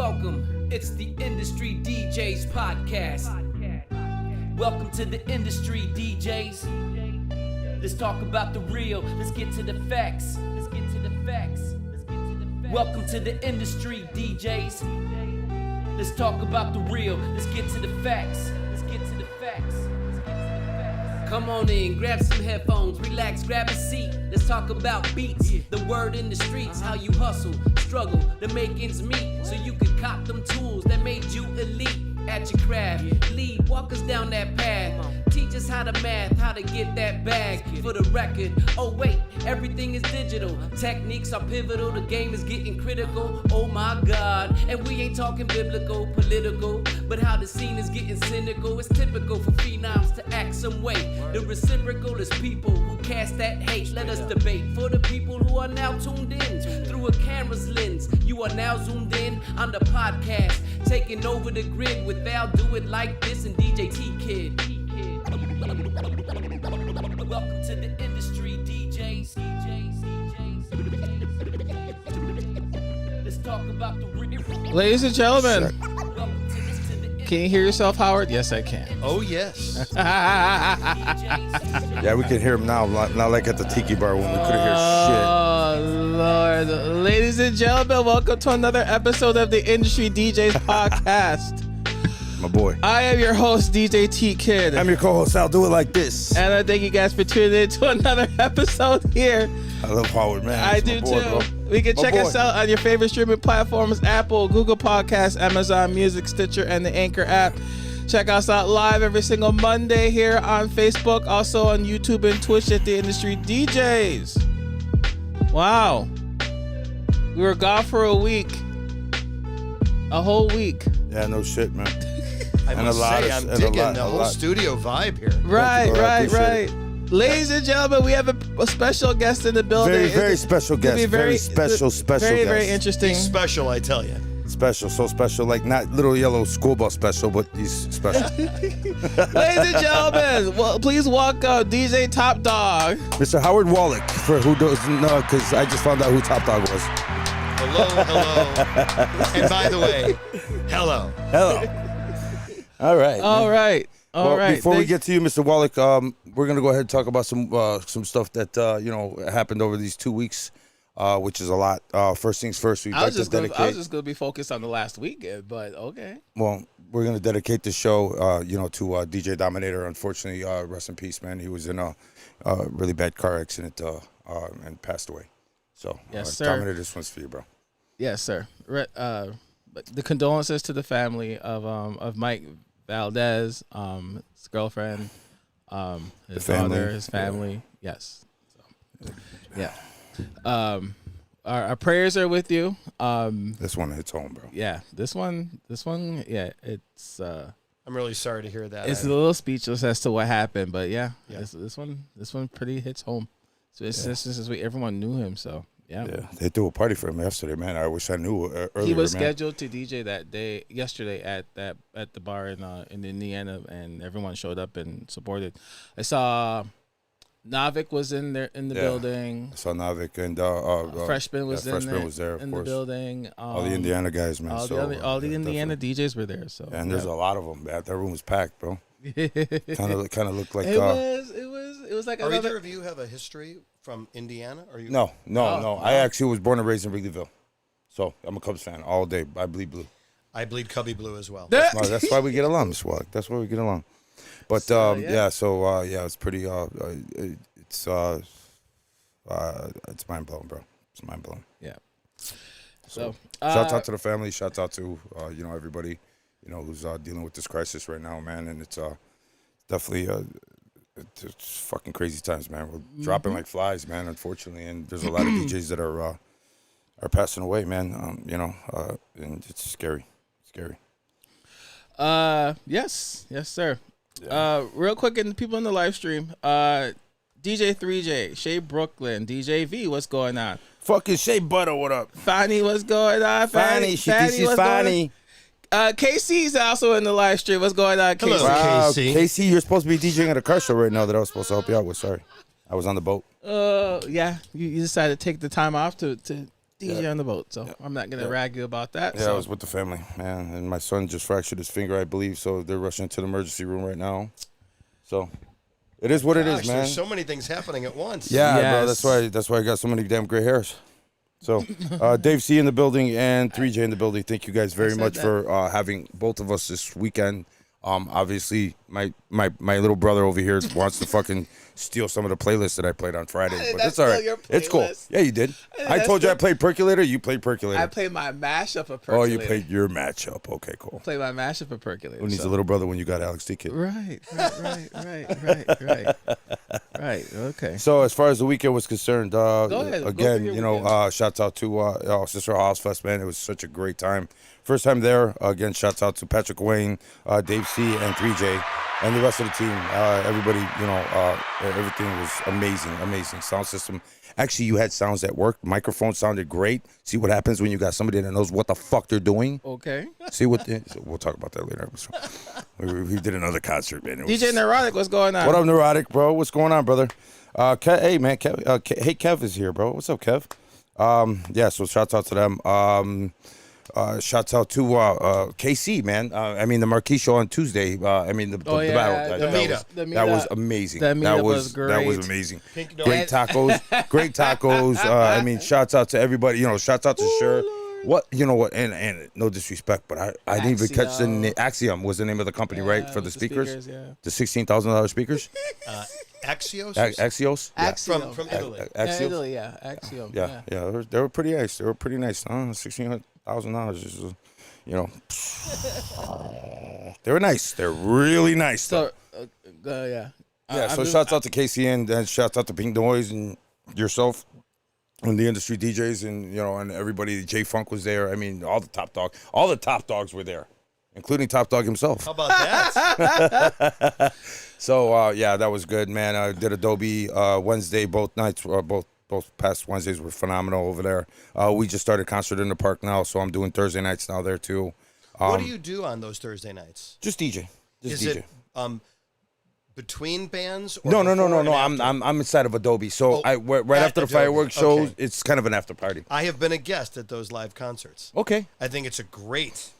Welcome, it's the Industry DJs podcast. Welcome to the Industry DJs. Let's talk about the real, let's get to the facts. Welcome to the Industry DJs. Let's talk about the real, let's get to the facts. Come on in, grab some headphones, relax, grab a seat. Let's talk about beats, the word in the streets, how you hustle, struggle to make ends meet, so you could cop them tools that made you elite at your craft. Lead, walk us down that path. Teach us how to math, how to get that bag. For the record, oh wait, everything is digital. Techniques are pivotal, the game is getting critical. Oh my God, and we ain't talking biblical, political, but how the scene is getting cynical. It's typical for phenoms to act some way. The reciprocal is people who cast that hate. Let us debate for the people who are now tuned in through a camera's lens. You are now zoomed in on the podcast, taking over the grid with Thou Do It Like This and DJ T Kid. Welcome to the Industry DJs. Let's talk about the real. Ladies and gentlemen, can you hear yourself, Howard? Yes, I can. Oh, yes. Yeah, we can hear him now, not like at the Tiki Bar when we couldn't hear shit. Oh, Lord. Ladies and gentlemen, welcome to another episode of the Industry DJs podcast. My boy. I am your host, DJ T Kid. I'm your co-host, I'll do it like this. And I thank you guys for tuning in to another episode here. I love Howard, man. I do boy, too. bro. We can My check boy. us out on your favorite streaming platforms: Apple, Google Podcasts, Amazon Music, Stitcher, and the Anchor app. Check us out live every single Monday here on Facebook, also on YouTube and Twitch at the Industry DJs. Wow. We were gone for a week. A whole week. Yeah, no shit, man. I And must a lot say, of- I'm and a digging lot- the a whole lot. studio vibe here. Right, Thank you, bro. I right, appreciate right. Ladies and gentlemen, we have a special guest in the building. Very, very It's- special it's gonna guest. be Very special very, guest. very interesting. He's special, I tell you. Special, so special. Like not little yellow school bus special, but he's special. Ladies and gentlemen, well, please welcome DJ Top Dawg. Mr. Howard Wallach, for who doesn't know, because I just found out who Top Dog was. Hello. And by the way, hello. Hello. All right. All right. All right. Before we get to you, Mr. Wallach, we're gonna go ahead and talk about some stuff that happened over these 2 weeks, which is a lot. First things first, we I got was to just dedicate. gonna be focused on the last weekend, but okay. Well, we're gonna dedicate the show, to DJ Dominator. Unfortunately, rest in peace, man. He was in a really bad car accident and passed away. So, Yes, sir. Dominator, this one's for you, bro. Yes, sir. But the condolences to the family of Mike Valdez, his girlfriend, his father, his family. Yeah. Yes. So, yeah. Our prayers are with you. This one hits home, bro. Yeah. This one. Yeah. It's. I'm really sorry to hear that. It's a little speechless as to what happened, but yeah. Yeah. This one pretty hits home. So it's just as everyone knew him. So yeah. Yeah, they threw a party for him yesterday, man. I wish I knew earlier. He was man. scheduled to DJ yesterday at the bar in Indiana, and everyone showed up and supported. I saw Navik was in the building. I saw Navik and Freshman was there, of in the course. building. All the Indiana guys, man. All the Indiana DJs were there. So and there's a lot of them. That room was packed, bro. kind of looked like. It was like Are another. either of you have a history from Indiana? Or you? No. I actually was born and raised in Wrigleyville, so I'm a Cubs fan all day. I bleed blue. I bleed Cubby Blue as well. No, that's why we get along, Mr. Wallach. That's why we get along. But it's pretty. It's mind blowing, bro. It's mind blowing. Yeah. So shout out to the family. Shout out to everybody, who's dealing with this crisis right now, man. And it's definitely it's fucking crazy times, man. We're dropping like flies, man. Unfortunately, and there's a lot of DJs that are passing away, man. And it's scary. Scary. Yes, sir. Yeah. Real quick, and people in the live stream, DJ 3J, Shay Brooklyn, DJ V, what's going on? Fucking Shea Butter, what up? Fanny, what's going on? Fanny, she's Fanny. KC's also in the live stream. What's going on, KC? Hello. Wow, KC. KC, you're supposed to be DJing at a car show right now that I was supposed to help you out with. Sorry, I was on the boat. Yeah, you decided to take the time off to DJ on the boat, so I'm not gonna rag you about that. Yeah, so. I was with the family, man, and my son just fractured his finger, I believe, so they're rushing to the emergency room right now. So it is what it is, man. There's so many things happening at once. Yeah, bro, that's why I got so many damn gray hairs. So Dave C in the building and 3J in the building. Thank you guys very much for having both of us this weekend. Obviously, my little brother over here wants to fucking steal some of the playlists that I played on Friday, but that's all right. It's cool. Yeah, you did. I told you I played Percolator. You played Percolator. I played my mashup of Percolator. Oh, you played your matchup. Okay, cool. Played my mashup of Percolator. Who needs a little brother when you got Alex D Kid? Right. Okay. So as far as the weekend was concerned, Go ahead. again, shouts out to Sister House Fest, man. It was such a great time. First time there. Again, shouts out to Patrick Wayne, Dave C, and 3J, and the rest of the team. Everybody, everything was amazing. Sound system. Actually, you had sounds that worked. Microphone sounded great. See what happens when you got somebody that knows what the fuck they're doing. Okay. See what? We'll talk about that later. We did another concert, man. DJ Neurotic, what's going on? What up, Neurotic, bro? What's going on, brother? Hey, man, Kev. Hey, Kev is here, bro. What's up, Kev? So shouts out to them. Shouts out to KC, man. The Marquee show on Tuesday. The battle. That was amazing. That was great. That was amazing. Great tacos. Shouts out to everybody. Shouts out to Sher. And no disrespect, but I didn't even catch the name. Axiom was the name of the company, right? For the speakers? The $16,000 speakers? Axios? Axiom. From Italy. Axios? Italy, yeah. Axiom. Yeah. They were pretty nice. $16,000 is, they were nice. They're really nice. So, so shouts out to KC and shouts out to Pink Noise and yourself and the industry DJs and and everybody. J Funk was there. All the top dogs were there, including Top Dog himself. How about that? So that was good, man. I did Adobe Wednesday, both nights, both past Wednesdays were phenomenal over there. We just started concert in the park now, so I'm doing Thursday nights now there too. What do you do on those Thursday nights? Just DJ. Is DJ. it between bands? Or No. after? I'm inside of Adobe. So right after the fireworks shows, it's kind of an after party. I have been a guest at those live concerts. Okay. I think it's a great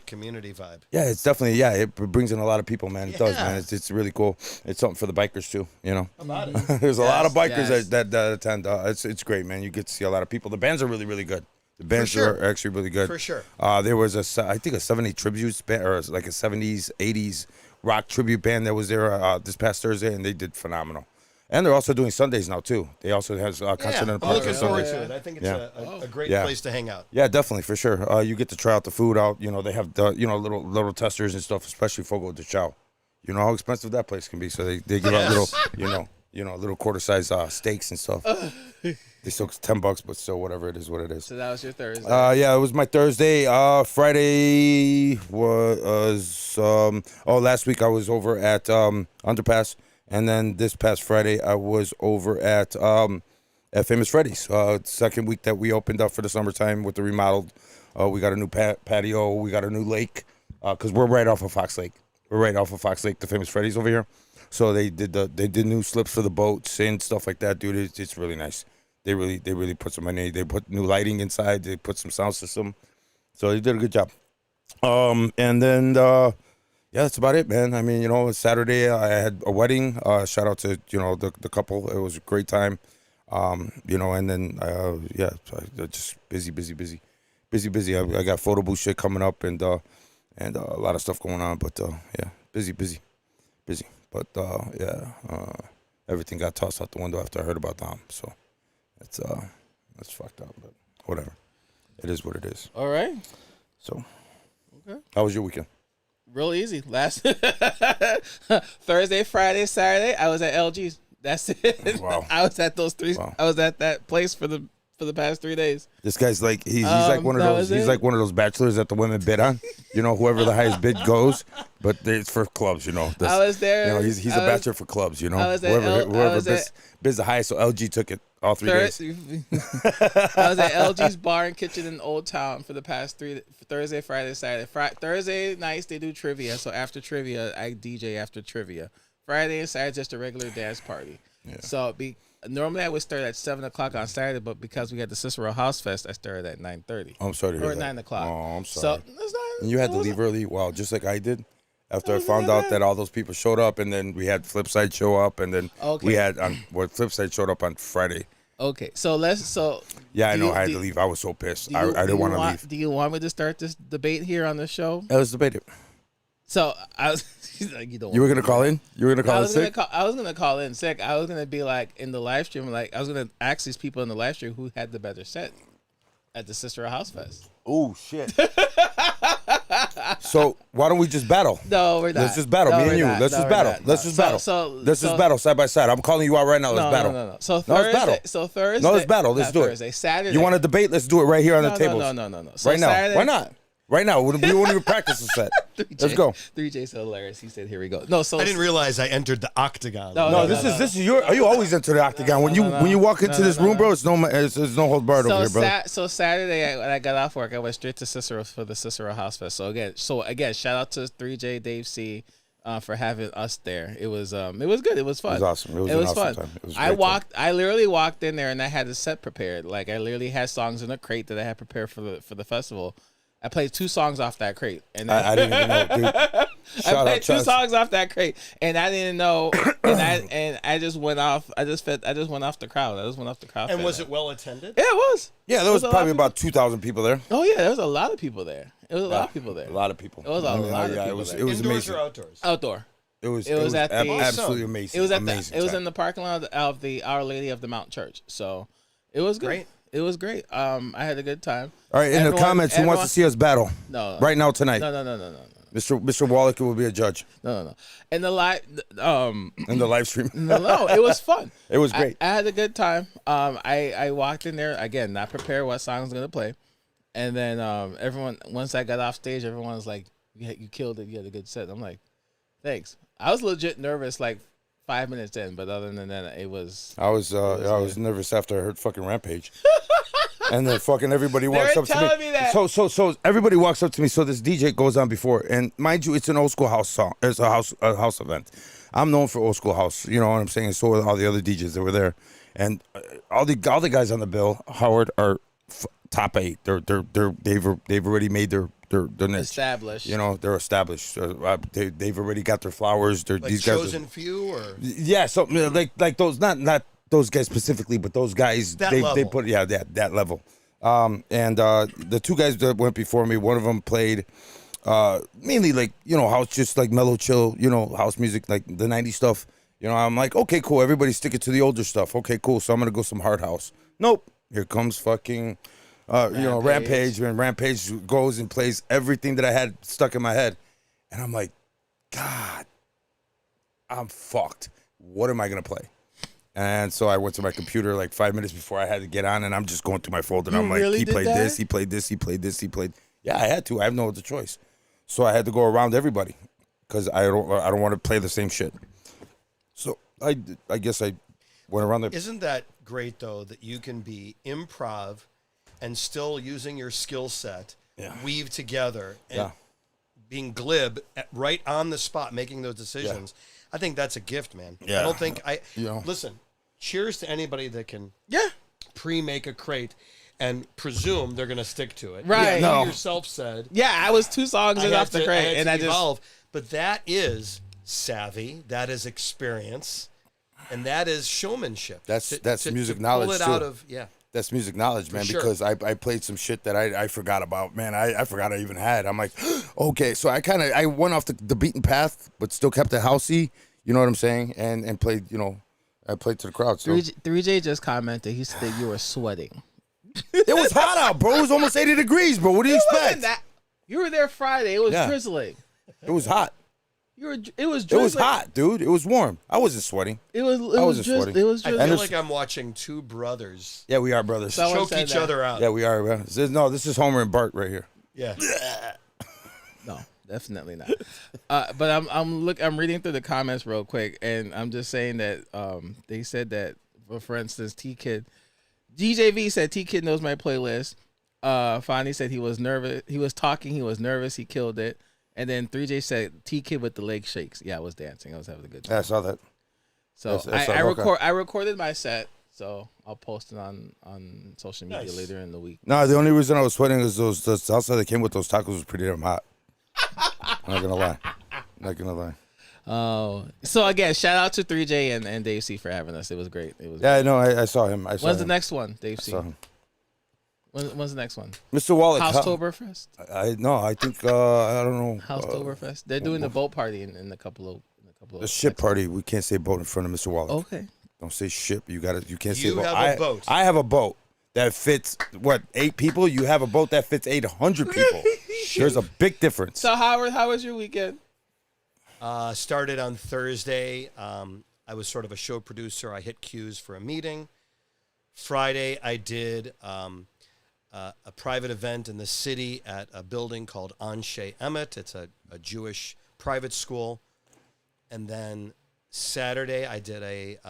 community vibe. Yeah, it's definitely, it brings in a lot of people, man. It does, man. It's really cool. It's something for the bikers too, How about it? There's a lot of bikers that attend. It's great, man. You get to see a lot of people. The bands are really, really good. The bands are actually really good. For sure. There was I think a 70s tribute band, or like a 70s, 80s rock tribute band that was there this past Thursday, and they did phenomenal. And they're also doing Sundays now too. They also have concert in the I'm park looking on forward Sundays. to it. I think it's a great place to hang out. Yeah, definitely, for sure. You get to try out the food out. They have the little testers and stuff, especially for go to chow. You know how expensive that place can be, so they give out little little quarter-size steaks and stuff. They still $10, but still whatever it is, what it is. So that was your Thursday. It was my Thursday. Friday was last week I was over at Underpass, and then this past Friday I was over at Famous Freddy's. Second week that we opened up for the summertime with the remodeled. We got a new patio. We got a new lake because we're right off of Fox Lake. We're right off of Fox Lake, the Famous Freddy's over here. So they did new slips for the boats and stuff like that, dude. It's really nice. They really put some money. They put new lighting inside. They put some sound system. So they did a good job. And then that's about it, man. Saturday I had a wedding. Shout out to the couple. It was a great time. And then just busy. I got photo booth shit coming up and a lot of stuff going on. But busy. But everything got tossed out the window after I heard about Dom. So that's fucked up, but whatever. It is what it is. All right. So, okay. How was your weekend? Real easy. Last Thursday, Friday, Saturday, I was at LG's. That's it. Wow. I was at those three. Wow. I was at that place for the past 3 days. This guy's like he's like one of those. He's like one of those bachelors that the women bid on. Whoever the highest bid goes. But it's for clubs. I was there. He's a bachelor for clubs. Whoever bids the highest. So LG took it all 3 days. I was at LG's Bar and Kitchen in Old Town for the past Thursday, Friday, Saturday. Thursday nights they do trivia. So after trivia, I DJ after trivia. Friday and Saturday just a regular dance party. Yeah. So normally I would start at 7:00 on Saturday, but because we had the Cicero House Fest, I started at 9:30. I'm sorry to hear Or that. 9:00. Oh, I'm sorry. So it's not, And you had to it leave wasn't- early? Wow, just like I did. After I wasn't found that out bad. that all those people showed up, and then we had Flipside show up, and then Okay. we had Flipside showed up on Friday. Okay, so Yeah, I do know. you- I had do- to leave. I was so pissed. do I you- didn't do you want to leave. Do you want me to start this debate here on the show? Let's debate it. So I was he's like, you don't. You were want gonna call in? You were gonna call in sick? I was gonna call in sick. I was gonna be like in the live stream, like I was gonna ask these people in the live stream who had the better set at the Cicero House Fest. Oh shit. So why don't we just battle? No, we're not. Let's just battle. No, Me and we're you. not. Let's No, just we're battle. not. Let's No. just battle. Let's just battle side by side. I'm calling you out right now. Let's battle. No. So No, let's battle. Thursday. No, let's battle. Let's not do it. Thursday, Saturday. You want to debate? Let's do it right here on the tables. No. So Right now. Saturday, Why not? Right now. We won't even practice the set. 3J, Let's go. 3J's hilarious. He said, "Here we go." No, so I didn't realize I entered the octagon. No, this is your. Are you always into the octagon? When you walk into this room, bro, it's no hold barred over here, brother. So Saturday, when I got off work, I went straight to Cicero for the Cicero House Fest. So again, shout out to 3J, Dave C, for having us there. It was good. It was fun. It was awesome. It was It an was awesome fun. time. It was a great time. I literally walked in there and I had the set prepared. Like I literally had songs in a crate that I had prepared for the festival. I played 2 songs off that crate, and I didn't even know, dude. I Shout played out, 2 Chaz. songs off that crate, and I didn't know, and I just went off. I just went off the crowd. I just went off the crowd. And was it well attended? Yeah, it was. Yeah, there was a lot probably of people. about 2,000 people there. Oh yeah, there was a lot of people there. It was a lot of people there. A lot of people. It was a lot of people there. It was Indoors amazing. or outdoors? Outdoor. It was at the- absolutely amazing. It was at amazing it was time. in the parking lot of the Our Lady of the Mount Church. So it was good. Great. It was great. I had a good time. All right, in the comments, who wants to see us battle? No. Right now tonight. No. Mr. Wallach will be a judge No. And the live, in the live stream. no, it was fun. It was great. I had a good time. I walked in there again, not prepared what song I was gonna play, and then everyone once I got off stage, everyone was like, "You killed it. You had a good set." I'm like, "Thanks." I was legit nervous, like 5 minutes in, but other than that, it was. I was nervous after I heard fucking Rampage. And then fucking everybody walks were up to me. telling me that. So everybody walks up to me. So this DJ goes on before, and mind you, it's an old school house song. It's a house event. I'm known for old school house. You know what I'm saying? So are all the other DJs that were there, and all the guys on the bill, Howard, are top 8. They've already made their niche. Established. You know, they're established. They've already got their flowers. Like These guys. chosen few or Yeah, so like those, not those guys specifically, but those guys That they level. put that level. And the 2 guys that went before me, one of them played mainly like, you know, house, just like mellow chill, you know, house music, like the 90s stuff. You know, I'm like, okay, cool. Everybody stick it to the older stuff. Okay, cool. So I'm gonna go some hard house. Nope. Here comes fucking Rampage. When Rampage goes and plays everything that I had stuck in my head, and I'm like, God, I'm fucked. What am I gonna play? And so I went to my computer like 5 minutes before I had to get on, and I'm just going through my folder. And You I'm like, really he did played that? this, he played this, he played this, he played. Yeah, I had to. I have no other choice. So I had to go around everybody because I don't want to play the same shit. So I guess I went around there. Isn't that great though that you can be improv and still using your skill set, weave together and being glib right on the spot, making those decisions. I think that's a gift, man. Yeah. I don't think You know. listen, cheers to anybody that can Yeah. pre-make a crate and presume they're going to stick to it. Right. You No. yourself said, Yeah, I was 2 songs in I off had the to crate, and I just. evolve. But that is savvy. That is experience. And that is showmanship. That's music to knowledge, pull it out too. of, That's music knowledge, man, sure. because I played some shit that I forgot about, man. I forgot I even had. I'm like, okay, so I went off the beaten path, but still kept it housey, you know what I'm saying? And played, you know, I played to the crowd. So 3J just commented. He said you were sweating. it was hot out, bro. It was almost 80 degrees, bro. What do you expect? You were there Friday. It was Yeah. drizzling. It was hot. It was It drizzling. was hot, dude. It was warm. I wasn't sweating. It was wasn't drizzling. sweating. It was I drizzling. feel like I'm watching 2 brothers Yeah, we are brothers. Someone choke said each that. other out. Yeah, we are. Bro. This is Homer and Bart right here. Yeah. No, definitely not. But I'm reading through the comments real quick, and I'm just saying that they said that, for instance, DJV said T Kid knows my playlist. Fonny said he was nervous. He was talking. He was nervous. He killed it. And then 3J said T Kid with the leg shakes. Yeah, I was dancing. I was having a good time. Yeah, I saw that. So I recorded my set, so I'll post it on social media later in the week. No, the only reason I was sweating is the salsa that came with those tacos was pretty damn hot. I'm not gonna lie. Oh, so again, shout out to 3J and Dave C for having us. It was great. It was. Yeah, no, I saw him. When's the next one, Dave C? I saw him. When's the next one? Mr. Wallach. Housetoberfest? I think I don't know. Housetoberfest. They're doing the boat party in a couple of. The ship party. We can't say boat in front of Mr. Wallach. Okay. Don't say ship. You can't say You boat. have a boat. I have a boat that fits 8 people. You have a boat that fits 800 people. There's a big difference. So how was your weekend? Started on Thursday. I was sort of a show producer. I hit cues for a meeting. Friday, I did a private event in the city at a building called Anshe Emet. It's a Jewish private school. And then Saturday, I did a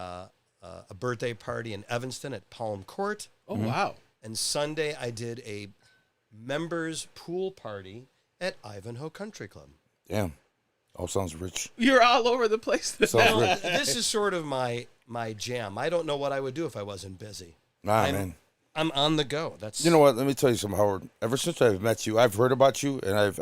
birthday party in Evanston at Palm Court. Oh, wow. And Sunday, I did a members pool party at Ivanhoe Country Club. Damn. All sounds rich. You're all over the place. Sounds rich. This is sort of my jam. I don't know what I would do if I wasn't busy. Man. I'm on the go. That's You know what? Let me tell you something, Howard. Ever since I've met you, I've heard about you, and I've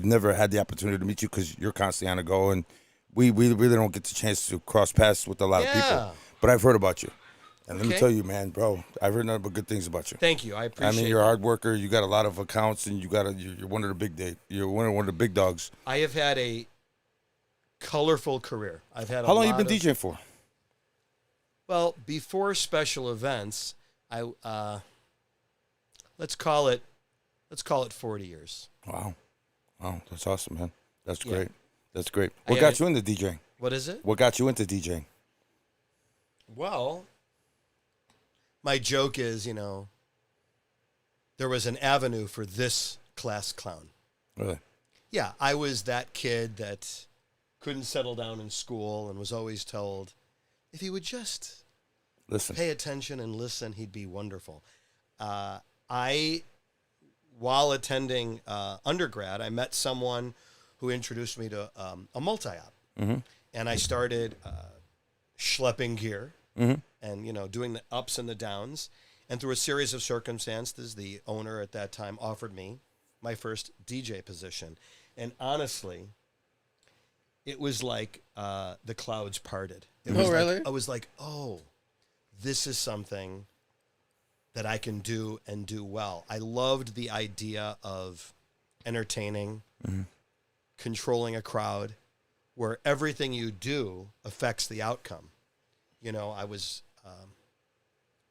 never had the opportunity to meet you because you're constantly on the go, and we really don't get the chance to cross paths with a lot of people. But I've heard about you, and let me tell you, man, bro, I've heard nothing but good things about you. Thank you. I appreciate. I mean, you're a hard worker. You got a lot of accounts, and you're one of the you're one of the big dogs. I have had a colorful career. I've had. How long you been DJing for? Well, before special events, I let's call it 40 years. Wow, that's awesome, man. That's great. That's great. I What got you into DJing? What is it? What got you into DJing? Well, my joke is, there was an avenue for this class clown. Really? Yeah, I was that kid that couldn't settle down in school and was always told, if he would just Listen. pay attention and listen, he'd be wonderful. While attending undergrad, I met someone who introduced me to a multi-op. Mm-hmm. And I started schlepping gear Mm-hmm. and, doing the ups and the downs. And through a series of circumstances, the owner at that time offered me my first DJ position. And honestly, it was like the clouds parted. It was really? I was like, this is something that I can do and do well. I loved the idea of entertaining, controlling a crowd, where everything you do affects the outcome. I was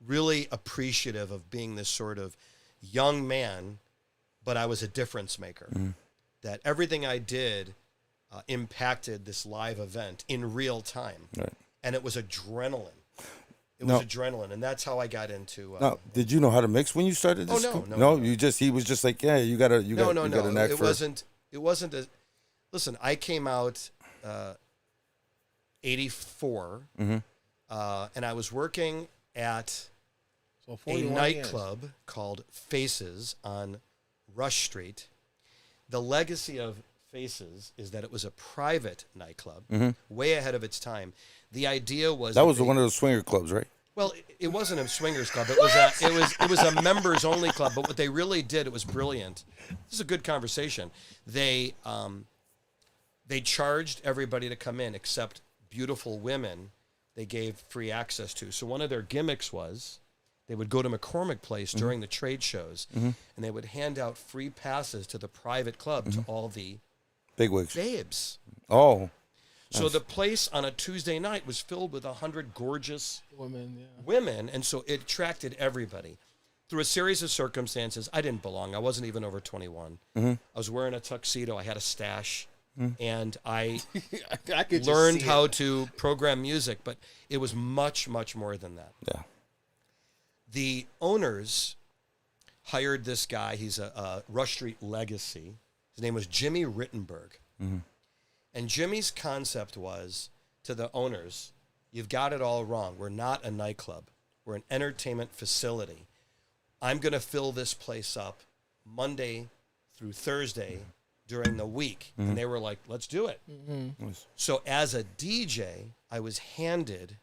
really appreciative of being this sort of young man, but I was a difference maker. That everything I did impacted this live event in real time. Right. And it was adrenaline. It was adrenaline, and that's how I got into. Now, did you know how to mix when you started this? No. He was just like, yeah, you got a knack for it. Wasn't a. Listen, I came out 84, and I was working at a nightclub called Faces on Rush Street. The legacy of Faces is that it was a private nightclub, way ahead of its time. The idea was that was one of those swinger clubs, right? Well, it wasn't a swingers club. It was a members only club. But what they really did, it was brilliant. This is a good conversation. They charged everybody to come in except beautiful women. They gave free access to. So one of their gimmicks was they would go to McCormick Place during the trade shows, and they would hand out free passes to the private club to all the bigwigs, babes. Oh. So the place on a Tuesday night was filled with 100 gorgeous women, and so it attracted everybody. Through a series of circumstances, I didn't belong. I wasn't even over 21. I was wearing a tuxedo. I had a stash, and I learned how to program music, but it was much, much more than that. Yeah. The owners hired this guy. He's a Rush Street legacy. His name was Jimmy Rittenberg. And Jimmy's concept was to the owners, you've got it all wrong. We're not a nightclub. We're an entertainment facility. I'm going to fill this place up Monday through Thursday, during the week. And they were like, let's do it. Nice. So as a DJ, I was handed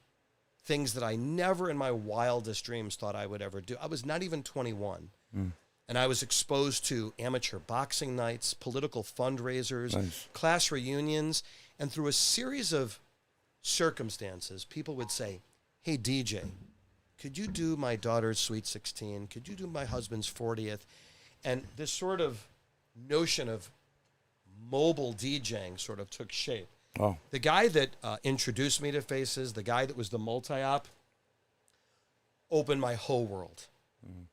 things that I never in my wildest dreams thought I would ever do. I was not even 21. And I was exposed to amateur boxing nights, political fundraisers, Nice. class reunions, and through a series of circumstances, people would say, hey, DJ, could you do my daughter's Sweet 16? Could you do my husband's 40th? And this sort of notion of mobile DJing sort of took shape. Oh, The guy that introduced me to Faces, the guy that was the multi-op, opened my whole world.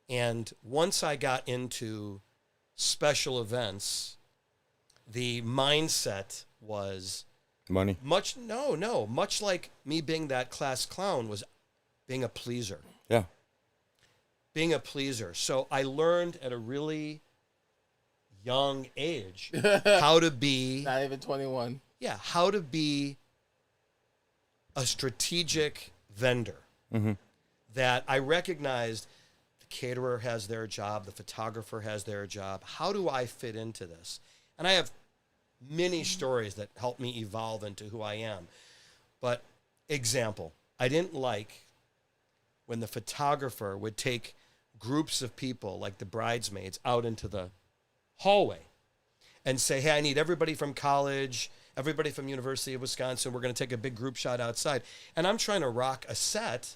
And once I got into special events, the mindset was money. much like me being that class clown was being a pleaser. Yeah. Being a pleaser. So I learned at a really young age how to be Not even 21. how to be a strategic vendor. That I recognized the caterer has their job, the photographer has their job. How do I fit into this? And I have many stories that help me evolve into who I am. But example, I didn't like when the photographer would take groups of people like the bridesmaids out into the hallway and say, hey, I need everybody from college, everybody from University of Wisconsin. We're going to take a big group shot outside. And I'm trying to rock a set,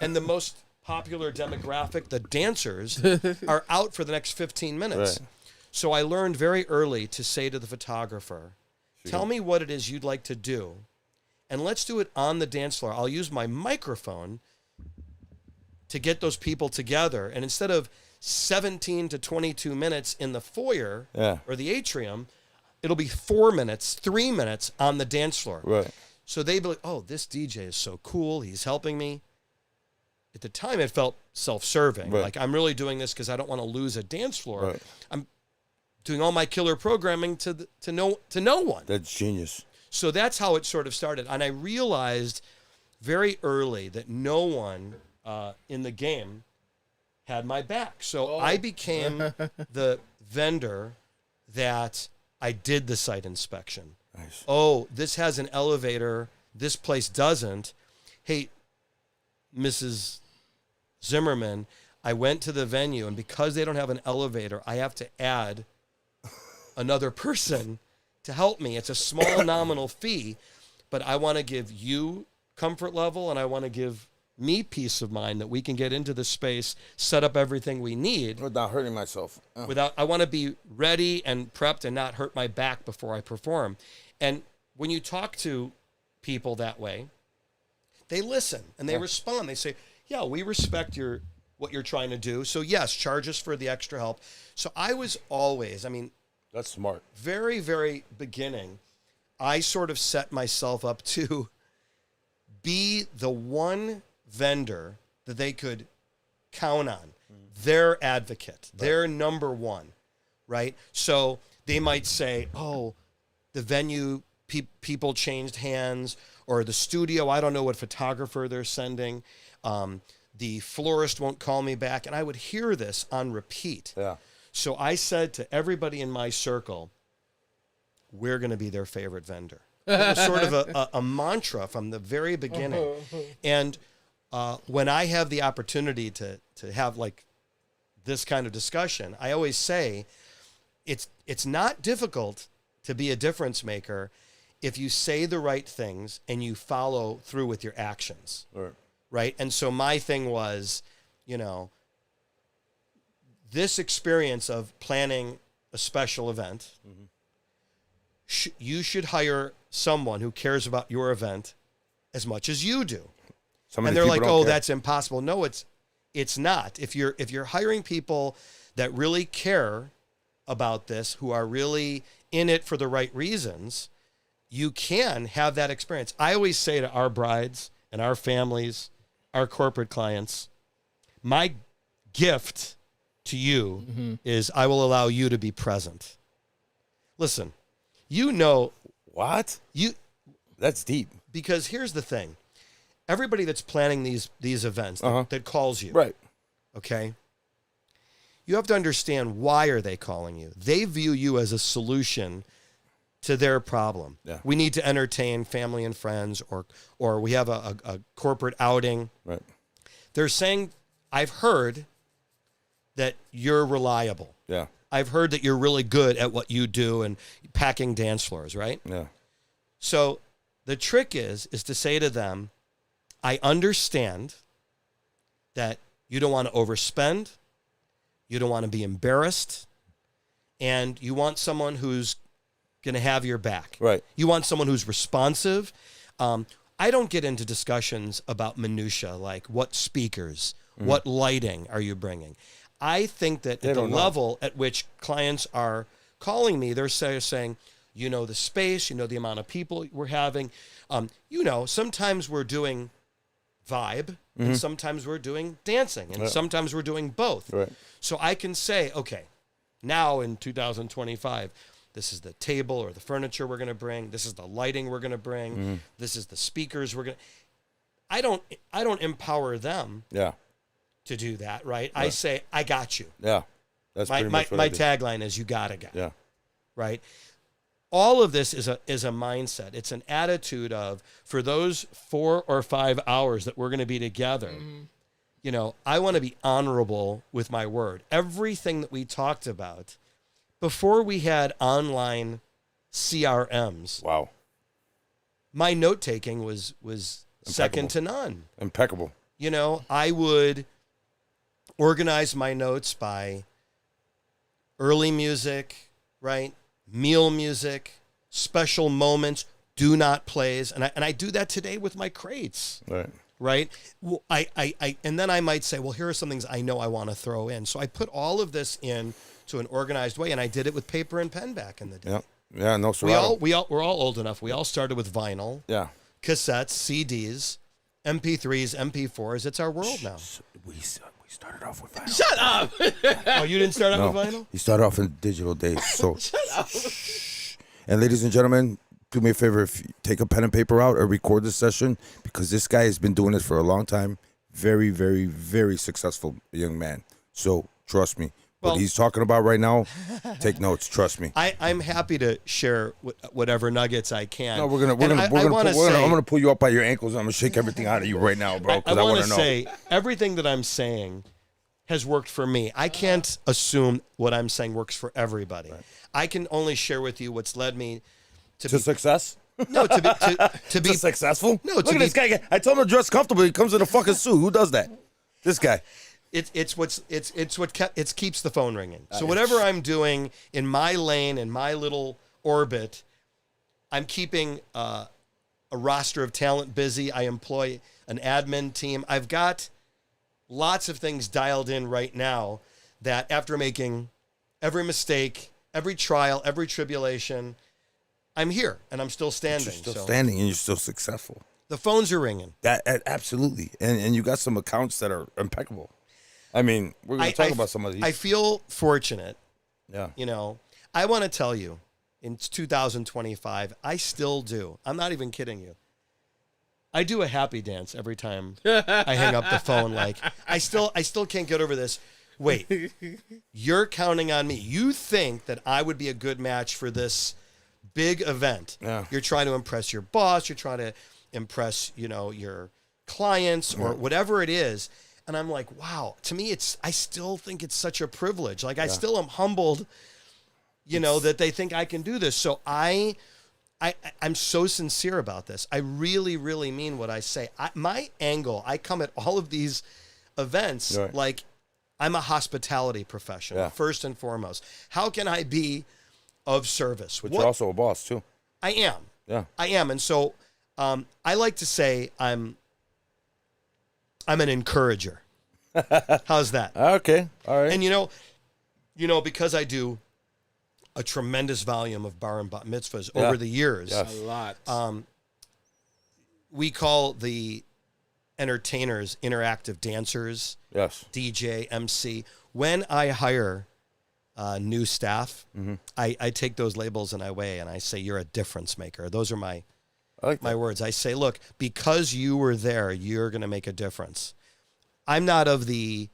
and the most popular demographic, the dancers, are out for the next 15 minutes. Right. So I learned very early to say to the photographer, tell me what it is you'd like to do, and let's do it on the dance floor. I'll use my microphone to get those people together. And instead of 17 to 22 minutes in the foyer or the atrium, it'll be 4 minutes, 3 minutes on the dance floor. Right. So they'd be like, oh, this DJ is so cool. He's helping me. At the time, it felt self-serving. Right. Like, I'm really doing this because I don't want to lose a dance floor. Right. I'm doing all my killer programming to no one. That's genius. So that's how it sort of started. And I realized very early that no one in the game had my back. So I became the vendor that I did the site inspection. Nice. Oh, this has an elevator. This place doesn't. Hey, Mrs. Zimmerman, I went to the venue, and because they don't have an elevator, I have to add another person to help me. It's a small nominal fee, but I want to give you comfort level, and I want to give me peace of mind that we can get into the space, set up everything we need Without hurting myself. I want to be ready and prepped and not hurt my back before I perform. And when you talk to people that way, they listen and they respond. They say, yeah, we respect what you're trying to do. So yes, charge us for the extra help. So I was always, That's smart. very, very beginning, I sort of set myself up to be the one vendor that they could count on, their advocate, their number one, right? So they might say, oh, the venue, people changed hands, or the studio, I don't know what photographer they're sending. The florist won't call me back. And I would hear this on repeat. Yeah. So I said to everybody in my circle, we're going to be their favorite vendor. It was sort of a mantra from the very beginning. And when I have the opportunity to have like this kind of discussion, I always say it's not difficult to be a difference maker if you say the right things and you follow through with your actions. Right. And so my thing was, this experience of planning a special event, you should hire someone who cares about your event as much as you do. And they're like, oh, that's impossible. No, it's not. If you're hiring people that really care about this, who are really in it for the right reasons, you can have that experience. I always say to our brides and our families, our corporate clients, my gift to you is I will allow you to be present. Listen, What? That's deep. Because here's the thing. Everybody that's planning these events that calls you. Right. Okay? you have to understand, why are they calling you? They view you as a solution to their problem. Yeah. We need to entertain family and friends, or we have a corporate outing. Right. They're saying, I've heard that you're reliable. Yeah. I've heard that you're really good at what you do and packing dance floors, right? Yeah. So the trick is to say to them, I understand that you don't want to overspend, you don't want to be embarrassed, and you want someone who's going to have your back. Right. You want someone who's responsive. I don't get into discussions about minutia, like what speakers, what lighting are you bringing. I think that at the level at which clients are calling me, they're saying, you know, the space, you know, the amount of people we're having. You know, sometimes we're doing vibe, and sometimes we're doing dancing, and sometimes we're doing both. Right. So I can say, okay, now in 2025, this is the table or the furniture we're going to bring. This is the lighting we're going to bring. This is the speakers we're going to. I don't empower them. Yeah. To do that, right? I say, I got you. Yeah. That's my pretty much what my I do. tagline is, you got a guy. Yeah. Right. All of this is a mindset. It's an attitude of, for those 4 or 5 hours that we're going to be together, you know, I want to be honorable with my word. Everything that we talked about before we had online CRMs. Wow. My note taking was second to none. Impeccable. You know, I would organize my notes by early music, right? Meal music, special moments, do not plays. And I do that today with my crates. Right. Right. Well, and then I might say, well, here are some things I know I want to throw in. So I put all of this in to an organized way, and I did it with paper and pen back in the day. Yeah. Yeah. No Serato. We're all old enough. We all started with vinyl, Yeah. cassettes, CDs, MP3s, MP4s. It's our world now. We started off with vinyl. Shut up. Oh, you didn't start out with vinyl? He started off in digital days. So, Shut up. and ladies and gentlemen, do me a favor, if you take a pen and paper out or record this session, because this guy has been doing this for a long time. Very, very, very successful young man. So trust me. Well, what he's talking about right now, take notes. Trust me. I'm happy to share whatever nuggets I can. No, I'm gonna pull you up by your ankles. And I'm gonna shake everything out of you right now, bro. I Because I want want to to know. say everything that I'm saying has worked for me. I can't assume what I'm saying works for everybody. Right. I can only share with you what's led me to be success. No, to be successful. No, look at this guy. I told him to dress comfortable. He comes in a fucking suit. Who does that? This guy. It keeps the phone ringing. So whatever I'm doing in my lane, in my little orbit, I'm keeping a roster of talent busy. I employ an admin team. I've got lots of things dialed in right now that, after making every mistake, every trial, every tribulation, I'm here and I'm still standing. You're still standing and you're still successful. The phones are ringing. That absolutely, and you got some accounts that are impeccable. I mean, we're going to talk about some of these. I feel fortunate. Yeah. You know, I want to tell you, in 2025, I still do. I'm not even kidding you. I do a happy dance every time I hang up the phone. Like, I still can't get over this. Wait, you're counting on me. You think that I would be a good match for this big event. Yeah. You're trying to impress your boss. You're trying to impress, you know, your clients or whatever it is. And I'm like, wow, to me, I still think it's such a privilege. Like, I still am humbled, you know, that they think I can do this. So I'm so sincere about this. I really, really mean what I say. My angle, I come at all of these events like I'm a hospitality professional, first and foremost. How can I be of service? But you're also a boss, too. I am. Yeah. I am. And so I like to say I'm an encourager. How's that? Okay. All right. And you know, because I do a tremendous volume of bar and bat mitzvahs over the years, A lot. we call the entertainers interactive dancers, DJ, MC. When I hire new staff, I take those labels and I weigh and I say, you're a difference maker. Those are my words. I say, look, because you were there, you're going to make a difference. I'm not of the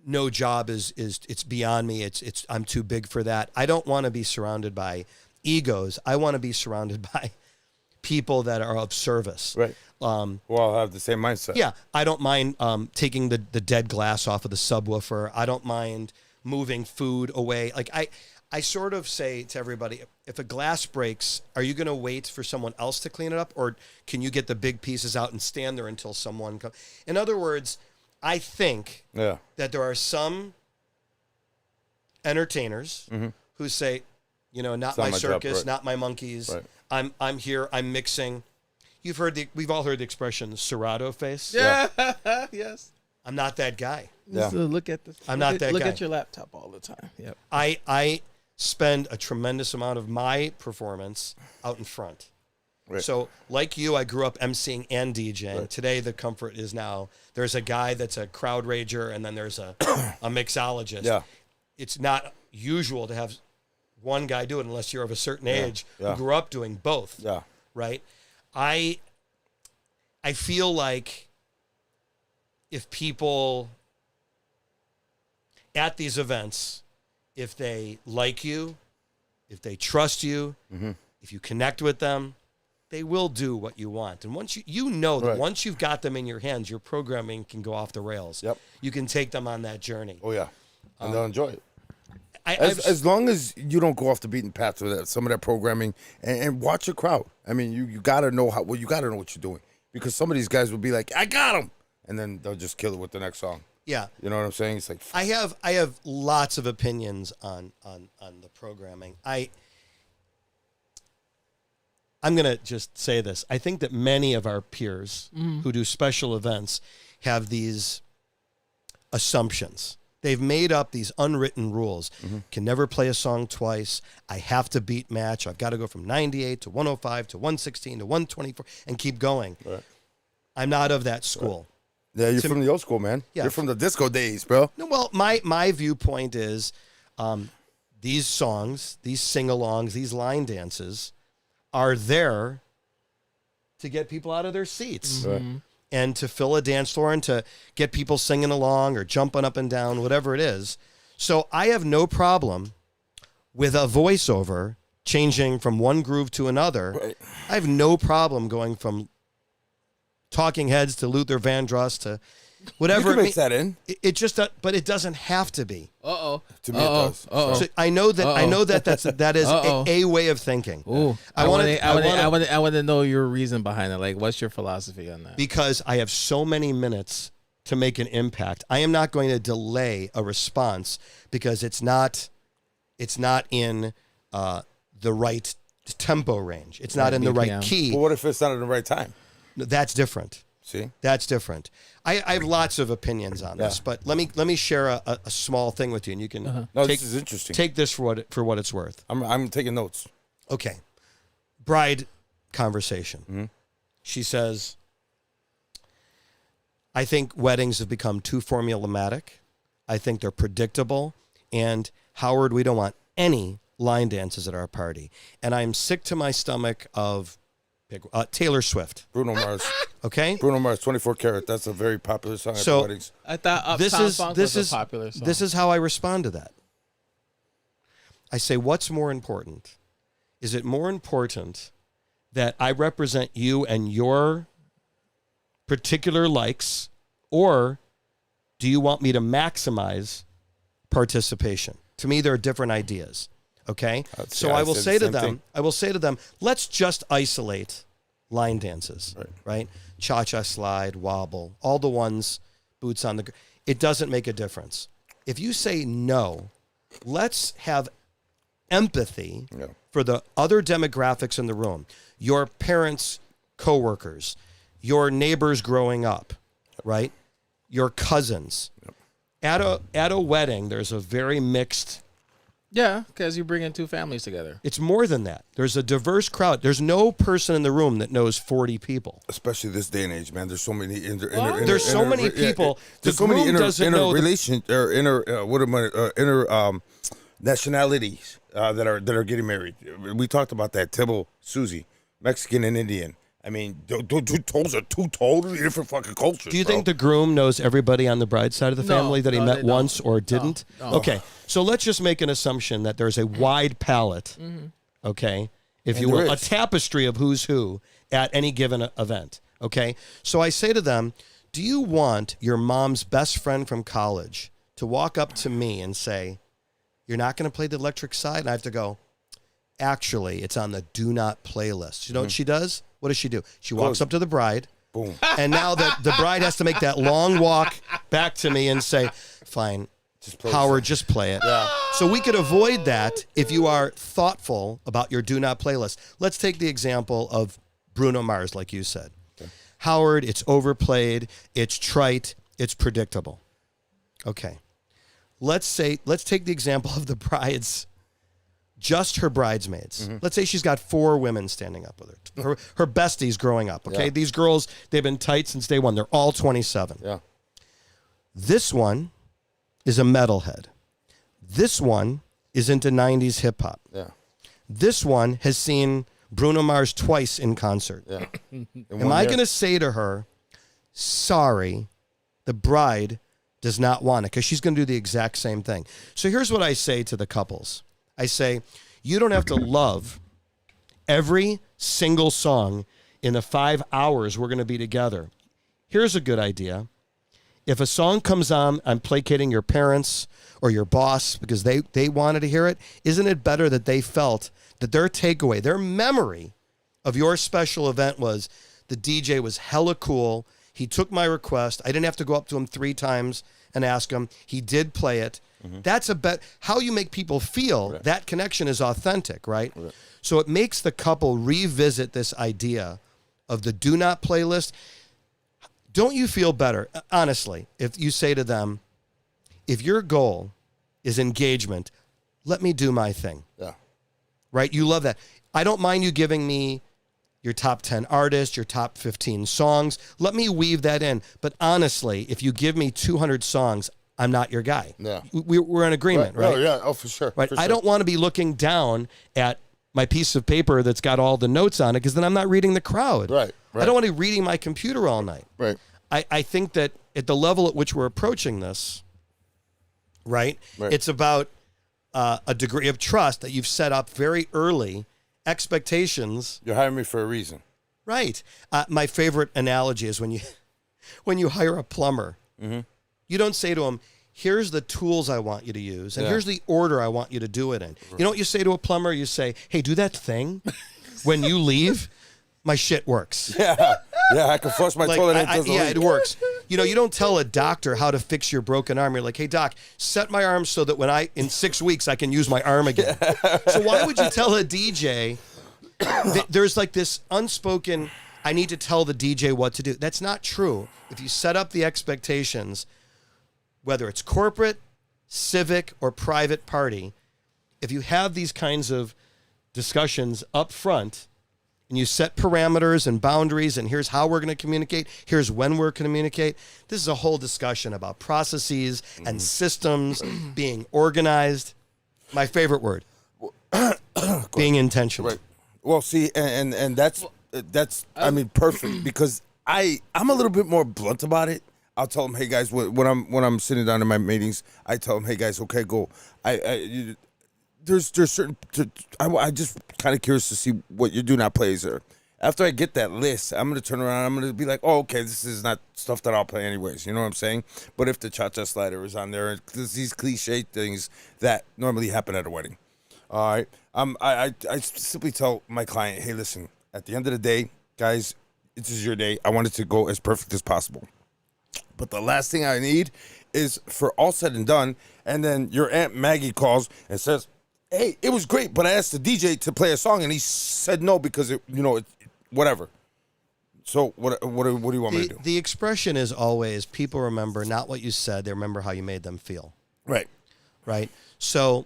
no job is it's beyond me. It's I'm too big for that. I don't want to be surrounded by egos. I want to be surrounded by people that are of service. Right. Well, I'll have the same mindset. Yeah, I don't mind taking the dead glass off of the subwoofer. I don't mind moving food away. Like I sort of say to everybody, if a glass breaks, are you going to wait for someone else to clean it up, or can you get the big pieces out and stand there until someone comes? In other words, I think that there are some entertainers who say, you know, not my circus, job, not my monkeys. Right. I'm here. I'm mixing. We've all heard the expression Serato face. Yeah. Yes. I'm not that guy. Just look at the. I'm not that guy. Look at your laptop all the time. Yep. I spend a tremendous amount of my performance out in front. Right. So, like you, I grew up emceeing and DJing. Right. Today, the comfort is now there's a guy that's a crowd rager, and then there's a mixologist. Yeah. It's not usual to have one guy do it unless you're of a certain age who grew up doing both. Yeah. Right. I feel like if people at these events, if they like you, if they trust you, if you connect with them, they will do what you want. And once you know that once you've got them in your hands, your programming can go off the rails. Yep. You can take them on that journey. Oh yeah, and they'll enjoy it. As long as you don't go off the beaten path with some of that programming and watch your crowd. I mean, you got to know you got to know what you're doing, because some of these guys will be like, I got him, and then they'll just kill it with the next song. Yeah. You know what I'm saying? It's like I have lots of opinions on the programming. I'm going to just say this. I think that many of our peers who do special events have these assumptions. They've made up these unwritten rules. Can never play a song twice. I have to beat match. I've got to go from 98 to 105 to 116 to 124 and keep going. Right. I'm not of that school. Right. Yeah, you're from the old school, man. Yeah. You're from the disco days, bro. No, well, my viewpoint is these songs, these sing-alongs, these line dances are there to get people out of their seats. Right. And to fill a dance floor and to get people singing along or jumping up and down, whatever it is. So I have no problem with a voiceover changing from one groove to another. Right. I have no problem going from Talking Heads to Luther Vandross to whatever. You can mix that in. It just, but it doesn't have to be. Uh-oh. To me, it does. Uh-oh. So I know that that is a way of thinking. Ooh. I want to know your reason behind it. Like, what's your philosophy on that? Because I have so many minutes to make an impact. I am not going to delay a response because it's not in the right tempo range. It's not in the right key. But what if it's not in the right time? That's different. See? That's different. I have lots of opinions on this, but let me share a small thing with you, and you can this is interesting. Take this for what it's worth. I'm taking notes. Okay. Bride conversation. She says, I think weddings have become too formulaic. I think they're predictable. And Howard, we don't want any line dances at our party. And I'm sick to my stomach of Taylor Swift. Bruno Mars. Okay? Bruno Mars, 24 Karat. That's a very popular song at weddings. I thought Uptown Funk was a popular song. This is how I respond to that. I say, what's more important? Is it more important that I represent you and your particular likes, or do you want me to maximize participation? To me, there are different ideas. Okay? So I will say to them, let's just isolate line dances, right? Cha-cha slide, wobble, all the ones, boots on the... It doesn't make a difference. If you say no, let's have empathy for the other demographics in the room. Your parents' coworkers, your neighbors growing up, right? Your cousins. At a wedding, there's a very mixed... Yeah, because you bring in two families together. It's more than that. There's a diverse crowd. There's no person in the room that knows 40 people. Especially this day and age, man. There's so many there's so many people. There's so many nationalities that are getting married. We talked about that. Tibble, Susie, Mexican and Indian. I mean, those are two totally different fucking cultures. Do you think the groom knows everybody on the bride's side of the family that he met once or didn't? No. Okay, so let's just make an assumption that there's a wide palette, okay, if you will, a tapestry of who's who at any given event, okay? So I say to them, do you want your mom's best friend from college to walk up to me and say, you're not going to play the electric side? And I have to go, actually, it's on the do not play list. You know what she does? What does she do? She walks up to the bride. Boom. And now that the bride has to make that long walk back to me and say, fine, Howard, just play it. Yeah. So we could avoid that if you are thoughtful about your do not play list. Let's take the example of Bruno Mars, like you said. Okay. Howard, it's overplayed, it's trite, it's predictable. Okay. Let's take the example of the bride's, just her bridesmaids. Let's say she's got 4 women standing up with her. Her besties growing up, okay? Yeah. These girls, they've been tight since day one. They're all 27. Yeah. This one is a metalhead. This one is into 90s hip hop. Yeah. This one has seen Bruno Mars twice in concert. Yeah. Am I going to say to her, sorry, the bride does not want it, because she's going to do the exact same thing. So here's what I say to the couples. I say, you don't have to love every single song in the 5 hours we're going to be together. Here's a good idea. If a song comes on, I'm placating your parents or your boss because they wanted to hear it. Isn't it better that they felt that their takeaway, their memory of your special event was the DJ was hella cool. He took my request. I didn't have to go up to him 3 times and ask him. He did play it. That's how you make people feel. Right. That connection is authentic, right? So it makes the couple revisit this idea of the do not playlist. Don't you feel better, honestly, if you say to them, if your goal is engagement, let me do my thing. Yeah. Right? You love that. I don't mind you giving me your top 10 artists, your top 15 songs. Let me weave that in. But honestly, if you give me 200 songs, I'm not your guy. Yeah. We're in agreement, right? Oh, yeah. Oh, for sure. Right. For I don't want to be looking down at my piece of paper that's got all the notes on it, because then I'm not reading the crowd. Right. I don't want to be reading my computer all night. Right. I think that at the level at which we're approaching this, right, it's about a degree of trust that you've set up very early, expectations. You're hiring me for a reason. Right. My favorite analogy is when you hire a plumber, you don't say to him, here's the tools I want you to use, and here's the order I want you to do it in. You know what you say to a plumber? You say, hey, do that thing when you leave. My shit works. Yeah, I can flush my toilet. It works. You know, you don't tell a doctor how to fix your broken arm. You're like, hey, doc, set my arm so that in 6 weeks, I can use my arm again. So why would you tell a DJ, there's like this unspoken, I need to tell the DJ what to do. That's not true. If you set up the expectations, whether it's corporate, civic, or private party, if you have these kinds of discussions up front, and you set parameters and boundaries, and here's how we're going to communicate, here's when we're going to communicate. This is a whole discussion about processes and systems being organized. My favorite word, being intentional. Right. Well, see, and that's I mean, perfect, because I'm a little bit more blunt about it. I'll tell them, hey guys, when I'm sitting down in my meetings, I tell them, hey guys, okay, go. There's certain. I just kind of curious to see what your do not plays are. After I get that list, I'm gonna turn around. I'm gonna be like, oh, okay, this is not stuff that I'll play anyways. You know what I'm saying? But if the cha-cha slider is on there, there's these cliche things that normally happen at a wedding. All right. I simply tell my client, hey, listen. At the end of the day, guys, this is your day. I want it to go as perfect as possible. But the last thing I need is for all said and done, and then your Aunt Maggie calls and says, hey, it was great, but I asked the DJ to play a song, and he said no because whatever. So what do you want me to do? The expression is always, people remember not what you said, they remember how you made them feel. Right. Right. So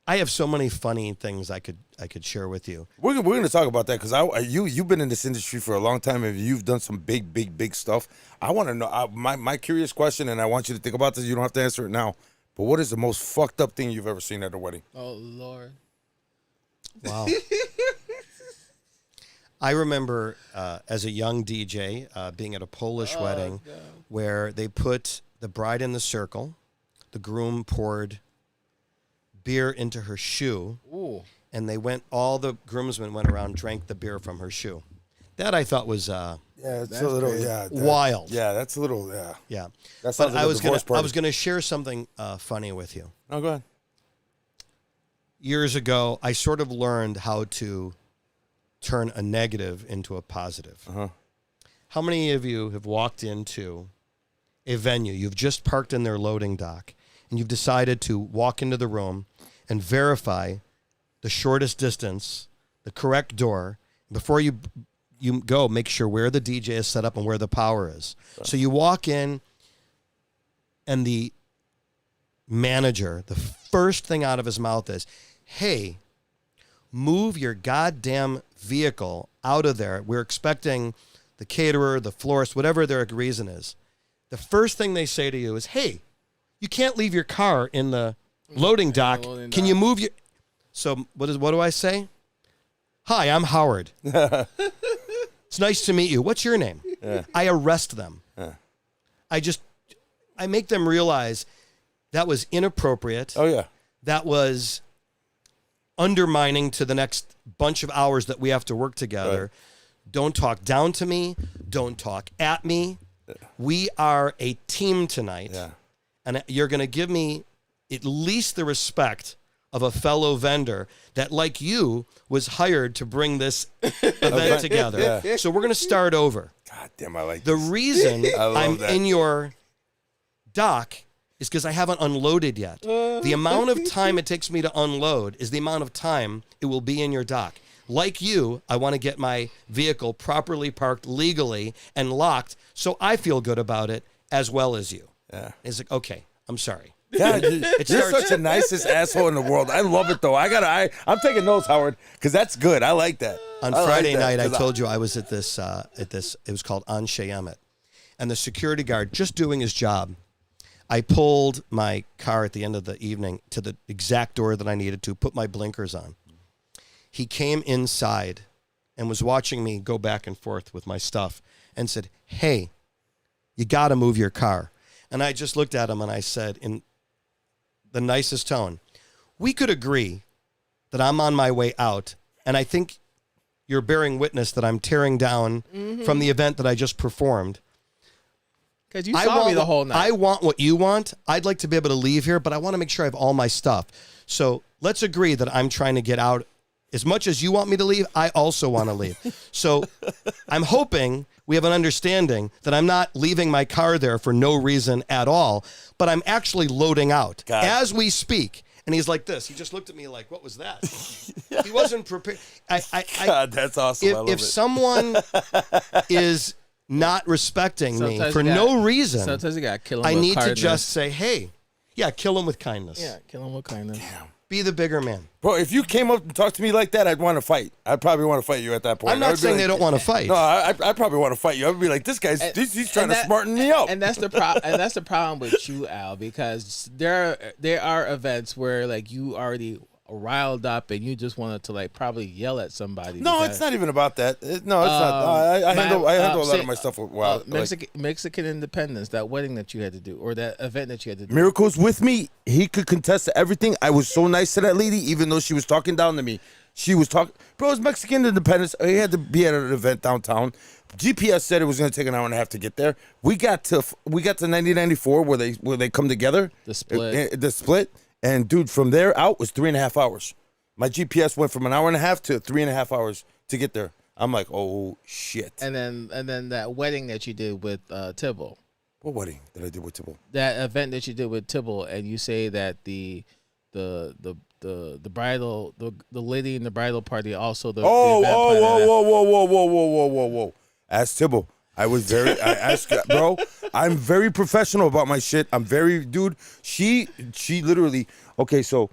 I have so many funny things I could share with you. We're going to talk about that, because you've been in this industry for a long time, and you've done some big stuff. I want to know, my curious question, and I want you to think about this. You don't have to answer it now. But what is the most fucked up thing you've ever seen at a wedding? Oh, Lord. Wow. I remember as a young DJ being at a Polish wedding where they put the bride in the circle. The groom poured beer into her shoe. Ooh. And all the groomsmen went around, drank the beer from her shoe. That I thought was it's a little wild. Yeah, that's a little Yeah. That sounds like I was gonna share something funny with you. Oh, go ahead. Years ago, I sort of learned how to turn a negative into a positive. Uh-huh. How many of you have walked into a venue, you've just parked in their loading dock, and you've decided to walk into the room and verify the shortest distance, the correct door, before you go, make sure where the DJ is set up and where the power is. Right. So you walk in, and the manager, the first thing out of his mouth is, "Hey, move your goddamn vehicle out of there. We're expecting the caterer, the florist, whatever their reason is." The first thing they say to you is, "Hey, you can't leave your car in the loading dock. Can you move your..." So what do I say? "Hi, I'm Howard. It's nice to meet you. What's your name?" Yeah. I arrest them. Yeah. I make them realize that was inappropriate. Oh, yeah. That was undermining to the next bunch of hours that we have to work together. Right. Don't talk down to me. Don't talk at me. We are a team tonight. Yeah. And you're going to give me at least the respect of a fellow vendor that, like you, was hired to bring this event together. Yeah. So we're going to start over. God damn, I like the this. reason I'm that. in your dock is because I haven't unloaded yet. The amount of time it takes me to unload is the amount of time it will be in your dock. Like you, I want to get my vehicle properly parked legally and locked so I feel good about it as well as you. Yeah. It's like, okay, I'm sorry. God, you're such the nicest asshole in the world. I love it, though. I'm taking notes, Howard, because that's good. I like that. On Friday night, I told you I was at this, it was called Anshe Emmett. And the security guard, just doing his job, I pulled my car at the end of the evening to the exact door that I needed to, put my blinkers on. He came inside and was watching me go back and forth with my stuff and said, "Hey, you got to move your car." And I just looked at him and I said in the nicest tone, "We could agree that I'm on my way out, and I think you're bearing witness that I'm tearing down from the event that I just performed. Because you saw me the whole night. I want what you want. I'd like to be able to leave here, but I want to make sure I have all my stuff. So let's agree that I'm trying to get out. As much as you want me to leave, I also want to leave. So I'm hoping we have an understanding that I'm not leaving my car there for no reason at all, but I'm actually loading out as we speak." And he's like this. He just looked at me like, "What was that?" He wasn't prepared. God, that's awesome. If someone is not respecting me for no reason, sometimes you got to kill him I with need kindness. to just say, "Hey, yeah, kill him with kindness. Yeah, kill him with kindness. Damn. Be the bigger man." Bro, if you came up and talked to me like that, I'd want to fight. I'd probably want to fight you at that point. I'm not saying they don't want to fight. No, I probably want to fight you. I'd be like, this guy's he's trying to smarten me up. And that's the problem with you, Al, because there are events where like you already riled up and you just wanted to like probably yell at somebody. No, it's not even about that. No, it's not. I handle a lot of my stuff well. Mexican independence, that wedding that you had to do, or that event that you had to do. Miracle's with me. He could contest to everything. I was so nice to that lady, even though she was talking down to me. She was talking, bro, it's Mexican independence. He had to be at an event downtown. GPS said it was going to take an hour and a half to get there. We got to 1994 where they come together. The split. And dude, from there out was 3.5 hours. My GPS went from an hour and a half to 3.5 hours to get there. I'm like, oh shit. And then that wedding that you did with Tibble. What wedding did I do with Tibble? That event that you did with Tibble, and you say that the bridal, the lady in the bridal party also the whoa. Ask Tibble. I asked, bro, I'm very professional about my shit. I'm very, dude, she literally, okay, so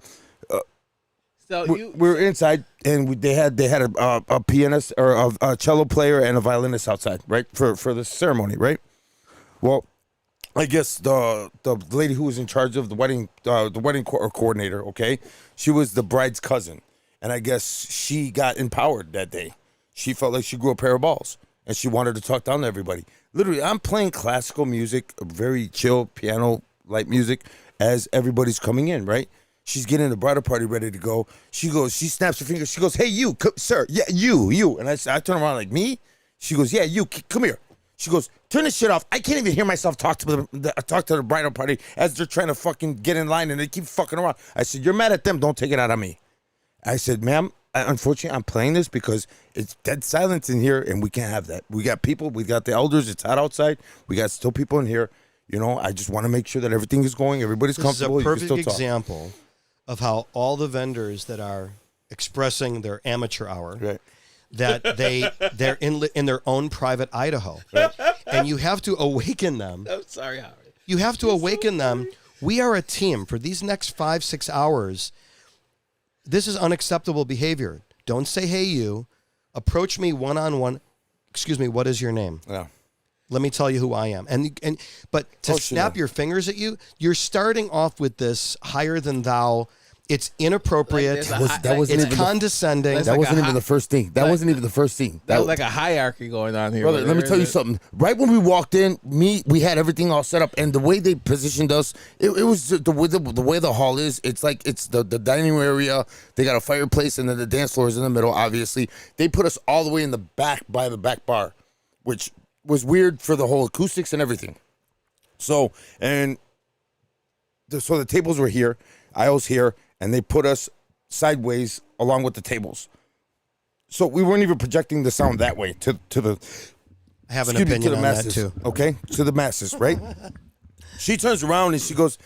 we're inside and they had a pianist or a cello player and a violinist outside, right, for the ceremony, right? Well, I guess the lady who was in charge of the wedding coordinator, okay, she was the bride's cousin, and I guess she got empowered that day. she felt like she grew a pair of balls, and she wanted to talk down to everybody. Literally, I'm playing classical music, very chill piano light music, as everybody's coming in, right? She's getting the bridal party ready to go. She snaps her finger. She goes, "Hey, you, sir, yeah, you." And I turn around like, "Me?" She goes, "Yeah, you, come here." She goes, "Turn this shit off. I can't even hear myself talk to the bridal party as they're trying to fucking get in line and they keep fucking around." I said, "You're mad at them. Don't take it out on me." I said, "Ma'am, unfortunately, I'm playing this because it's dead silence in here and we can't have that. We got people. We got the elders. It's hot outside. We got still people in here. You know, I just want to make sure that everything is going. Everybody's comfortable. This is a You can perfect still talk." example of how all the vendors that are expressing their amateur hour, Right. that they're in their own private Idaho, right. And you have to awaken them. I'm sorry, Howard. You have to awaken them. We are a team for these next 5-6 hours. This is unacceptable behavior. Don't say, "Hey, you." Approach me one-on-one. "Excuse me, what is your name?" Yeah. "Let me tell you who I am." But to snap your fingers at you, you're starting off with this higher than thou. It's inappropriate. That wasn't It's even condescending. That wasn't even the first thing. That wasn't even the first thing. That was like a hierarchy going on here. Brother, let me tell you something. Right when we walked in, we had everything all set up, and the way they positioned us, it was the way the hall is. It's like it's the dining room area. They got a fireplace, and then the dance floor is in the middle. Obviously, they put us all the way in the back by the back bar, which was weird for the whole acoustics and everything. So the tables were here, aisles here, and they put us sideways along with the tables. So we weren't even projecting the sound that way to the. I have an Excuse me, opinion to the on masses, that too. okay? To the masses, right? She turns around and she goes,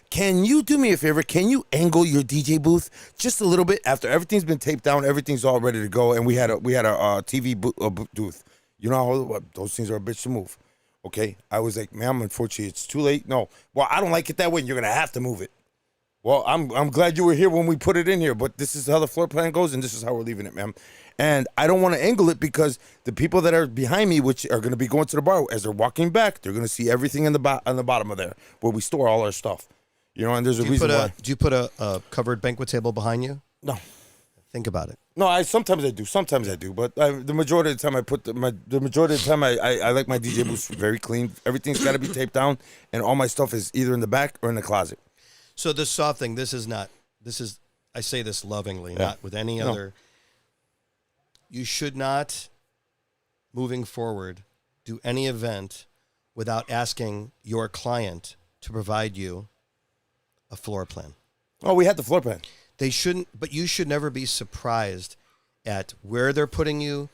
"Can you do me a favor? Can you angle your DJ booth just a little bit after everything's been taped down, everything's all ready to go, and we had a TV booth. You know how those things are a bitch to move." Okay, I was like, "Ma'am, unfortunately, it's too late." "No, well, I don't like it that way. And you're gonna have to move it." "Well, I'm glad you were here when we put it in here, but this is how the floor plan goes, and this is how we're leaving it, ma'am. And I don't want to angle it because the people that are behind me, which are going to be going to the bar, as they're walking back, they're going to see everything on the bottom of there where we store all our stuff. You know, and there's a reason why." Do you put a covered banquet table behind you? No. Think about it. No, sometimes I do, but the majority of the time I like my DJ booth very clean. Everything's got to be taped down, and all my stuff is either in the back or in the closet. So this soft thing, I say this lovingly, not with any other. You should not, moving forward, do any event without asking your client to provide you a floor plan. Oh, we had the floor plan. They shouldn't, but you should never be surprised at where they're putting you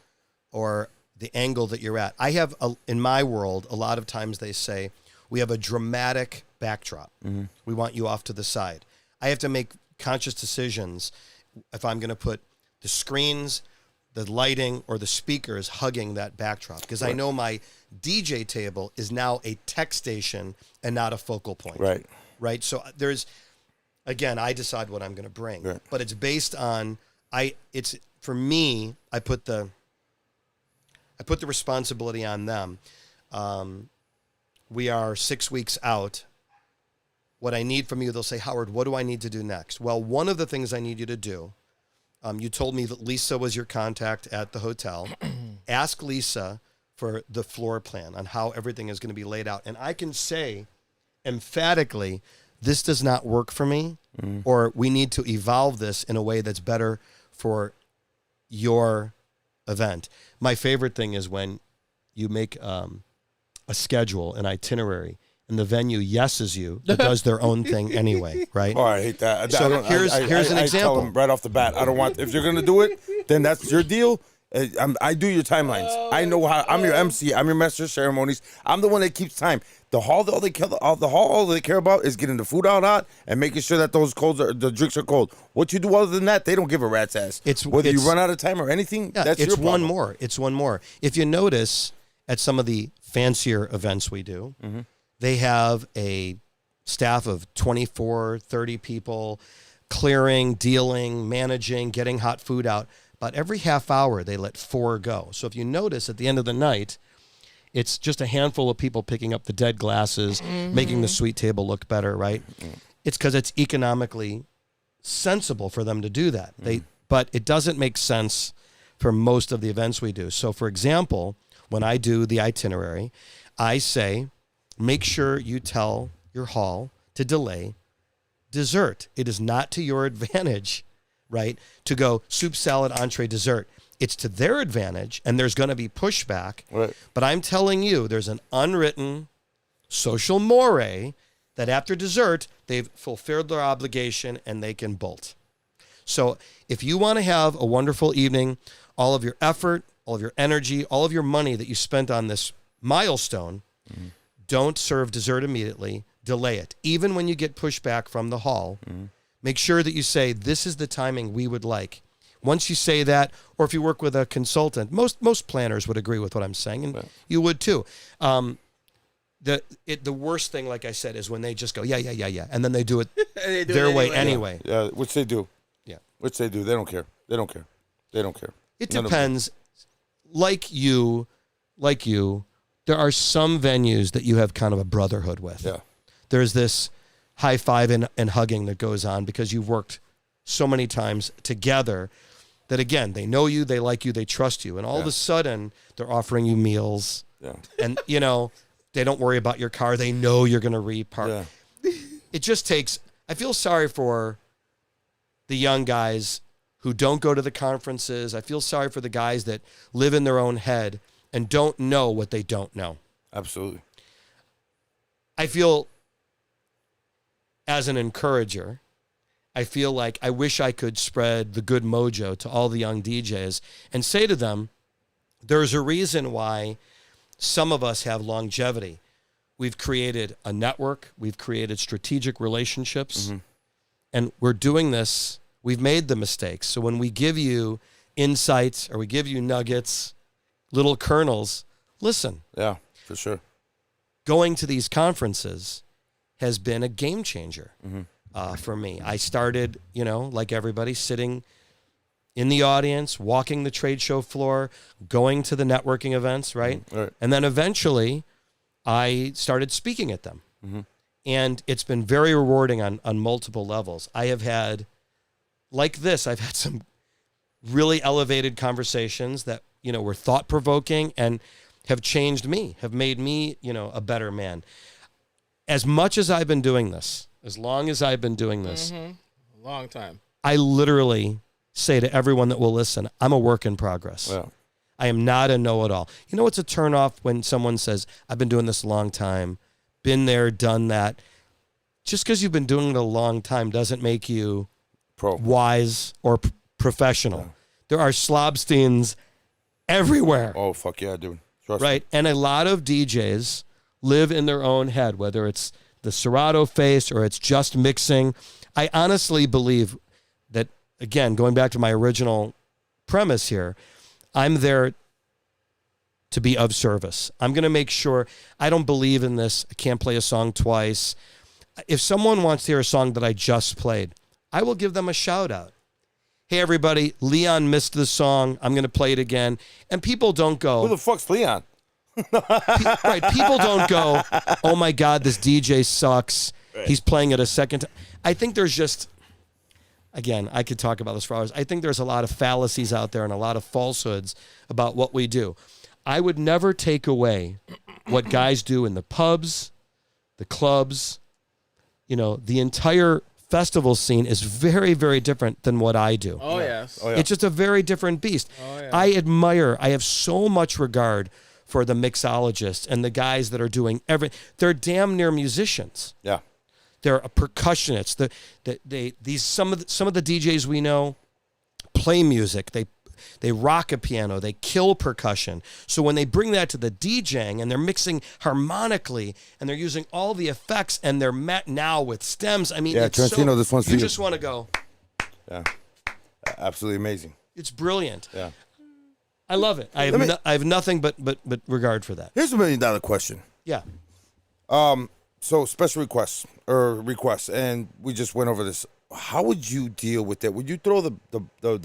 or the angle that you're at. I have, in my world, a lot of times they say, "We have a dramatic backdrop. Mm-hmm. We want you off to the side." I have to make conscious decisions if I'm going to put the screens, the lighting, or the speakers hugging that backdrop, because I know my DJ table is now a tech station and not a focal point. Right. So again, I decide what I'm going to bring, but it's based on for me. I put the responsibility on them. We are 6 weeks out. What I need from you, they'll say, "Howard, what do I need to do next?" Well, one of the things I need you to do, you told me that Lisa was your contact at the hotel. Ask Lisa for the floor plan on how everything is going to be laid out. And I can say emphatically, this does not work for me, or we need to evolve this in a way that's better for your event. My favorite thing is when you make a schedule, an itinerary, and the venue yeses you, but does their own thing anyway, right? Oh, I hate that. So here's an example. I tell them right off the bat, I don't want. If you're gonna do it, then that's your deal. I do your timelines. I know how. I'm your MC. I'm your master of ceremonies. I'm the one that keeps time. The hall, all they care about is getting the food out hot and making sure that the drinks are cold. What you do other than that, they don't give a rat's ass. Whether you run out of time or anything, that's your problem. It's one more. If you notice at some of the fancier events we do, they have a staff of 24, 30 people clearing, dealing, managing, getting hot food out. About every half hour, they let 4 go. So if you notice at the end of the night, it's just a handful of people picking up the dead glasses, making the sweet table look better, right? It's because it's economically sensible for them to do that. But it doesn't make sense for most of the events we do. So, for example, when I do the itinerary, I say, make sure you tell your hall to delay dessert. It is not to your advantage, right, to go soup, salad, entree, dessert. It's to their advantage, and there's going to be pushback. Right. But I'm telling you, there's an unwritten social mores that after dessert, they've fulfilled their obligation and they can bolt. So if you want to have a wonderful evening, all of your effort, all of your energy, all of your money that you spent on this milestone, don't serve dessert immediately. Delay it. Even when you get pushback from the hall, make sure that you say, this is the timing we would like. Once you say that, or if you work with a consultant, most planners would agree with what I'm saying, and you would too. The worst thing, like I said, is when they just go, yeah, and then they do it their way anyway. Yeah, which they do. Yeah. Which they do. They don't care. They don't care. They don't care. It depends. Like you, there are some venues that you have kind of a brotherhood with. Yeah. There's this high five and hugging that goes on because you've worked so many times together that, again, they know you, they like you, they trust you. And all of a sudden, they're offering you meals. Yeah. And, they don't worry about your car. They know you're going to repark. Yeah. It just takes, I feel sorry for the young guys who don't go to the conferences. I feel sorry for the guys that live in their own head and don't know what they don't know. Absolutely. I feel, as an encourager, I feel like I wish I could spread the good mojo to all the young DJs and say to them, there's a reason why some of us have longevity. We've created a network. We've created strategic relationships. And we're doing this. We've made the mistakes. So when we give you insights or we give you nuggets, little kernels, listen. Yeah, for sure. Going to these conferences has been a game changer for me. I started, like everybody, sitting in the audience, walking the trade show floor, going to the networking events, right? Right. And then eventually I started speaking at them. And it's been very rewarding on multiple levels. I have had, like this, I've had some really elevated conversations that, were thought-provoking and have changed me, have made me, a better man. As much as I've been doing this, as long as I've been doing this, A long time. I literally say to everyone that will listen, I'm a work in progress. Yeah. I am not a know-it-all. You know what's a turnoff when someone says, I've been doing this a long time, been there, done that. Just because you've been doing it a long time doesn't make you wise or professional. Yeah. There are Slobsteins everywhere. Oh, fuck yeah, dude. Trust right? me. And a lot of DJs live in their own head, whether it's the Serato face or it's just mixing. I honestly believe that, again, going back to my original premise here, I'm there to be of service. I'm going to make sure. I don't believe in this. I can't play a song twice. If someone wants to hear a song that I just played, I will give them a shout out. Hey, everybody, Leon missed the song. I'm going to play it again. And people don't go, who the fuck's Leon? Right. People don't go, oh my God, this DJ sucks. Right. He's playing it a second time. I think there's just, again, I could talk about this for hours. I think there's a lot of fallacies out there and a lot of falsehoods about what we do. I would never take away what guys do in the pubs, the clubs, the entire festival scene is very, very different than what I do. Oh, yes. Oh, yeah. It's just a very different beast. Oh, yeah. I have so much regard for the mixologists and the guys that are doing they're damn near musicians. Yeah. They're percussionists. Some of the DJs we know play music. They rock a piano. They kill percussion. So when they bring that to the DJing and they're mixing harmonically and they're using all the effects and they're met now with stems. I mean, yeah, Trentino, this one's for you. You just want to go. Yeah, absolutely amazing. It's brilliant. Yeah, I love it. I have nothing but regard for that. Here's $1 million question. Yeah. So special requests, and we just went over this. How would you deal with that? Would you throw the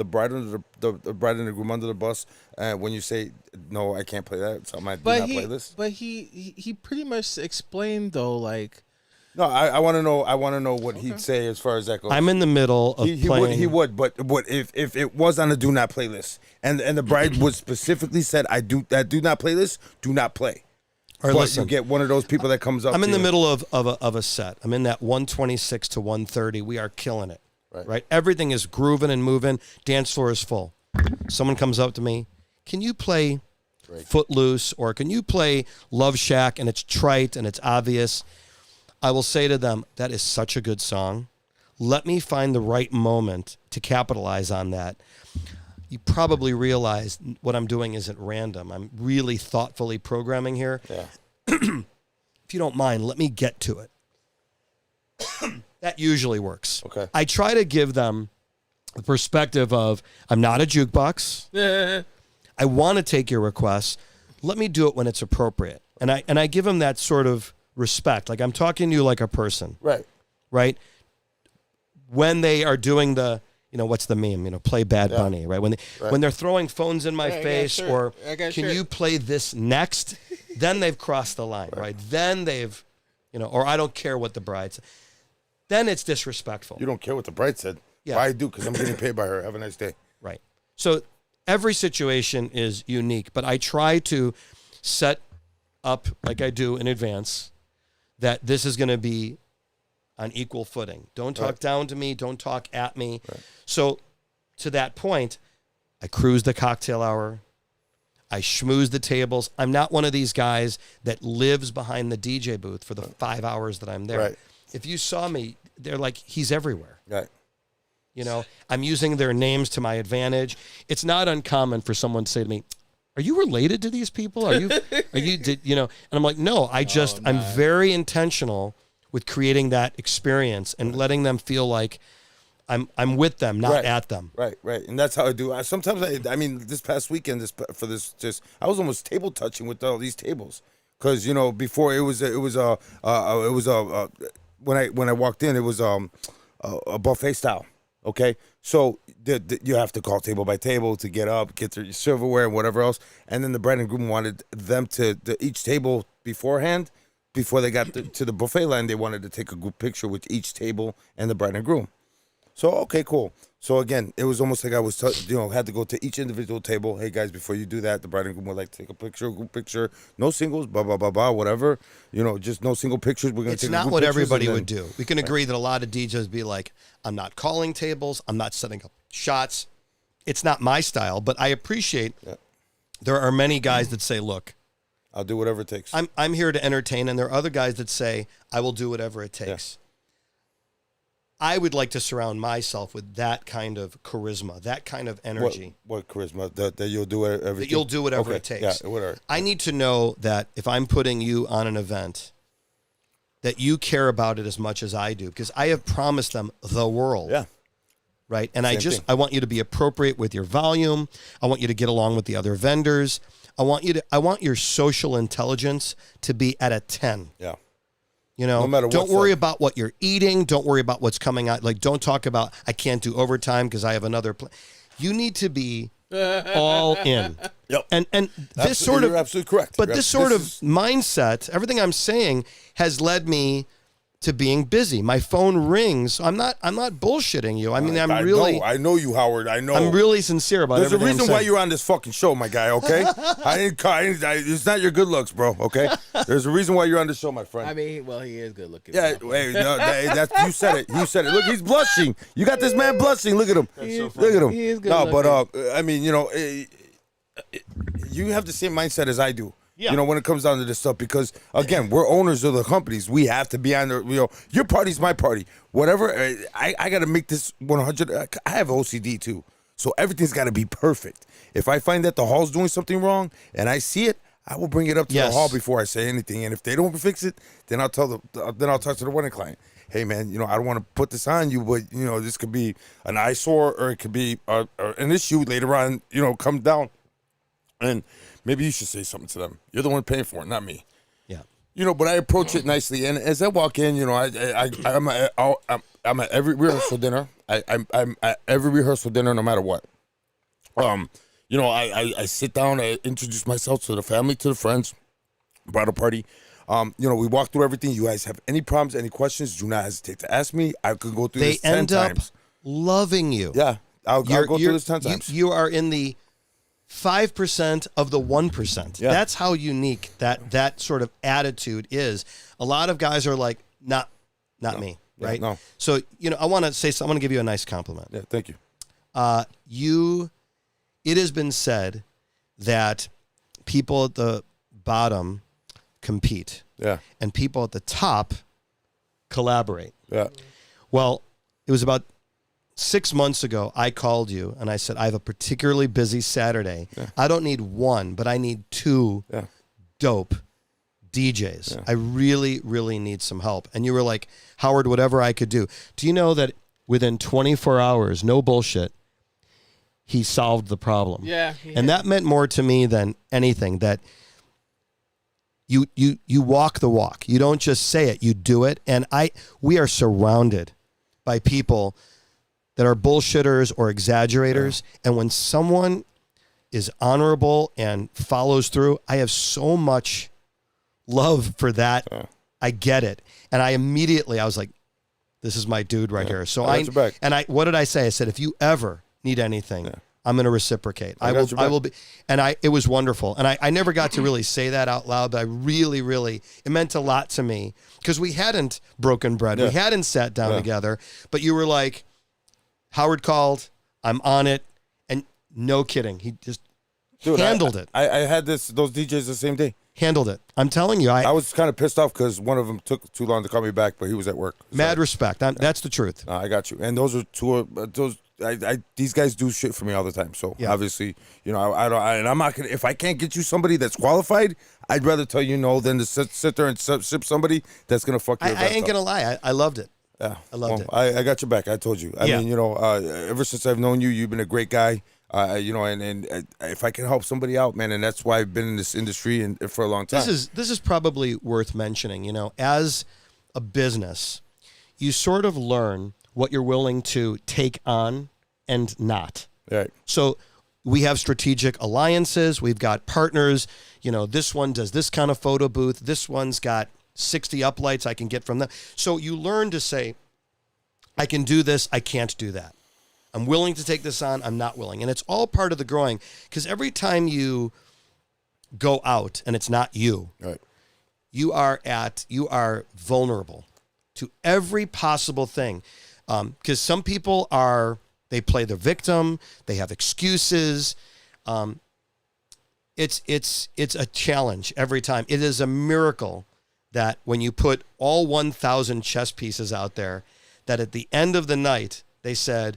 bride under the bride and the groom under the bus when you say no, I can't play that? So I might not play this. But he pretty much explained though, like, No, I want to know. I want to know what he'd say as far as that goes. I'm in the middle of playing. He would. But if it was on a do not play list, and the bride would specifically said, that do not play list, do not play. Or but listen, you get one of those people that comes up. I'm in to the you. middle of a set. I'm in that 126 to 130. We are killing it. Right. Everything is grooving and moving. Dance floor is full. Someone comes up to me. Can you play Footloose, or can you play Love Shack? And it's trite and it's obvious. I will say to them, that is such a good song. Let me find the right moment to capitalize on that. You probably realize what I'm doing isn't random. I'm really thoughtfully programming here. Yeah. If you don't mind, let me get to it. That usually works. Okay. I try to give them the perspective of, I'm not a jukebox. I want to take your requests. Let me do it when it's appropriate. And I give them that sort of respect. Like, I'm talking to you like a person. Right? When they are doing the, what's the meme? Play Bad Bunny, right? When they're throwing phones in my face, or can you play this next? Then they've crossed the line, right? Then they've, or I don't care what the bride said. Then it's disrespectful. You don't care what the bride said. Yeah. Well, I do, because I'm getting paid by her. Have a nice day. Right. So every situation is unique, but I try to set up, like I do in advance, that this is going to be on equal footing. Don't talk down to me. Don't talk at me. Right. So to that point, I cruise the cocktail hour. I schmooze the tables. I'm not one of these guys that lives behind the DJ booth for the 5 hours that I'm there. Right. If you saw me, they're like, he's everywhere. Right. I'm using their names to my advantage. It's not uncommon for someone to say to me, are you related to these people? And I'm like, no, I'm very intentional with creating that experience and letting them feel like I'm with them, not at them. Right. And that's how I do. Sometimes this past weekend, I was almost table touching with all these tables, because before it was when I walked in, it was a buffet style. Okay, so you have to call table by table to get up, get their silverware and whatever else, and then the bride and groom wanted them to each table beforehand, before they got to the buffet line, they wanted to take a group picture with each table and the bride and groom. So okay, cool. So again, it was almost like I was, had to go to each individual table. Hey guys, before you do that, the bride and groom would like to take a picture, group picture, no singles, blah blah blah blah, whatever. Just no single pictures. We're gonna. It's take not group what pictures, everybody would do. We can agree that a lot of DJs be like, I'm not calling tables, I'm not setting up shots. It's not my style, but I appreciate. Yeah. There are many guys that say, look, I'll do whatever it takes. I'm here to entertain, and there are other guys that say, I will do whatever it takes. Yeah. I would like to surround myself with that kind of charisma, that kind of energy. What charisma? That you'll do everything? That you'll do whatever it takes. Yeah, whatever. I need to know that if I'm putting you on an event, that you care about it as much as I do, because I have promised them the world. Yeah. Right? And Same I want you to be appropriate with your volume. I want you to get along with the other vendors. I want your social intelligence to be at a 10. Yeah. No matter what. Don't worry about what you're eating. Don't worry about what's coming out. Like, don't talk about, I can't do overtime because I have another plan. You need to be all in. Yep. And this sort of, you're absolutely correct. But this sort of mindset, everything I'm saying has led me to being busy. My phone rings. I'm not bullshitting you. I mean, I know you, Howard. I know. I'm really sincere about There's a everything reason why you're on this fucking show, my guy, okay? It's not your good looks, bro, okay? There's a reason why you're on the show, my friend. I mean, he is good looking. Yeah, you said it. You said it. Look, he's blushing. You got this man blushing. Look at him. Look at him. He is good looking. You have the same mindset as I do. Yeah. When it comes down to this stuff, because again, we're owners of the companies. We have to be on the, your party's my party. Whatever. I got to make this 100. I have OCD too. So everything's got to be perfect. If I find that the hall's doing something wrong and I see it, I will bring it up to the hall before I say anything. And if they don't fix it, then I'll talk to the wedding client. Hey man, I don't want to put this on you, but this could be an eyesore, or it could be an issue later on, come down. And maybe you should say something to them. You're the one paying for it, not me. Yeah. But I approach it nicely. And as I walk in, I'm at every rehearsal dinner. I'm at every rehearsal dinner, no matter what. I sit down, I introduce myself to the family, to the friends, bridal party. You know, we walked through everything. You guys have any problems, any questions, do not hesitate to ask me. I could go through this 10 times. They end up loving you. Yeah, I'll go through this 10 times. You are in the 5% of the 1%. Yeah. That's how unique that sort of attitude is. A lot of guys are like, not me, right? No. So, you know, I want to say something. I want to give you a nice compliment. Yeah, thank you. It has been said that people at the bottom compete. Yeah. And people at the top collaborate. Yeah. Well, it was about 6 months ago, I called you and I said, I have a particularly busy Saturday. Yeah. I don't need one, but I need two dope DJs. Yeah. I really, really need some help. And you were like, Howard, whatever I could do. Do you know that within 24 hours, no bullshit, he solved the problem? Yeah. And that meant more to me than anything, that you walk the walk. You don't just say it, you do it. And we are surrounded by people that are bullshitters or exaggerators. Yeah. And when someone is honorable and follows through, I have so much love for that. Yeah. I get it. And I was like, this is my dude right here. So what did I say? I said, if you ever need anything, I'm going to reciprocate. I will be. And it was wonderful. And I never got to really say that out loud, but I really, really, it meant a lot to me because we hadn't broken bread. Yeah. We hadn't sat down together, but you were like, Howard called, I'm on it. And no kidding. He just handled it. I had those DJs the same day. Handled it. I'm telling you. I was kind of pissed off because one of them took too long to call me back, but he was at work. Mad respect. That's the truth. I got you. And those are two these guys do shit for me all the time. So obviously, you know, and I'm not gonna, if I can't get you somebody that's qualified, I'd rather tell you no than to sit there and sip somebody that's gonna fuck your I ain't gonna lie. I loved it. Yeah, I loved it. I got your back. I told you. I mean, you know, ever since I've known you, you've been a great guy. You know, and if I can help somebody out, man, and that's why I've been in this industry and for a long time. This is probably worth mentioning. You know, as a business, you sort of learn what you're willing to take on and not. Right. So we have strategic alliances. We've got partners. You know, this one does this kind of photo booth. This one's got 60 uplights I can get from them. So you learn to say, I can do this. I can't do that. I'm willing to take this on. I'm not willing. And it's all part of the growing, because every time you go out and it's not you, right, you are vulnerable to every possible thing. Because some people they play the victim. They have excuses. It's a challenge every time. It is a miracle that when you put all 1,000 chess pieces out there, that at the end of the night, they said,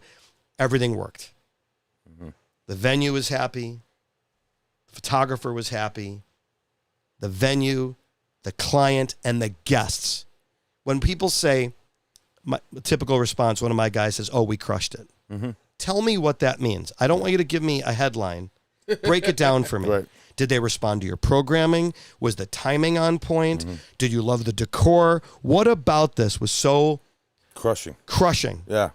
everything worked. Mm-hmm. The venue was happy. The photographer was happy. The venue, the client, and the guests. When people say, my typical response, one of my guys says, oh, we crushed it. Mm-hmm. Tell me what that means. I don't want you to give me a headline. Break it down for me. Right. Did they respond to your programming? Was the timing on point? Mm-hmm. Did you love the decor? What about this was so crushing? Yeah.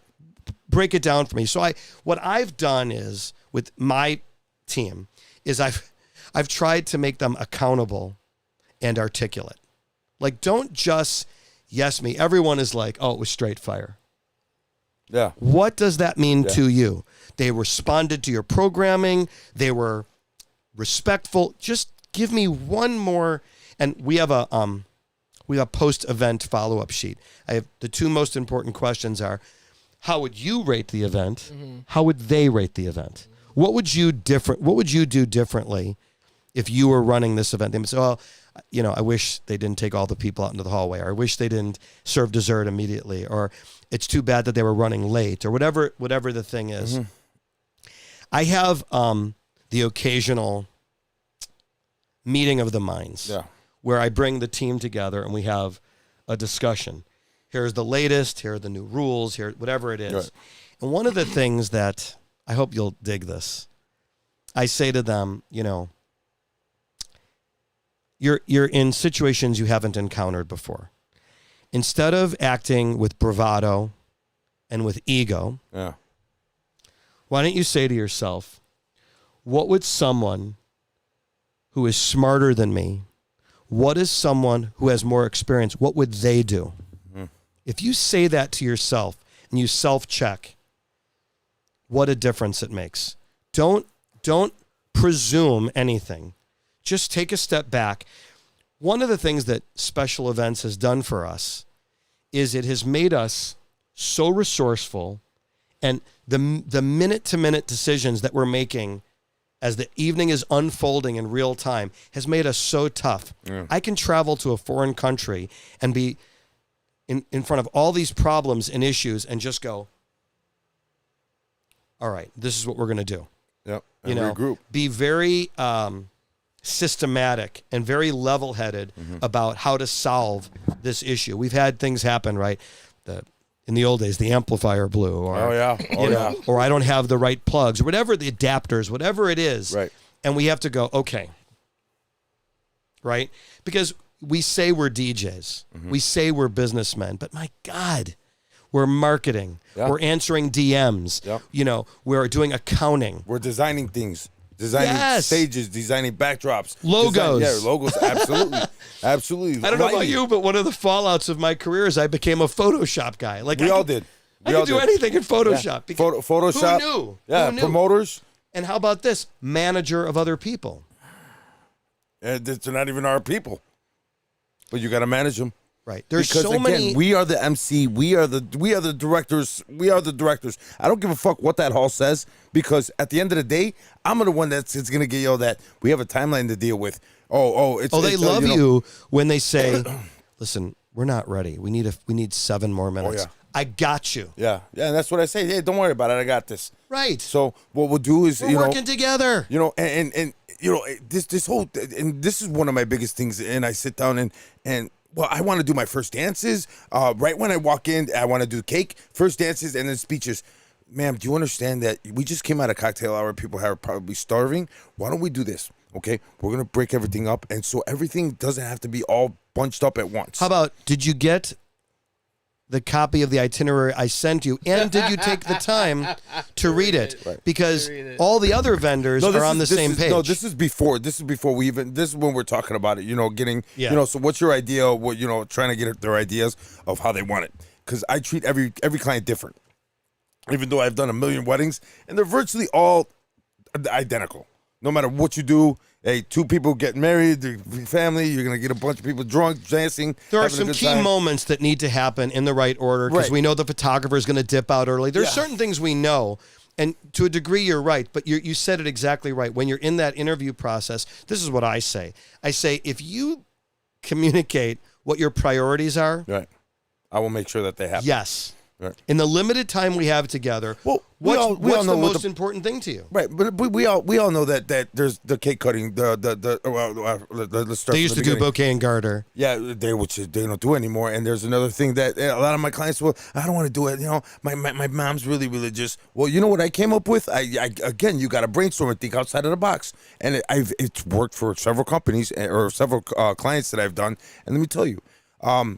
Break it down for me. So what I've done is with my team is I've tried to make them accountable and articulate. Like, don't just yes me. Everyone is like, oh, it was straight fire. Yeah. What does that mean to you? They responded to your programming. They were respectful. Just give me one more. And we have a post-event follow-up sheet. I have the two most important questions are, how would you rate the event? Mm-hmm. How would they rate the event? What would you do differently if you were running this event? They would say, well, you know, I wish they didn't take all the people out into the hallway, or I wish they didn't serve dessert immediately, or it's too bad that they were running late, or whatever the thing is. Mm-hmm. I have the occasional meeting of the minds where I bring the team together and we have a discussion. Here's the latest, here are the new rules, here, whatever it is. Right. And one of the things that, I hope you'll dig this, I say to them, you know, you're in situations you haven't encountered before. Instead of acting with bravado and with ego, why don't you say to yourself, what would someone who is smarter than me, what is someone who has more experience, what would they do? If you say that to yourself and you self-check, what a difference it makes. Don't presume anything. Just take a step back. One of the things that special events has done for us is it has made us so resourceful, and the minute-to-minute decisions that we're making as the evening is unfolding in real time has made us so tough. Yeah. I can travel to a foreign country and be in front of all these problems and issues and just go, all right, this is what we're going to do. Yep. And regroup. Be very systematic and very level-headed about how to solve this issue. We've had things happen, right? In the old days, the amplifier blew, or or I don't have the right plugs, or whatever, the adapters, whatever it is. Right. And we have to go, okay. Right? Because we say we're DJs. We say we're businessmen, but my God, we're marketing. Yeah. We're answering DMs. Yeah. We're doing accounting. We're designing things. Designing stages, designing backdrops. Logos. Logos, absolutely. Absolutely. I don't know about you, but one of the fallouts of my career is I became a Photoshop guy. Like we all did. I could do anything in Photoshop. Yeah. Photoshop. Who knew? Yeah, Who knew? promoters. And how about this? Manager of other people. They're not even our people. But you got to manage them. Right. There's because, so again, many. We are the MC. We are the directors. We are the directors. I don't give a fuck what that hall says, because at the end of the day, I'm the one that's going to get yelled at. We have a timeline to deal with. They love you when they say, "Listen, we're not ready. We need 7 more minutes." Oh, yeah. I got you. Yeah, and that's what I say. Hey, don't worry about it. I got this. Right. So what we'll do is we're working together. And this whole, and this is one of my biggest things. And I sit down and well, I want to do my first dances. Right when I walk in, I want to do cake, first dances, and then speeches. Ma'am, do you understand that we just came out of cocktail hour? People are probably starving. Why don't we do this? Okay, we're gonna break everything up, and so everything doesn't have to be all bunched up at once. How about, did you get the copy of the itinerary I sent you, and did you take the time to read it? Right. Because all the other vendors are on the same page. No, this is before we even. This is when we're talking about it. Getting. Yeah. So what's your idea? What trying to get their ideas of how they want it. Because I treat every client different. Even though I've done 1 million weddings, and they're virtually all identical. No matter what you do. Hey, 2 people getting married, their family, you're going to get a bunch of people drunk, dancing. There are some key moments that need to happen in the right order, because we know the photographer is going to dip out early. There's certain things we know, and to a degree you're right, but you said it exactly right. When you're in that interview process, this is what I say. I say, if you communicate what your priorities are. Right. I will make sure that they happen. Yes. Right. In the limited time we have together, what's the most important thing to you? Right, but we all know that there's the cake cutting. Let's start. They used to do bouquet and garter. Yeah, which they don't do anymore. And there's another thing that a lot of my clients I don't want to do it. My mom's really religious. Well, you know what I came up with? Again, you got to brainstorm and think outside of the box. And it's worked for several companies or several clients that I've done. And let me tell you.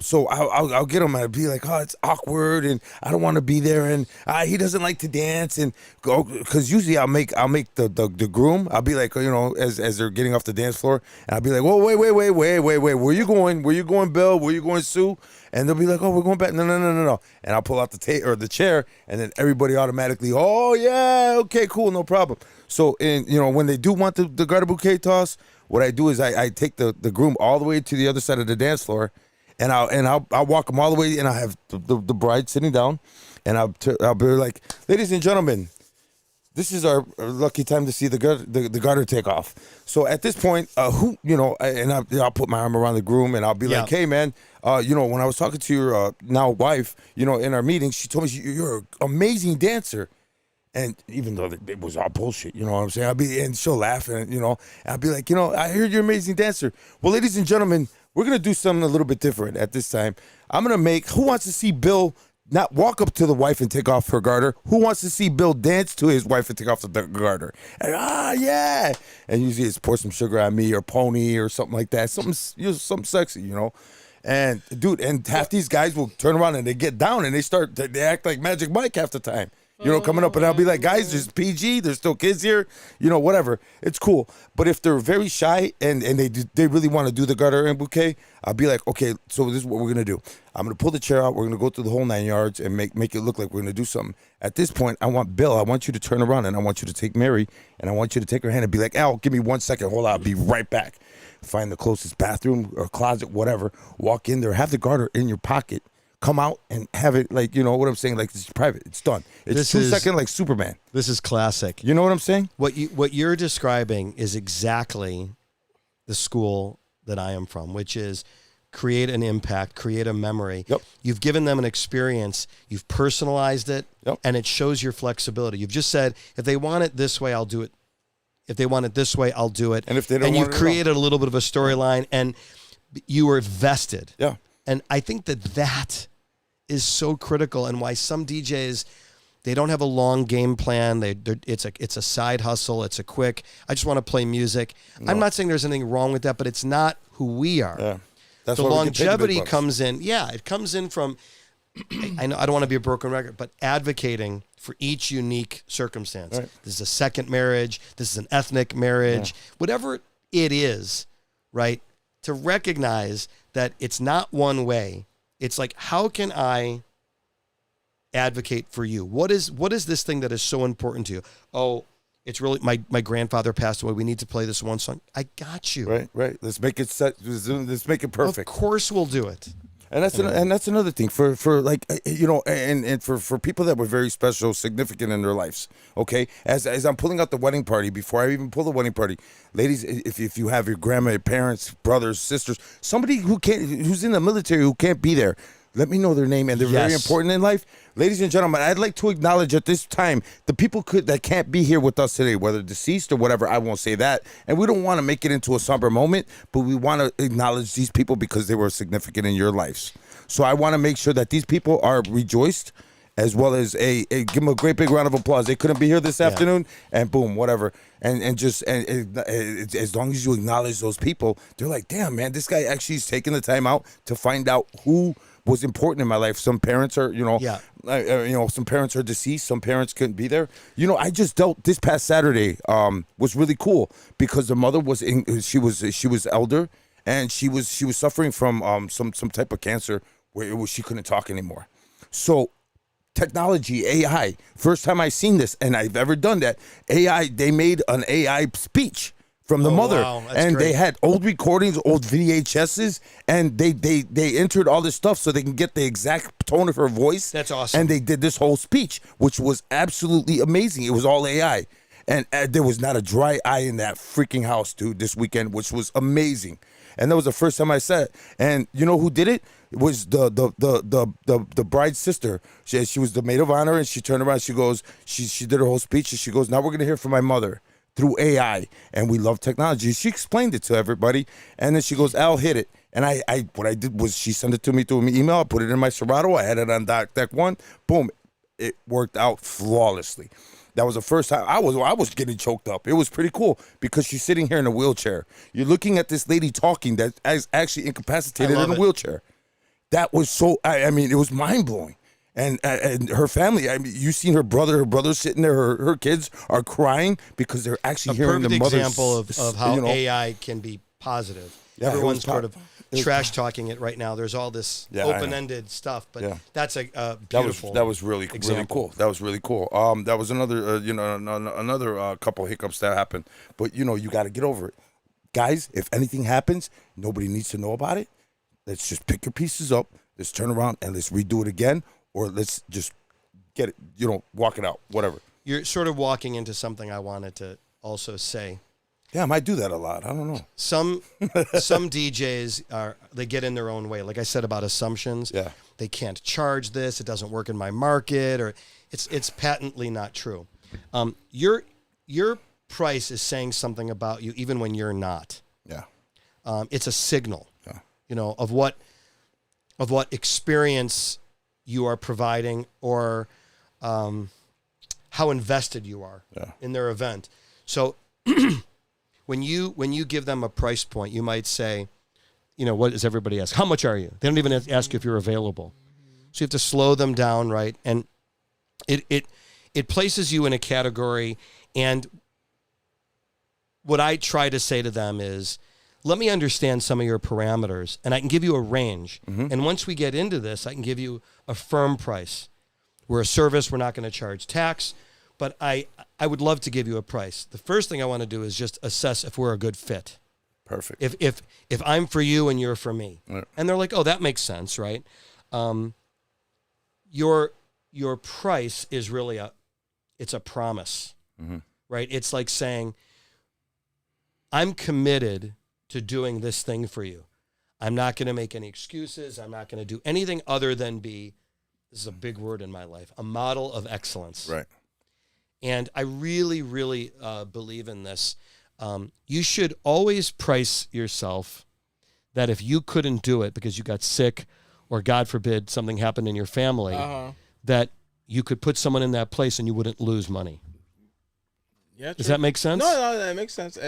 So I'll get him and I'll be like, oh, it's awkward and I don't want to be there, and he doesn't like to dance, and go, because usually I'll make the groom, I'll be like, as they're getting off the dance floor, and I'll be like, whoa, wait, where you going, Bill, where you going, Sue? And they'll be like, oh, we're going back. No. And I'll pull out the chair, and then everybody automatically, oh yeah, okay, cool, no problem. So when they do want the garter bouquet toss, what I do is I take the groom all the way to the other side of the dance floor. And I'll walk them all the way, and I'll have the bride sitting down, and I'll be like, ladies and gentlemen, this is our lucky time to see the garter take off. So at this point, I'll put my arm around the groom, and I'll be like, hey man, when I was talking to your now wife, in our meeting, she told me you're an amazing dancer. And even though it was all bullshit, you know what I'm saying? And she'll laugh, and I'll be like, I heard you're an amazing dancer. Well, ladies and gentlemen, we're going to do something a little bit different at this time. I'm going to make, who wants to see Bill not walk up to the wife and take off her garter? Who wants to see Bill dance to his wife and take off the garter? And, yeah. And usually it's pour some sugar on me or pony or something like that. Something sexy, And dude, and half these guys will turn around and they get down and they act like Magic Mike half the time. coming up, and I'll be like, guys, there's PG, there's still kids here, whatever. It's cool. But if they're very shy and they really want to do the garter and bouquet, I'll be like, okay, so this is what we're gonna do. I'm gonna pull the chair out. We're gonna go through the whole 9 yards and make it look like we're gonna do something. At this point, I want you to turn around and I want you to take Mary and I want you to take her hand and be like, Al, give me 1 second, hold on, I'll be right back. Find the closest bathroom or closet, whatever. Walk in there, have the garter in your pocket. Come out and have it like, what I'm saying, like it's private. It's done. It's 2 second like Superman. This is classic. You know what I'm saying? What you're describing is exactly the school that I am from, which is create an impact, create a memory. Yep. You've given them an experience, you've personalized it, yep. and it shows your flexibility. You've just said, if they want it this way, I'll do it. If they want it this way, I'll do it. And if they don't, and you want it created a little bit of a storyline, and you were vested. Yeah. And I think that is so critical, and why some DJs, they don't have a long game plan. It's a side hustle. It's a quick, I just want to play music. No. I'm not saying there's anything wrong with that, but it's not who we are. Yeah. That's the longevity comes in. Yeah, it comes in from, I know I don't want to be a broken record, but advocating for each unique circumstance. Right. This is a second marriage. This is an ethnic marriage. Yeah. Whatever it is, right? To recognize that it's not one way. It's like, how can I advocate for you? What is this thing that is so important to you? Oh, it's really my grandfather passed away. We need to play this one song. I got you. Right. Let's make it let's make it perfect. Of course we'll do it. And that's another thing for like and for people that were very special, significant in their lives. Okay, as I'm pulling out the wedding party, before I even pull the wedding party, ladies, if you have your grandma, your parents, brothers, sisters, somebody who's in the military who can't be there, let me know their name, and they're very important in life. Ladies and gentlemen, I'd like to acknowledge at this time the people that can't be here with us today, whether deceased or whatever. I won't say that. And we don't want to make it into a somber moment, but we want to acknowledge these people because they were significant in your lives. So I want to make sure that these people are rejoiced, as well as give them a great big round of applause. They couldn't be here this afternoon, and boom, whatever. And as long as you acknowledge those people, they're like, damn, man, this guy actually is taking the time out to find out who was important in my life. Some parents are, some parents are deceased. Some parents couldn't be there. I just dealt this past Saturday. Was really cool because the mother she was elder, and she was suffering from some type of cancer where she couldn't talk anymore. So technology, AI, first time I seen this, and I've ever done that. AI, they made an AI speech from the mother, and great. They had old recordings, old VHSs, and they entered all this stuff so they can get the exact tone of her voice. That's awesome. And they did this whole speech, which was absolutely amazing. It was all AI, and there was not a dry eye in that freaking house, dude, this weekend, which was amazing. And that was the first time I said it. And you know who did it? It was the bride's sister. She was the maid of honor, and she turned around. She goes, she did her whole speech, and she goes, now we're gonna hear from my mother through AI, and we love technology. She explained it to everybody, and then she goes, Al, hit it. And what I did was she sent it to me through an email. I put it in my Serato. I had it on deck one. Boom, it worked out flawlessly. That was the first time I was getting choked up. It was pretty cool because she's sitting here in a wheelchair. You're looking at this lady talking that is actually incapacitated in a wheelchair. That was so. I mean, it was mind blowing. And her family, I mean, you seen her brother's sitting there, her kids are crying because they're actually hearing the mother's. A perfect example of how AI can be positive. Yeah, everyone's sort of trash talking it right now. There's all this open-ended stuff, but that's a beautiful. That was really cool. That was really cool. That was another another couple hiccups that happened, but you got to get over it, guys. If anything happens, nobody needs to know about it. Let's just pick your pieces up. Let's turn around and let's redo it again. Or let's just get it, walk it out, whatever. You're sort of walking into something I wanted to also say. Yeah, I might do that a lot. I don't know. Some DJs they get in their own way. Like I said about assumptions. Yeah. They can't charge this. It doesn't work in my market, or it's patently not true. Your price is saying something about you, even when you're not. Yeah. It's a signal. Yeah. Of what experience you are providing, or how invested you are in their event. So when you give them a price point, you might say, what does everybody ask? How much are you? They don't even ask you if you're available. So you have to slow them down, right? And it places you in a category. And what I try to say to them is, let me understand some of your parameters, and I can give you a range. And once we get into this, I can give you a firm price. We're a service. We're not going to charge tax, but I would love to give you a price. The first thing I want to do is just assess if we're a good fit. Perfect. If I'm for you and you're for me. Right. And they're like, oh, that makes sense, right? Your price is really it's a promise, right? It's like saying, I'm committed to doing this thing for you. I'm not going to make any excuses. I'm not going to do anything other than be, this is a big word in my life, a model of excellence. Right. And I really, really believe in this. You should always price yourself that if you couldn't do it because you got sick or, God forbid, something happened in your family, that you could put someone in that place and you wouldn't lose money. Yeah, does that make sense? No, that makes sense.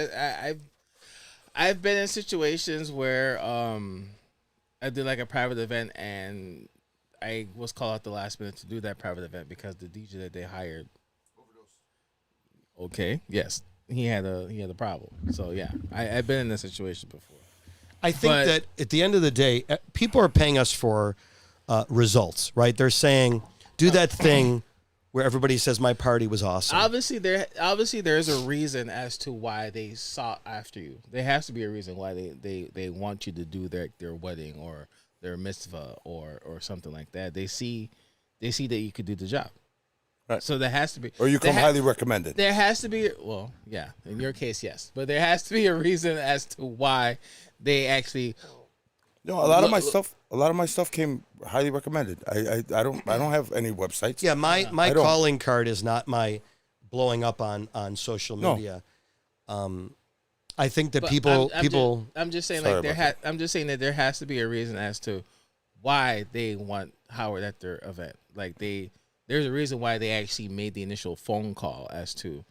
I've been in situations where I did like a private event and I was called out the last minute to do that private event because the DJ that they hired overdose. Okay, yes, he had a problem. So yeah, I've been in this situation before. I think that at the end of the day, people are paying us for results, right? They're saying, do that thing where everybody says my party was awesome. Obviously, there's a reason as to why they sought after you. There has to be a reason why they want you to do their wedding or their mitzvah or something like that. They see that you could do the job. Right. So there has to be, or you come highly recommended. There has to be, well, yeah, in your case, yes, but there has to be a reason as to why they actually. No, a lot of my stuff came highly recommended. I don't have any websites. Yeah, my calling card is not my blowing up on social media. No. I think that people. I'm just saying I'm just saying that there has to be a reason as to why they want Howard at their event. Like there's a reason why they actually made the initial phone call as to.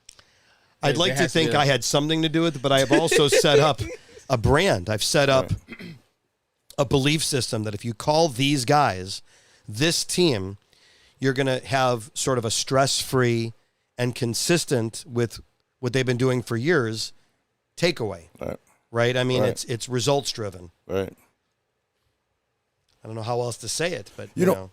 I'd like to think I had something to do with it, but I have also set up a brand. I've set up a belief system that if you call these guys, this team, you're going to have sort of a stress-free and consistent with what they've been doing for years takeaway. Right? I mean, it's results-driven. Right. I don't know how else to say it, but you know.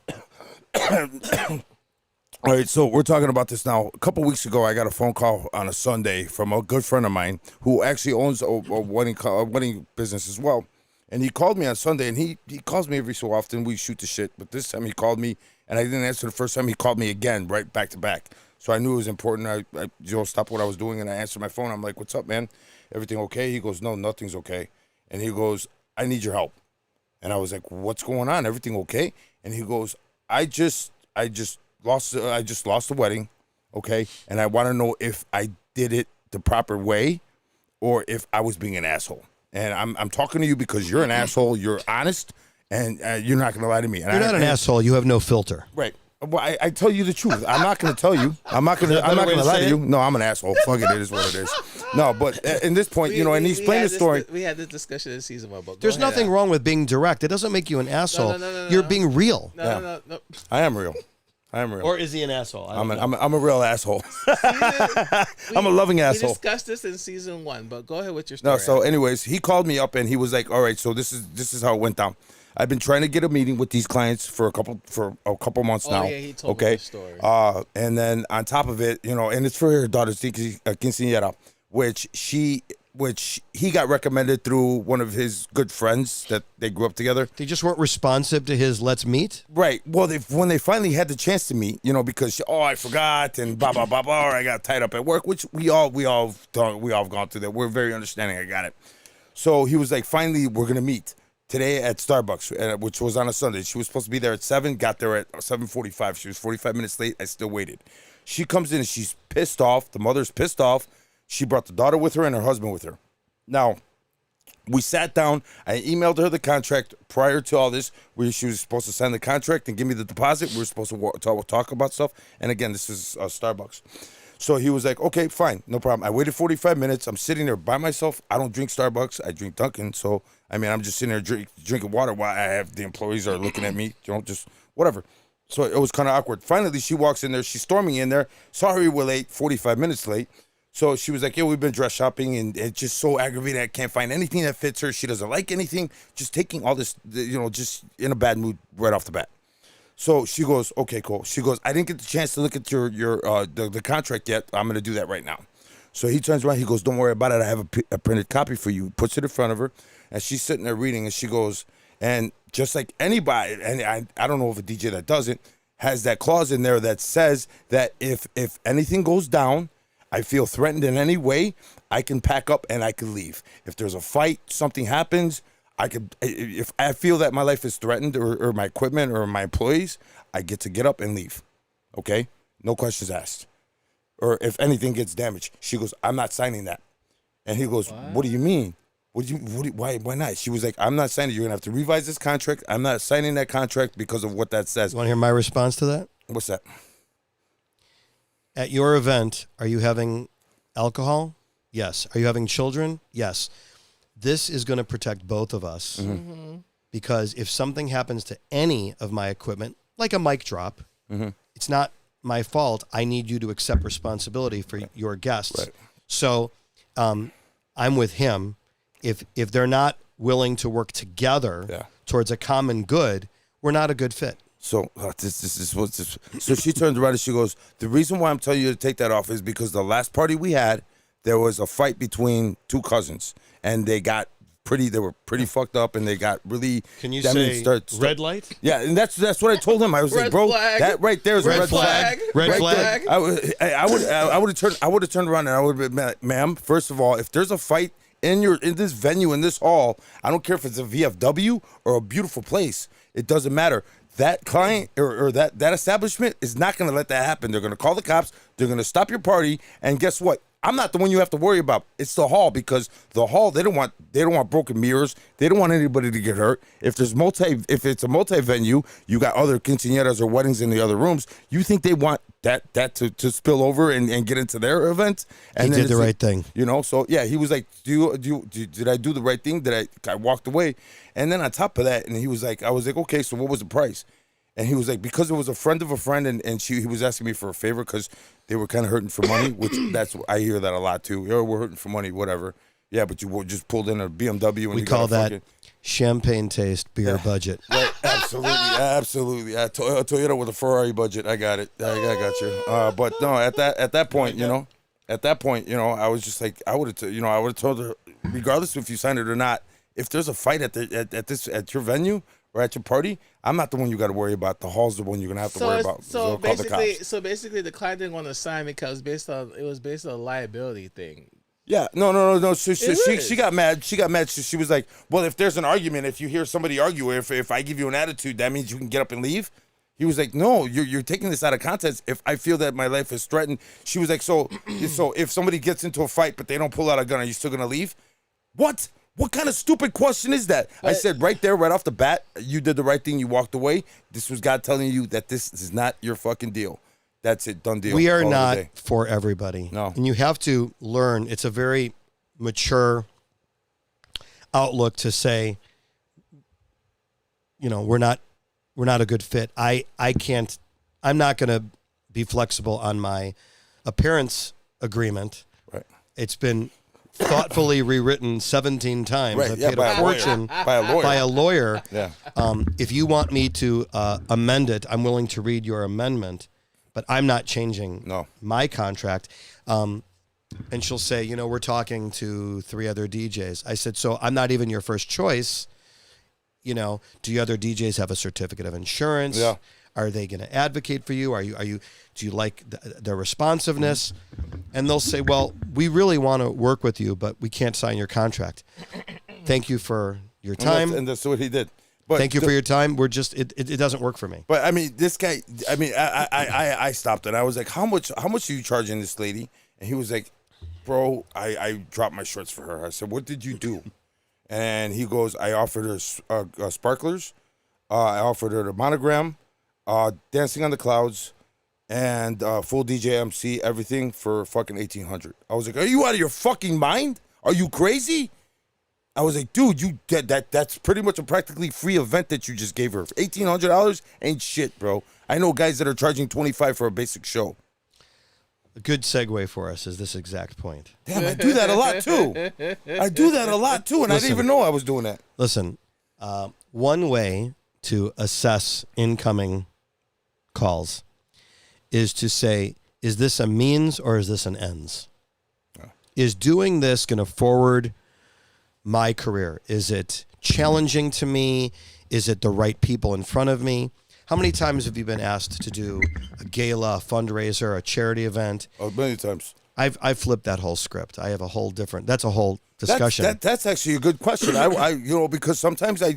All right, so we're talking about this now. A couple weeks ago, I got a phone call on a Sunday from a good friend of mine who actually owns a wedding business as well. And he called me on Sunday, and he calls me every so often. We shoot the shit, but this time he called me, and I didn't answer the first time. He called me again, right back to back. So I knew it was important. I stopped what I was doing, and I answered my phone. I'm like, "What's up, man? Everything okay?" He goes, "No, nothing's okay." And he goes, "I need your help." And I was like, "What's going on? Everything okay?" And he goes, I just lost the wedding, okay? And I want to know if I did it the proper way, or if I was being an asshole." And I'm talking to you because you're an asshole. You're honest, and you're not going to lie to me. And you're not an asshole. You have no filter. Right. Well, I tell you the truth. I'm not going to tell you. I'm not going to lie to you. No, I'm an asshole. Fuck it. It is what it is. No, but in this point, and he's playing the story. We had this discussion in season 1. But there's nothing wrong with being direct. It doesn't make you an asshole. No, you're being real. No. I am real. Or is he an asshole? I'm a real asshole. I'm a loving asshole. We discussed this in season 1, but go ahead with your story. No, so anyways, he called me up and he was like, "All right, so this is how it went down. I've been trying to get a meeting with these clients for a couple months now." Yeah, he told me the story. And then on top of it, and it's for her daughter's quinceañera, which he got recommended through one of his good friends that they grew up together. They just weren't responsive to his "let's meet." Right. Well, when they finally had the chance to meet, because I forgot and blah blah blah blah, or I got tied up at work, which we all have gone through that. We're very understanding. I got it. So he was like, "Finally, we're gonna meet today at Starbucks," which was on a Sunday. She was supposed to be there at 7. Got there at 7:45. She was 45 minutes late. I still waited. She comes in and she's pissed off. The mother's pissed off. She brought the daughter with her and her husband with her. Now, we sat down. I emailed her the contract prior to all this, where she was supposed to sign the contract and give me the deposit. We were supposed to talk about stuff. And again, this is Starbucks. So he was like, "Okay, fine, no problem." I waited 45 minutes. I'm sitting there by myself. I don't drink Starbucks. I drink Dunkin'. So, I'm just sitting there drinking water while the employees are looking at me, just whatever. So it was kind of awkward. Finally, she walks in there. She's storming in there. Sorry, we're late, 45 minutes late. So she was like, yeah, we've been dress shopping, and it's just so aggravating. I can't find anything that fits her. She doesn't like anything. Just taking all this, just in a bad mood right off the bat. So she goes, okay, cool. She goes, I didn't get the chance to look at the contract yet. I'm going to do that right now. So he turns around. He goes, don't worry about it. I have a printed copy for you. Puts it in front of her, and she's sitting there reading, and she goes, and just like anybody, and I don't know if a DJ that doesn't, has that clause in there that says that if anything goes down, I feel threatened in any way, I can pack up and I can leave. If there's a fight, something happens, if I feel that my life is threatened or my equipment or my employees, I get up and leave. Okay? No questions asked. Or if anything gets damaged, she goes, I'm not signing that. And he goes, what do you mean? Why not? She was like, I'm not signing it. You're going to have to revise this contract. I'm not signing that contract because of what that says. Want to hear my response to that? What's that? At your event, are you having alcohol? Yes. Are you having children? Yes. This is going to protect both of us because if something happens to any of my equipment, like a mic drop, it's not my fault. I need you to accept responsibility for your guests. Right. So I'm with him. If they're not willing to work together towards a common good, we're not a good fit. So So she turns around and she goes, the reason why I'm telling you to take that off is because the last party we had, there was a fight between two cousins, and they were pretty fucked up, and they got really. Can you say red light? Yeah, and that's what I told him. I was like, bro, flag. that right there is a red flag. Red Right flag. there. I would have turned around and I would have been, ma'am, first of all, if there's a fight in this venue, in this hall, I don't care if it's a VFW or a beautiful place. It doesn't matter. That client or that establishment is not going to let that happen. They're going to call the cops. They're going to stop your party. And guess what? I'm not the one you have to worry about. It's the hall, because the hall, they don't want broken mirrors. They don't want anybody to get hurt. If it's a multi-venue, you got other quinceañeras or weddings in the other rooms. You think they want that to spill over and get into their event? And he did the right thing. So yeah, he was like, did I do the right thing? I walked away. And then on top of that, and he was like, I was like, okay, so what was the price? And he was like, because it was a friend of a friend, and he was asking me for a favor because they were kind of hurting for money, which I hear that a lot too. Oh, we're hurting for money, whatever. Yeah, but you just pulled in a BMW. And we call that champagne taste beer budget. Right, absolutely. Toyota with a Ferrari budget. I got it. I got you. But no, at that point, I was just like, I would have told her, regardless if you signed it or not, if there's a fight at your venue or at your party, I'm not the one you got to worry about. The hall's the one you're gonna have to worry about. So basically, the client didn't want to sign because it was based on a liability thing. Yeah, no. So she got mad. She was like, well, if there's an argument, if you hear somebody argue, if I give you an attitude, that means you can get up and leave. He was like, no, you're taking this out of context. If I feel that my life is threatened, she was like, so if somebody gets into a fight but they don't pull out a gun, are you still gonna leave? What? What kind of stupid question is that? I said right there, right off the bat, you did the right thing. You walked away. This was God telling you that this is not your fucking deal. That's it. Done deal. We are not for everybody. No. And you have to learn. It's a very mature outlook to say, we're not a good fit. I'm not going to be flexible on my appearance agreement. Right. It's been thoughtfully rewritten 17 times. Right. I paid a fortune by a lawyer. Yeah. If you want me to amend it, I'm willing to read your amendment, but I'm not changing my contract. And she'll say, we're talking to 3 other DJs. I said, so I'm not even your first choice. Do your other DJs have a certificate of insurance? Yeah. Are they going to advocate for you? Do you like their responsiveness? And they'll say, well, we really want to work with you, but we can't sign your contract. Thank you for your time. And that's what he did. But thank you for your time. We're just, it doesn't work for me. But I mean, this guy, I stopped and I was like, how much are you charging this lady? And he was like, bro, I dropped my shorts for her. I said, what did you do? And he goes, I offered her sparklers. I offered her the monogram, Dancing on the Clouds, and full DJ MC, everything for fucking $1,800. I was like, are you out of your fucking mind? Are you crazy? I was like, dude, that's pretty much a practically free event that you just gave her. $1,800 ain't shit, bro. I know guys that are charging $25 for a basic show. A good segue for us is this exact point. Damn, I do that a lot too. And I didn't even know I was doing that. Listen, one way to assess incoming calls is to say, is this a means or is this an ends? Is doing this going to forward my career? Is it challenging to me? Is it the right people in front of me? How many times have you been asked to do a gala, a fundraiser, a charity event? Oh, many times. I've flipped that whole script. I have a whole different. That's a whole discussion. That's actually a good question. I because sometimes I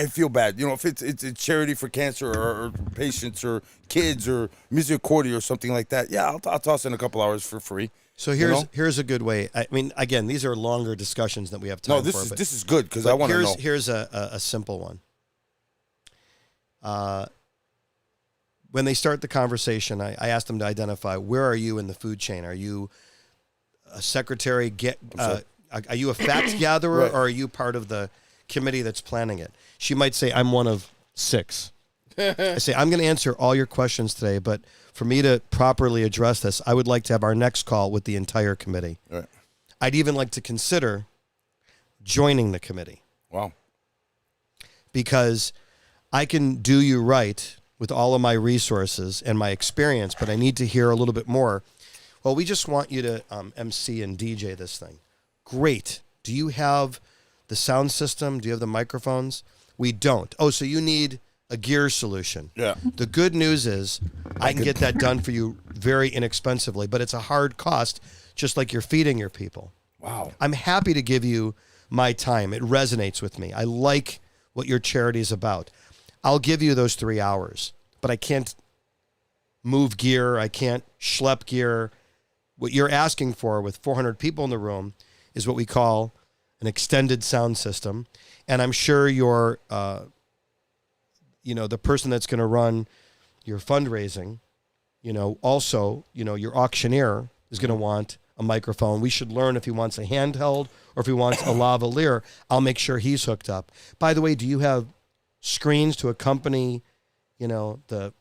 feel bad. If it's a charity for cancer or patients or kids or misericordia or something like that. Yeah, I'll toss in a couple hours for free. So here's a good way. I mean, again, these are longer discussions that we have time for. No, this is good because I want to know. Here's a simple one. When they start the conversation, I ask them to identify, where are you in the food chain? Are you a secretary? Are you a fact gatherer, Right. or are you part of the committee that's planning it? She might say, I'm one of 6. I say, I'm going to answer all your questions today, but for me to properly address this, I would like to have our next call with the entire committee. Right. I'd even like to consider joining the committee. Wow. Because I can do you right with all of my resources and my experience, but I need to hear a little bit more. Well, we just want you to MC and DJ this thing. Great. Do you have the sound system? Do you have the microphones? We don't. Oh, so you need a gear solution. Yeah. The good news is I can get that done for you very inexpensively, but it's a hard cost, just like you're feeding your people. Wow. I'm happy to give you my time. It resonates with me. I like what your charity is about. I'll give you those 3 hours, but I can't move gear. I can't schlep gear. What you're asking for with 400 people in the room is what we call an extended sound system. And I'm sure your, the person that's going to run your fundraising, also, your auctioneer is going to want a microphone. We should learn if he wants a handheld or if he wants a lavalier. I'll make sure he's hooked up. By the way, do you have screens to accompany, the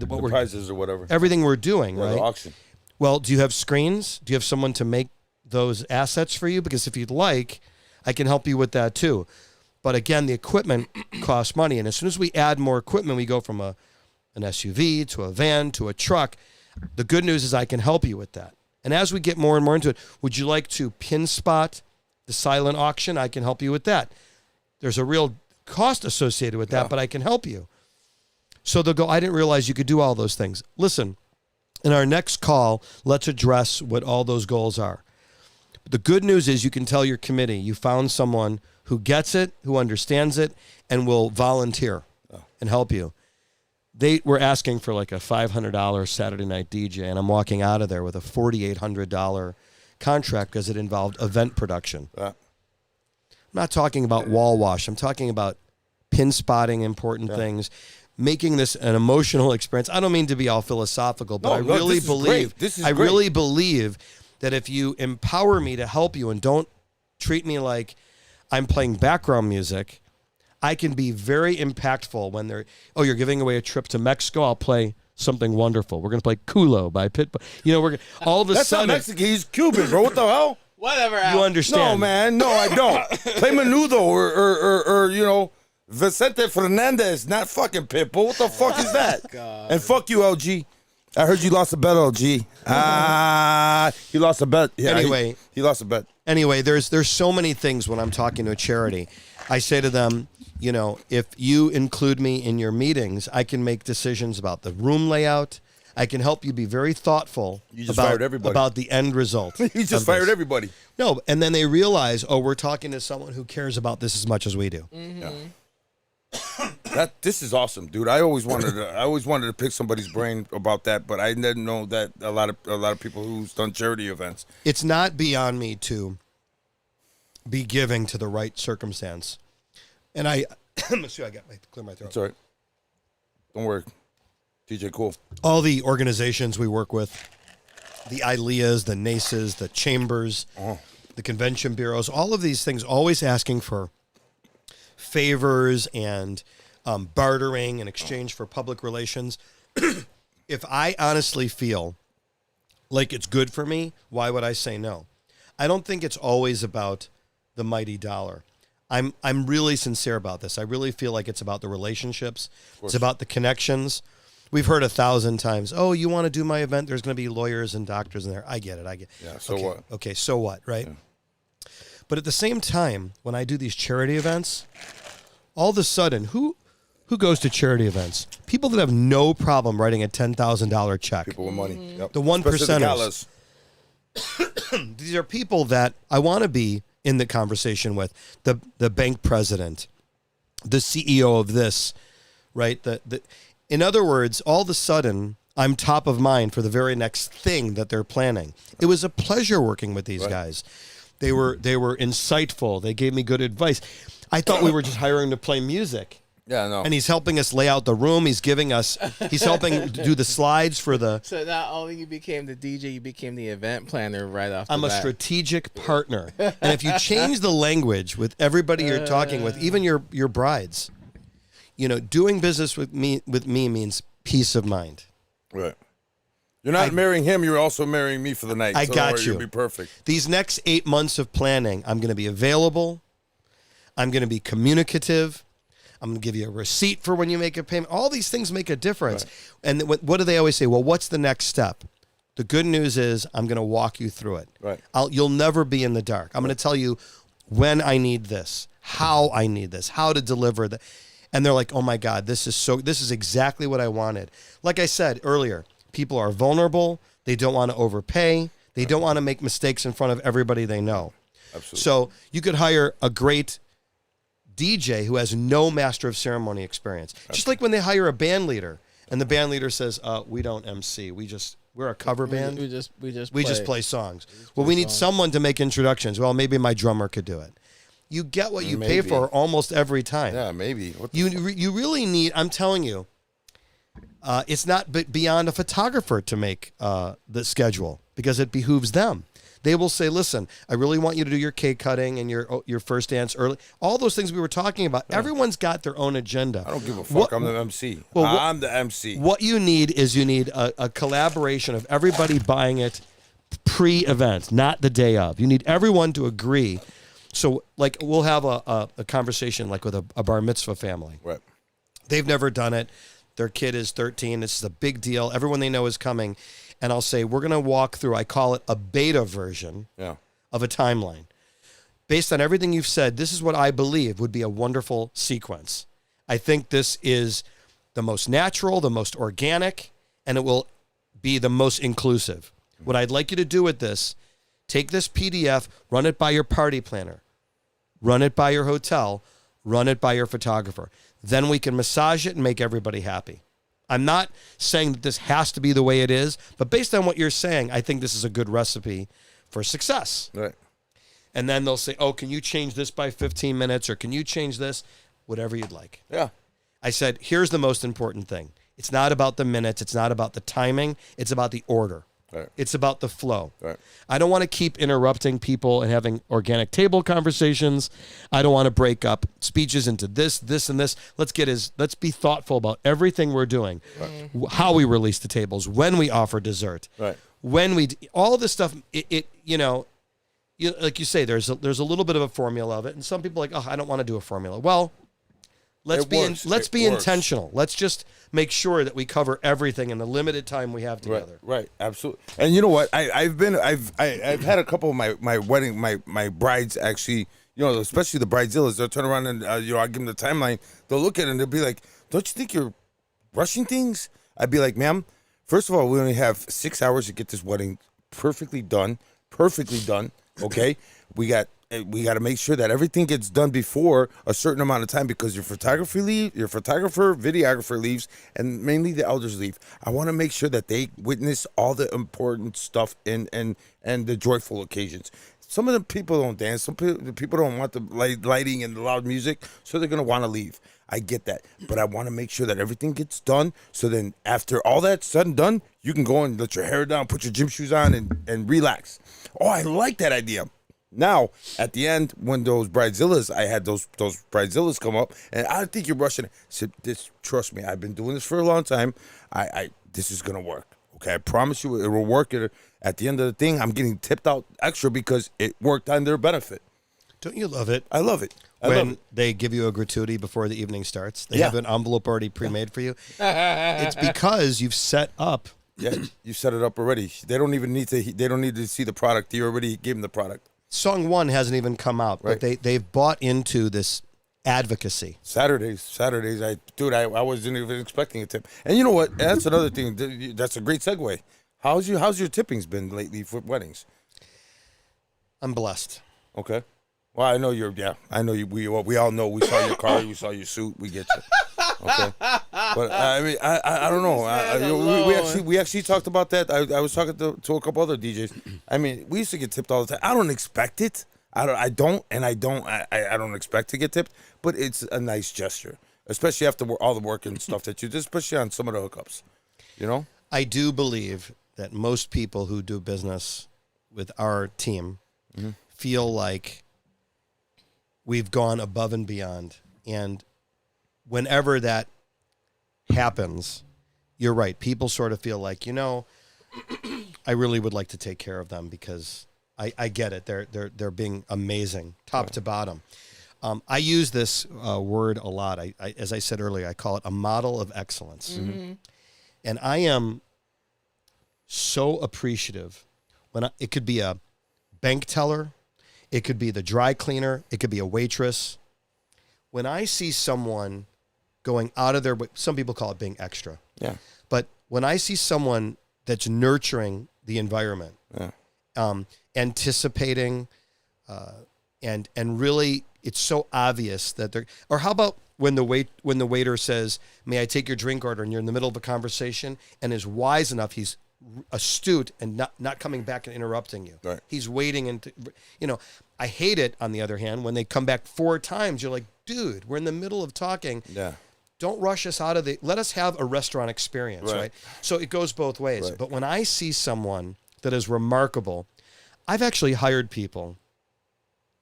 prizes or whatever. Everything we're doing, Or right? the auction. Well, do you have screens? Do you have someone to make those assets for you? Because if you'd like, I can help you with that too. But again, the equipment costs money. And as soon as we add more equipment, we go from an SUV to a van to a truck. The good news is I can help you with that. And as we get more and more into it, would you like to pin spot the silent auction? I can help you with that. There's a real cost associated with that, but I can help you. So they'll go, I didn't realize you could do all those things. Listen, in our next call, let's address what all those goals are. The good news is you can tell your committee you found someone who gets it, who understands it, and will volunteer and help you. They were asking for like a $500 Saturday night DJ, and I'm walking out of there with a $4,800 contract because it involved event production. I'm not talking about wall wash. I'm talking about pin spotting important things, making this an emotional experience. I don't mean to be all philosophical, but I really believe really believe that if you empower me to help you and don't treat me like I'm playing background music, I can be very impactful when you're giving away a trip to Mexico. I'll play something wonderful. We're going to play Culo by Pitbull. We're all of a That's sudden. not Mexican. He's Cuban, bro. What the hell? Whatever. You understand? No, man. No, I don't. Play Menudo or Vicente Fernandez, not fucking Pitbull. What the fuck is that? God. And fuck you, LG. I heard you lost a bet, LG. He lost a bet. Yeah, Anyway. he lost a bet. Anyway, there's so many things when I'm talking to a charity. I say to them, if you include me in your meetings, I can make decisions about the room layout. I can help you be very thoughtful fired everybody. about the end result. He just fired everybody. No, and then they realize, we're talking to someone who cares about this as much as we do. Mm-hmm. Yeah. This is awesome, dude. I always wanted to pick somebody's brain about that, but I didn't know that a lot of people who's done charity events. It's not beyond me to be giving to the right circumstance. And I got clear my throat. That's all right. Don't worry. DJ Cool. All the organizations we work with, the ILEAs, the NACEs, the chambers, the convention bureaus, all of these things always asking for favors and bartering in exchange for public relations. If I honestly feel like it's good for me, why would I say no? I don't think it's always about the mighty dollar. I'm really sincere about this. I really feel like it's about the relationships. It's about the connections. We've heard 1,000 times, oh, you want to do my event? There's going to be lawyers and doctors in there. I get it. Yeah, so okay, what? Okay, so what, right? Yeah. But at the same time, when I do these charity events, all of a sudden, who goes to charity events? People that have no problem writing a $10,000 check. People with money. Yep. The 1%ers. Especially the These are people that I want to be in the conversation with. The bank president, the CEO of this, right? In other words, all of a sudden, I'm top of mind for the very next thing that they're planning. It was a pleasure working with these guys. They were insightful. They gave me good advice. I thought we were just hiring to play music. Yeah, no. And he's helping us lay out the room. He's helping do the slides for the. So not only you became the DJ, you became the event planner right off the I'm a bat. strategic partner. And if you change the language with everybody you're talking with, even your brides, doing business with me means peace of mind. Right. You're not marrying him. You're also marrying me for the night. I so got you. You'll be perfect. These next 8 months of planning, I'm going to be available. I'm going to be communicative. I'm going to give you a receipt for when you make a payment. All these things make a difference. Right. And what do they always say? Well, what's the next step? The good news is I'm going to walk you through it. Right. You'll never be in the dark. I'm going to tell you when I need this, how I need this, how to deliver that. And they're like, oh my God, this is exactly what I wanted. Like I said earlier, people are vulnerable. They don't want to overpay. They don't want to make mistakes in front of everybody they know. Absolutely. So you could hire a great DJ who has no master of ceremony experience. Just like when they hire a band leader and the band leader says, we don't MC. We're a cover band. We just play songs. Well, we need someone to make introductions. Well, maybe my drummer could do it. You get what you pay for almost every time. Yeah, maybe. You really need, I'm telling you, it's not beyond a photographer to make the schedule because it behooves them. They will say, listen, I really want you to do your cake cutting and your first dance early. All those things we were talking about. Yeah. Everyone's got their own agenda. I don't give a fuck. I'm the MC. Well, I'm the MC. What you need is a collaboration of everybody buying it pre-event, not the day of. You need everyone to agree. So, like, we'll have a conversation like with a bar mitzvah family. Right. They've never done it. Their kid is 13. This is a big deal. Everyone they know is coming. And I'll say, we're going to walk through, I call it a beta version of a timeline. Based on everything you've said, this is what I believe would be a wonderful sequence. I think this is the most natural, the most organic, and it will be the most inclusive. What I'd like you to do with this, take this PDF, run it by your party planner, run it by your hotel, run it by your photographer. Then we can massage it and make everybody happy. I'm not saying that this has to be the way it is, but based on what you're saying, I think this is a good recipe for success. Right. And then they'll say, oh, can you change this by 15 minutes or can you change this? Whatever you'd like. Yeah. I said, here's the most important thing. It's not about the minutes. It's not about the timing. It's about the order. Right. It's about the flow. Right. I don't want to keep interrupting people and having organic table conversations. I don't want to break up speeches into this, and this. Let's be thoughtful about everything we're doing. Right. How we release the tables, when we offer dessert, right. When we all this stuff. Like you say, there's a little bit of a formula of it, and some people are like, oh, I don't want to do a formula. Well, let's be intentional. Let's just make sure that we cover everything in the limited time we have together. Right, absolutely. And you know what? I've had a couple of my brides actually, especially the bridezillas. They'll turn around and I give them the timeline. They'll look at it and they'll be like, "Don't you think you're rushing things?" I'd be like, "Ma'am, first of all, we only have 6 hours to get this wedding perfectly done. Okay, we got to make sure that everything gets done before a certain amount of time because your photographer, videographer leaves, and mainly the elders leave. I want to make sure that they witness all the important stuff and the joyful occasions. Some of the people don't dance. Some people don't want the lighting and the loud music, so they're going to want to leave. I get that. But I want to make sure that everything gets done, so then after all that's said and done, you can go and let your hair down, put your gym shoes on, and relax. Oh, I like that idea. Now, at the end, when those bridezillas, I had those bridezillas come up, and I think you're rushing it. I said, trust me, I've been doing this for a long time. This is gonna work. Okay, I promise you, it will work. At the end of the thing, I'm getting tipped out extra because it worked on their benefit. Don't you love it? I love it. When they give you a gratuity before the evening starts, they have an envelope already pre-made for you. It's because you've set up. Yeah, you set it up already. They don't even need to. They don't need to see the product. You already gave them the product. Song 1 hasn't even come out, right. But they've bought into this advocacy. Saturdays, I wasn't even expecting a tip. And you know what? That's another thing. That's a great segue. How's your tippings been lately for weddings? I'm blessed. Okay. Well, I know you're. Yeah, I know you. We all know. We saw your car. We saw your suit. We get you. Okay. But I mean, I don't know. We actually talked about that. I was talking to a couple other DJs. I mean, we used to get tipped all the time. I don't expect it. I don't expect to get tipped. But it's a nice gesture, especially after all the work and stuff that you do, especially on some of the hookups. You know. I do believe that most people who do business with our team feel like we've gone above and beyond. And whenever that happens, you're right. People sort of feel like, I really would like to take care of them because I get it. They're being amazing, top to bottom. I use this word a lot. I as I said earlier, I call it a model of excellence. Mm-hmm. And I am so appreciative when it could be a bank teller, it could be the dry cleaner, it could be a waitress. When I see someone going out of their way, some people call it being extra. Yeah. But when I see someone that's nurturing the environment, anticipating, and really, it's so obvious that they're. Or how about when the waiter says, "May I take your drink order?" and you're in the middle of a conversation and is wise enough, he's astute and not coming back and interrupting you. Right. He's waiting and I hate it on the other hand when they come back 4 times. You're like, dude, we're in the middle of talking. Yeah. Don't rush us out of let us have a restaurant experience, right? So it goes both ways. Right. But when I see someone that is remarkable, I've actually hired people.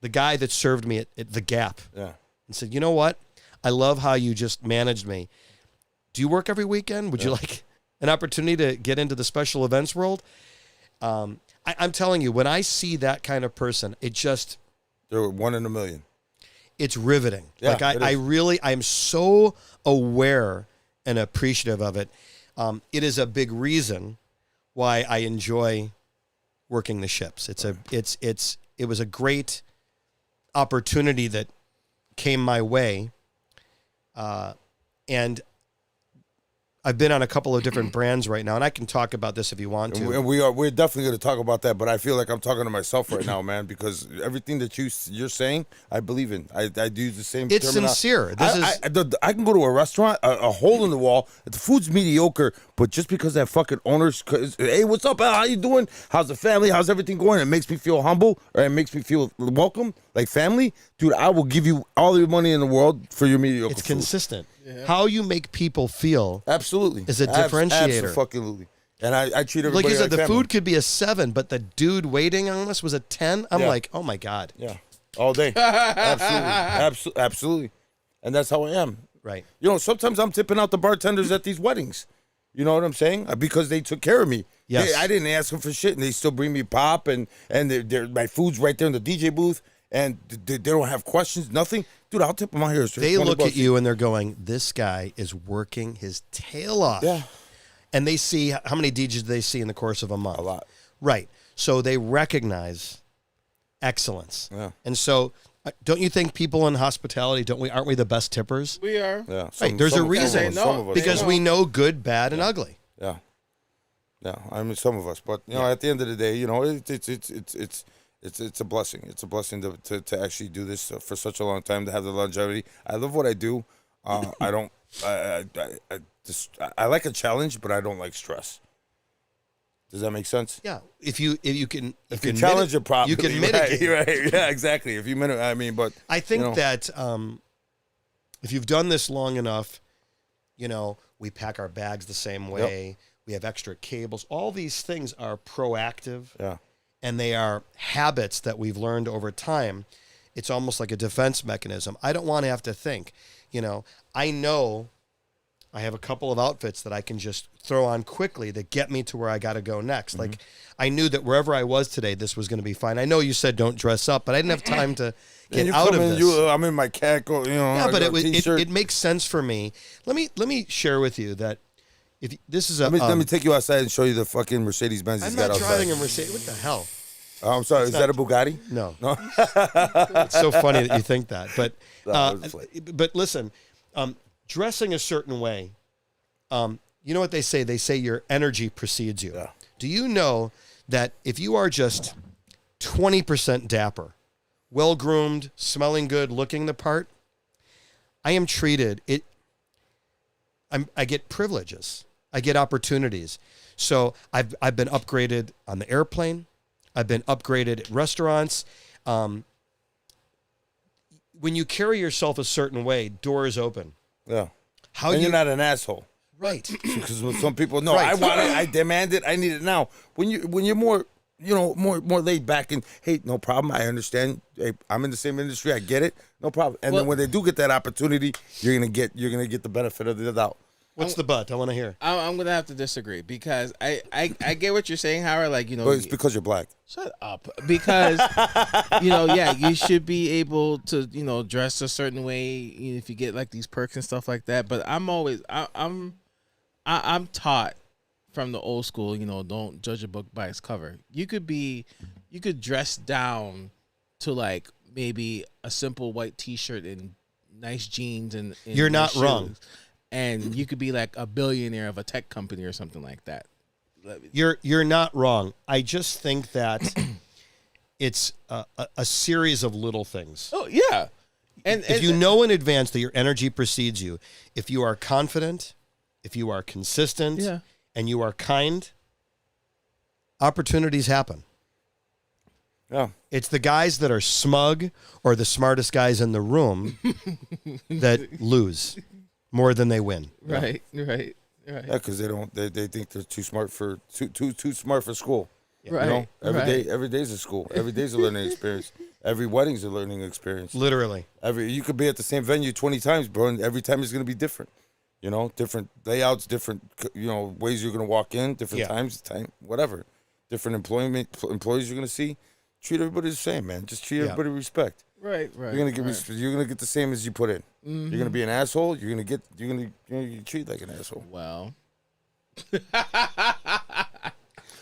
The guy that served me at the Gap and said, you know what? I love how you just managed me. Do you work every weekend? Would you like an opportunity to get into the special events world? I'm telling you, when I see that kind of person, they're 1 in a million. It's riveting. Yeah, like I'm so aware and appreciative of it. It is a big reason why I enjoy working the ships. It was a great opportunity that came my way. And I've been on a couple of different brands right now, and I can talk about this if you want to. And we're definitely going to talk about that, but I feel like I'm talking to myself right now, man, because everything that you're saying, I believe in. I do the same. It's sincere. I can go to a restaurant, a hole in the wall. The food's mediocre, but just because that fucking owner's, hey, what's up? How you doing? How's the family? How's everything going? It makes me feel humble, or it makes me feel welcome, like family. Dude, I will give you all the money in the world for your mediocre food. It's consistent. Yeah. How you make people feel absolutely is a differentiator. Absolutely. And I treat everybody like you said, like the food could be a 7, but the dude waiting on us was a 10. I'm like, oh my God. Yeah. All day. Absolutely. And that's how I am. Right. Sometimes I'm tipping out the bartenders at these weddings. You know what I'm saying? Because they took care of me. Yes. I didn't ask them for shit, and they still bring me pop, and my food's right there in the DJ booth, and they don't have questions, nothing. Dude, I'll tip them out here. They look at you and they're going, this guy is working his tail off. Yeah. And they see, how many DJs do they see in the course of a month? A lot. Right. So they recognize excellence. Yeah. And so don't you think people in hospitality, aren't we the best tippers? We are. Yeah. Right. There's a reason. Because we know good, bad, and ugly. Yeah. Yeah. I mean, some of us. But, at the end of the day, it's a blessing. It's a blessing to actually do this for such a long time, to have the longevity. I love what I do. I like a challenge, but I don't like stress. Does that make sense? Yeah. If you can challenge it properly, you can mitigate. Right. Yeah, exactly. If you but I think that if you've done this long enough, we pack our bags the same way. Yep. We have extra cables. All these things are proactive. Yeah. and they are habits that we've learned over time, it's almost like a defense mechanism. I don't want to have to think. I know I have a couple of outfits that I can just throw on quickly that get me to where I got to go next. Mm-hmm. Like, I knew that wherever I was today, this was going to be fine. I know you said don't dress up, but I didn't have time to get out of this. I'm in my khaki, Yeah, but it makes sense for me. Let me share with you that if this is let me take you outside and show you the fucking Mercedes-Benz he's got outside. I'm not driving a Mercedes. What the hell? I'm sorry. Is that a Bugatti? No. It's so funny that you think that. But listen, dressing a certain way, you know what they say? They say your energy precedes you. Yeah. Do you know that if you are just 20% dapper, well-groomed, smelling good, looking the part, I am treated, I get privileges. I get opportunities. So I've been upgraded on the airplane. I've been upgraded at restaurants. When you carry yourself a certain way, doors open. Yeah. You're not an asshole. Right. Because some people, no, right. I want it, I demand it, I need it now. When you're more, more laid back and, hey, no problem, I understand. Hey, I'm in the same industry, I get it, no problem. And then when they do get that opportunity, you're gonna get the benefit of the doubt. What's the but? I want to hear. I'm gonna have to disagree because I get what you're saying, Howard. Like, but it's because you're black. Shut up. Because yeah, you should be able to dress a certain way if you get like these perks and stuff like that. But I'm taught from the old school. Don't judge a book by its cover. You could dress down to like maybe a simple white T-shirt and nice jeans and you're not wrong. And you could be like a billionaire of a tech company or something like that. You're not wrong. I just think that it's a series of little things. Oh, yeah. And if you know in advance that your energy precedes you, if you are confident, if you are consistent, and you are kind, opportunities happen. Yeah. It's the guys that are smug or the smartest guys in the room that lose more than they win. Right. Yeah, because they think they're too smart for school. Yeah. Right. Every day's a school. Every day's a learning experience. Every wedding's a learning experience. Literally. You could be at the same venue 20 times, bro, and every time it's going to be different. Different layouts, different ways you're going to walk in, different times, whatever. Different employees you're going to see. Treat everybody the same, man. Just treat everybody with respect. Right. You're gonna get the same as you put in. Mm-hmm. You're gonna be an asshole. You're gonna treat like an asshole. Well,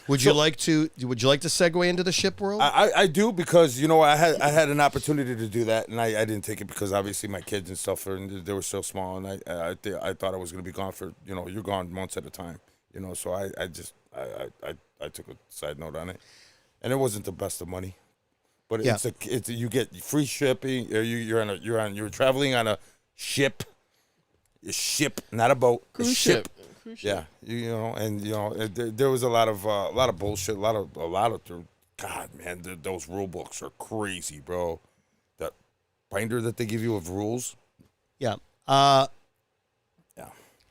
would you like to segue into the ship world? I do because I had an opportunity to do that and I didn't take it because obviously my kids and stuff they were so small and I thought I was gonna be gone for you're gone months at a time so I took a side note on it and it wasn't the best of money. But you get free shipping. You're traveling on a ship, not a boat, cruise a ship. Cruise ship. Yeah, there was a lot of bullshit, a lot of God, man, those rule books are crazy, bro. That binder that they give you of rules. Yeah.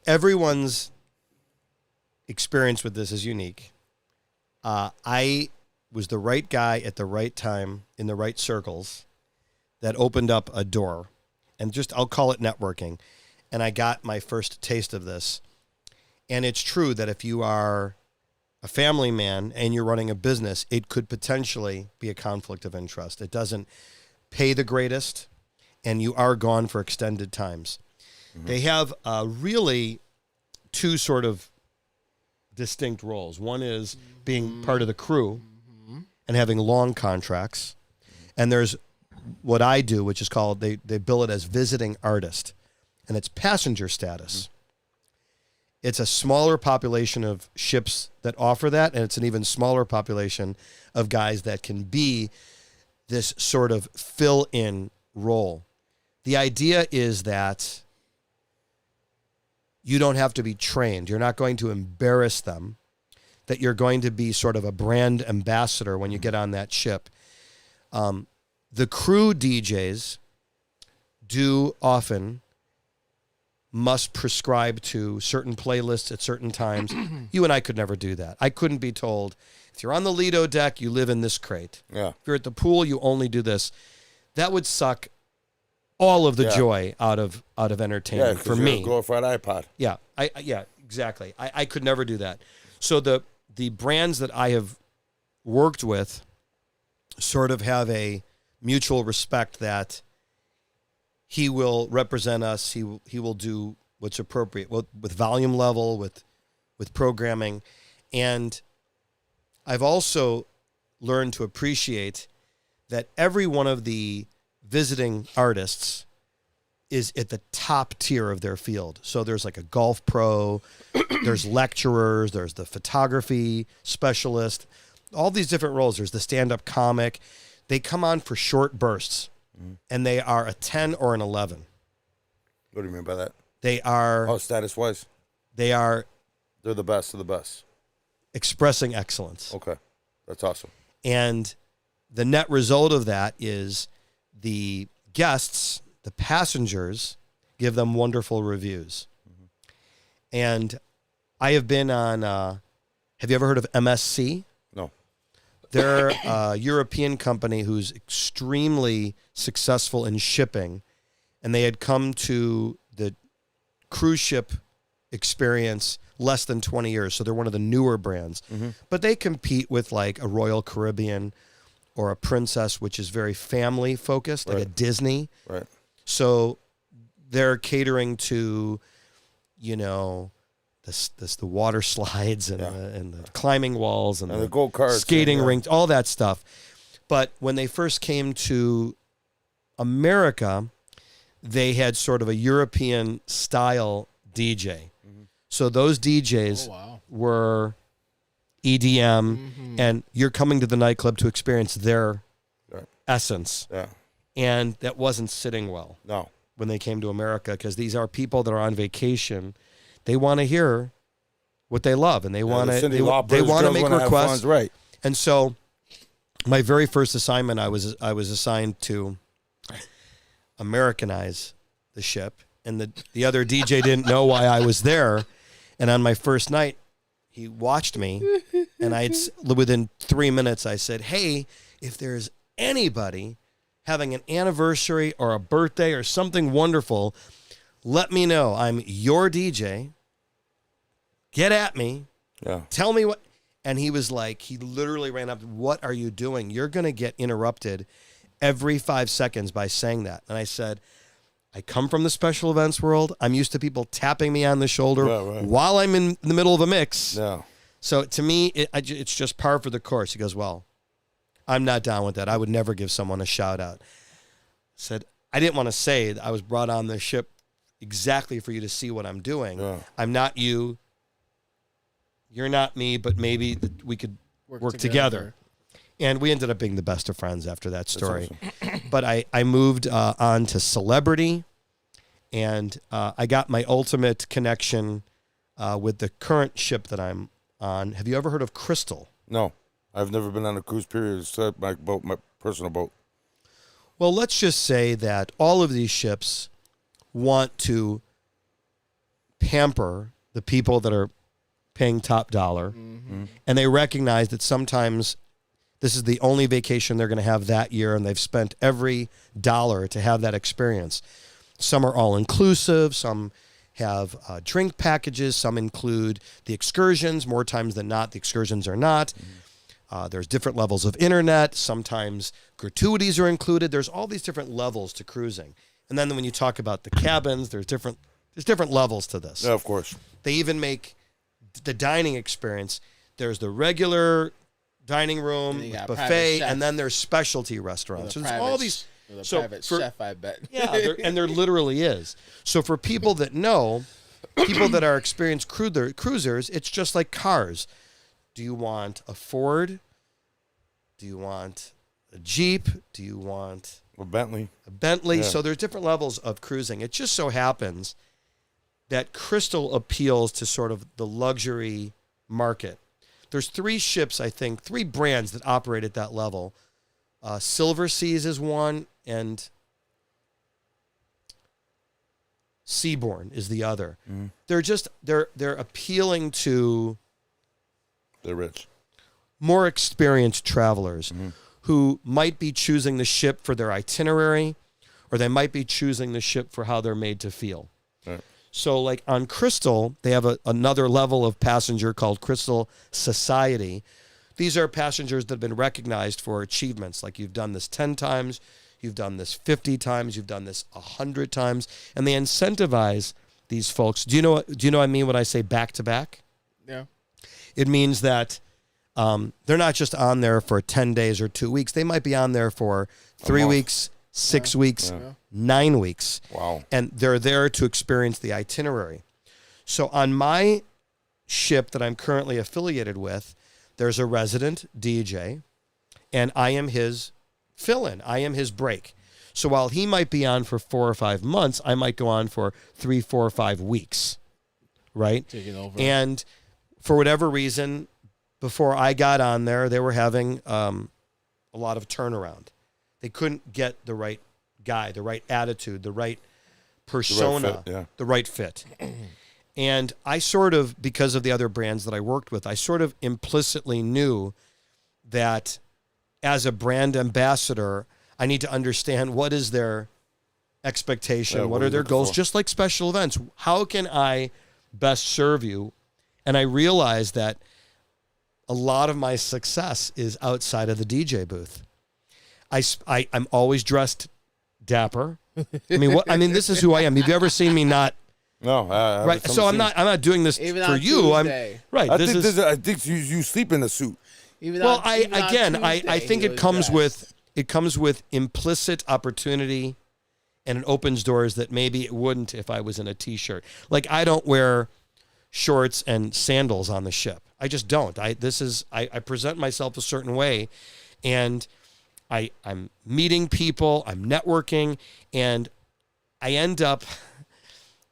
Everyone's experience with this is unique. I was the right guy at the right time in the right circles that opened up a door and I'll call it networking. And I got my first taste of this. And it's true that if you are a family man and you're running a business, it could potentially be a conflict of interest. It doesn't pay the greatest and you are gone for extended times. Mm-hmm. They have really two sort of distinct roles. One is being part of the crew and having long contracts. And there's what I do, which is called, they bill it as visiting artist, and it's passenger status. It's a smaller population of ships that offer that, and it's an even smaller population of guys that can be this sort of fill-in role. The idea is that you don't have to be trained. You're not going to embarrass them, that you're going to be sort of a brand ambassador when you get on that ship. The crew DJs do often must prescribe to certain playlists at certain times. You and I could never do that. I couldn't be told, If you're on the Lido deck, you live in this crate. Yeah. If you're at the pool, you only do this. That would suck all of the joy out of entertainment for me. A glorified iPod. Yeah, exactly. I could never do that. So the brands that I have worked with sort of have a mutual respect that he will represent us. He will do what's appropriate with volume level, with programming, and I've also learned to appreciate that every one of the visiting artists is at the top tier of their field. So there's like a golf pro, there's lecturers, there's the photography specialist, all these different roles. There's the stand-up comic. They come on for short bursts, and they are a 10 or an 11. What do you mean by that? They are... Oh, status-wise? They're the best of the best. Expressing excellence. Okay. That's awesome. And the net result of that is the guests, the passengers, give them wonderful reviews. Mm-hmm. And I have been on, have you ever heard of MSC? No. They're a European company who's extremely successful in shipping. And they had come to the cruise ship experience less than 20 years. So they're one of the newer brands. Mm-hmm. But they compete with like a Royal Caribbean or a Princess, which is very family focused, like a Disney. Right. So they're catering to, the water slides and the climbing walls and the go-karts, skating rinks, all that stuff. But when they first came to America, they had sort of a European style DJ. So those DJs were EDM, and you're coming to the nightclub to experience their essence. Yeah. And that wasn't sitting well when they came to America, because these are people that are on vacation. They want to hear what they love, and they want to make requests. Right. And so my very first assignment, I was assigned to Americanize the ship, and the other DJ didn't know why I was there. And on my first night, he watched me, and within 3 minutes, I said, "Hey, if there's anybody having an anniversary or a birthday or something wonderful, let me know. I'm your DJ. Get at me. Yeah. Tell me what." And he was like, he literally ran up, "What are you doing? You're going to get interrupted every 5 seconds by saying that." And I said, "I come from the special events world. I'm used to people tapping me on the shoulder while I'm in the middle of a mix." Yeah. So to me, it's just par for the course. He goes, "Well, I'm not down with that. I would never give someone a shout out." I said, "I didn't want to say that I was brought on the ship exactly for you to see what I'm doing. Yeah. I'm not you. You're not me, but maybe we could work together." And we ended up being the best of friends after that story. Awesome. But I moved on to celebrity, and I got my ultimate connection with the current ship that I'm on. Have you ever heard of Crystal? No, I've never been on a cruise period except my boat, my personal boat. Well, let's just say that all of these ships want to pamper the people that are paying top dollar, and they recognize that sometimes this is the only vacation they're going to have that year, and they've spent every dollar to have that experience. Some are all-inclusive. Some have drink packages. Some include the excursions. More times than not, the excursions are not. There's different levels of internet. Sometimes gratuities are included. There's all these different levels to cruising. And then when you talk about the cabins, there's different levels to this. Yeah, of course. They even make the dining experience. There's the regular dining room, buffet, and then there's specialty restaurants. So there's all these. So private chef, I bet. Yeah, there literally is. So for people that know, people that are experienced cruisers, it's just like cars. Do you want a Ford? Do you want a Jeep? Do you want a Bentley? A Bentley. Yeah. So there's different levels of cruising. It just so happens that Crystal appeals to sort of the luxury market. There's 3 ships, I think, 3 brands that operate at that level. Silver Seas is one, and Seabourn is the other. They're appealing to. They're rich. more experienced travelers who might be choosing the ship for their itinerary, or they might be choosing the ship for how they're made to feel. Right. So like on Crystal, they have another level of passenger called Crystal Society. These are passengers that have been recognized for achievements, like you've done this 10 times, you've done this 50 times, you've done this 100 times, and they incentivize these folks. Do you know what I mean when I say back to back? Yeah. It means that they're not just on there for 10 days or 2 weeks. They might be on there for 3 weeks, 6 weeks, 9 weeks. Wow. And they're there to experience the itinerary. So on my ship that I'm currently affiliated with, there's a resident DJ, and I am his fill-in. I am his break. So while he might be on for 4 or 5 months, I might go on for 3, 4, or 5 weeks, right? Taking over. And for whatever reason, before I got on there, they were having a lot of turnaround. They couldn't get the right guy, the right attitude, the right persona, the right fit. And I sort of, because of the other brands that I worked with, I sort of implicitly knew that as a brand ambassador, I need to understand what is their expectation, what are their goals, just like special events. How can I best serve you? And I realized that a lot of my success is outside of the DJ booth. I'm always dressed dapper. I mean, this is who I am. Have you ever seen me not? No, right. So I'm not doing this Even for on you. Tuesday. I think you sleep in the suit. I think it comes with implicit opportunity, and it opens doors that maybe it wouldn't if I was in a t-shirt. Like I don't wear shorts and sandals on the ship. I just don't. I present myself a certain way, and I'm meeting people, I'm networking, and I end up,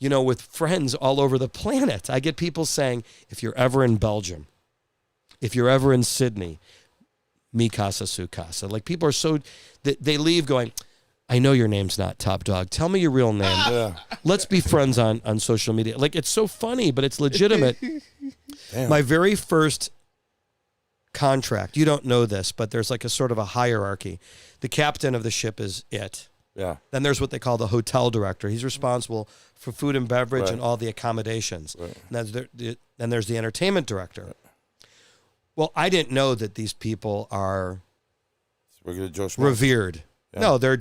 with friends all over the planet. I get people saying, if you're ever in Belgium, if you're ever in Sydney, mi casa su casa. Like people are so, they leave going, I know your name's not Top Dog. Tell me your real name. Yeah. Let's be friends on social media. Like it's so funny, but it's legitimate. Damn. My very first contract, you don't know this, but there's like a sort of a hierarchy. The captain of the ship is it. Yeah. Then there's what they call the hotel director. He's responsible for food and beverage and all the accommodations. Right. And then there's the entertainment director. Right. Well, I didn't know that these people are revered. Yeah. No, they're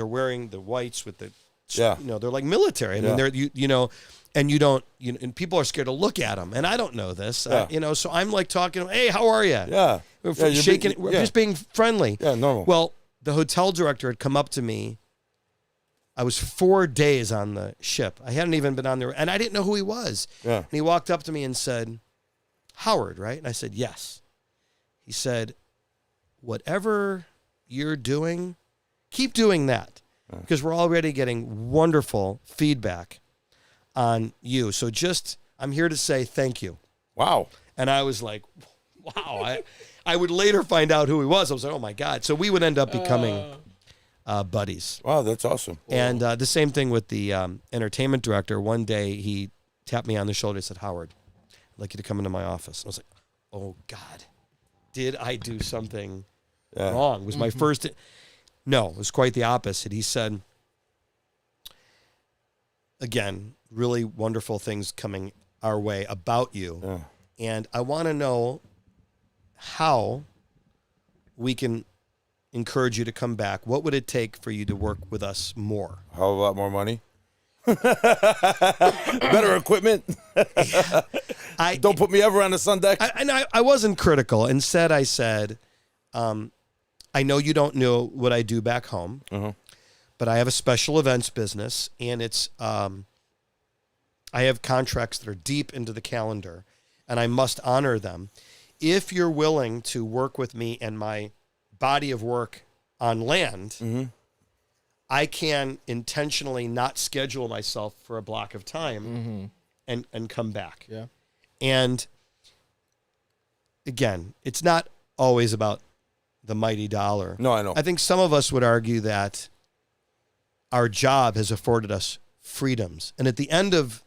wearing the whites with the, they're like military. I mean, they're, and you don't, and people are scared to look at them. And I don't know this, so I'm like talking, hey, how are you? Yeah. Shaking, just being friendly. Yeah, normal. Well, the hotel director had come up to me. I was 4 days on the ship. I hadn't even been on there, and I didn't know who he was. Yeah. And he walked up to me and said, Howard, right? And I said, yes. He said, whatever you're doing, keep doing that, because we're already getting wonderful feedback on you. So I'm here to say thank you. Wow. And I was like, wow. I would later find out who he was. I was like, oh my God. So we would end up becoming buddies. Wow, that's awesome. And the same thing with the entertainment director. One day he tapped me on the shoulder and said, Howard, I'd like you to come into my office. And I was like, oh God, did I do something wrong? It was my first. No, it was quite the opposite. He said, again, really wonderful things coming our way about you. Yeah. And I want to know how we can encourage you to come back. What would it take for you to work with us more? How about more money? Better equipment. Don't put me ever on the sun deck. I wasn't critical. Instead, I said, I know you don't know what I do back home, but I have a special events business, and it's I have contracts that are deep into the calendar, and I must honor them. If you're willing to work with me and my body of work on land, I can intentionally not schedule myself for a block of time and come back. Yeah. And again, it's not always about the mighty dollar. No, I know. I think some of us would argue that our job has afforded us freedoms. And at the end of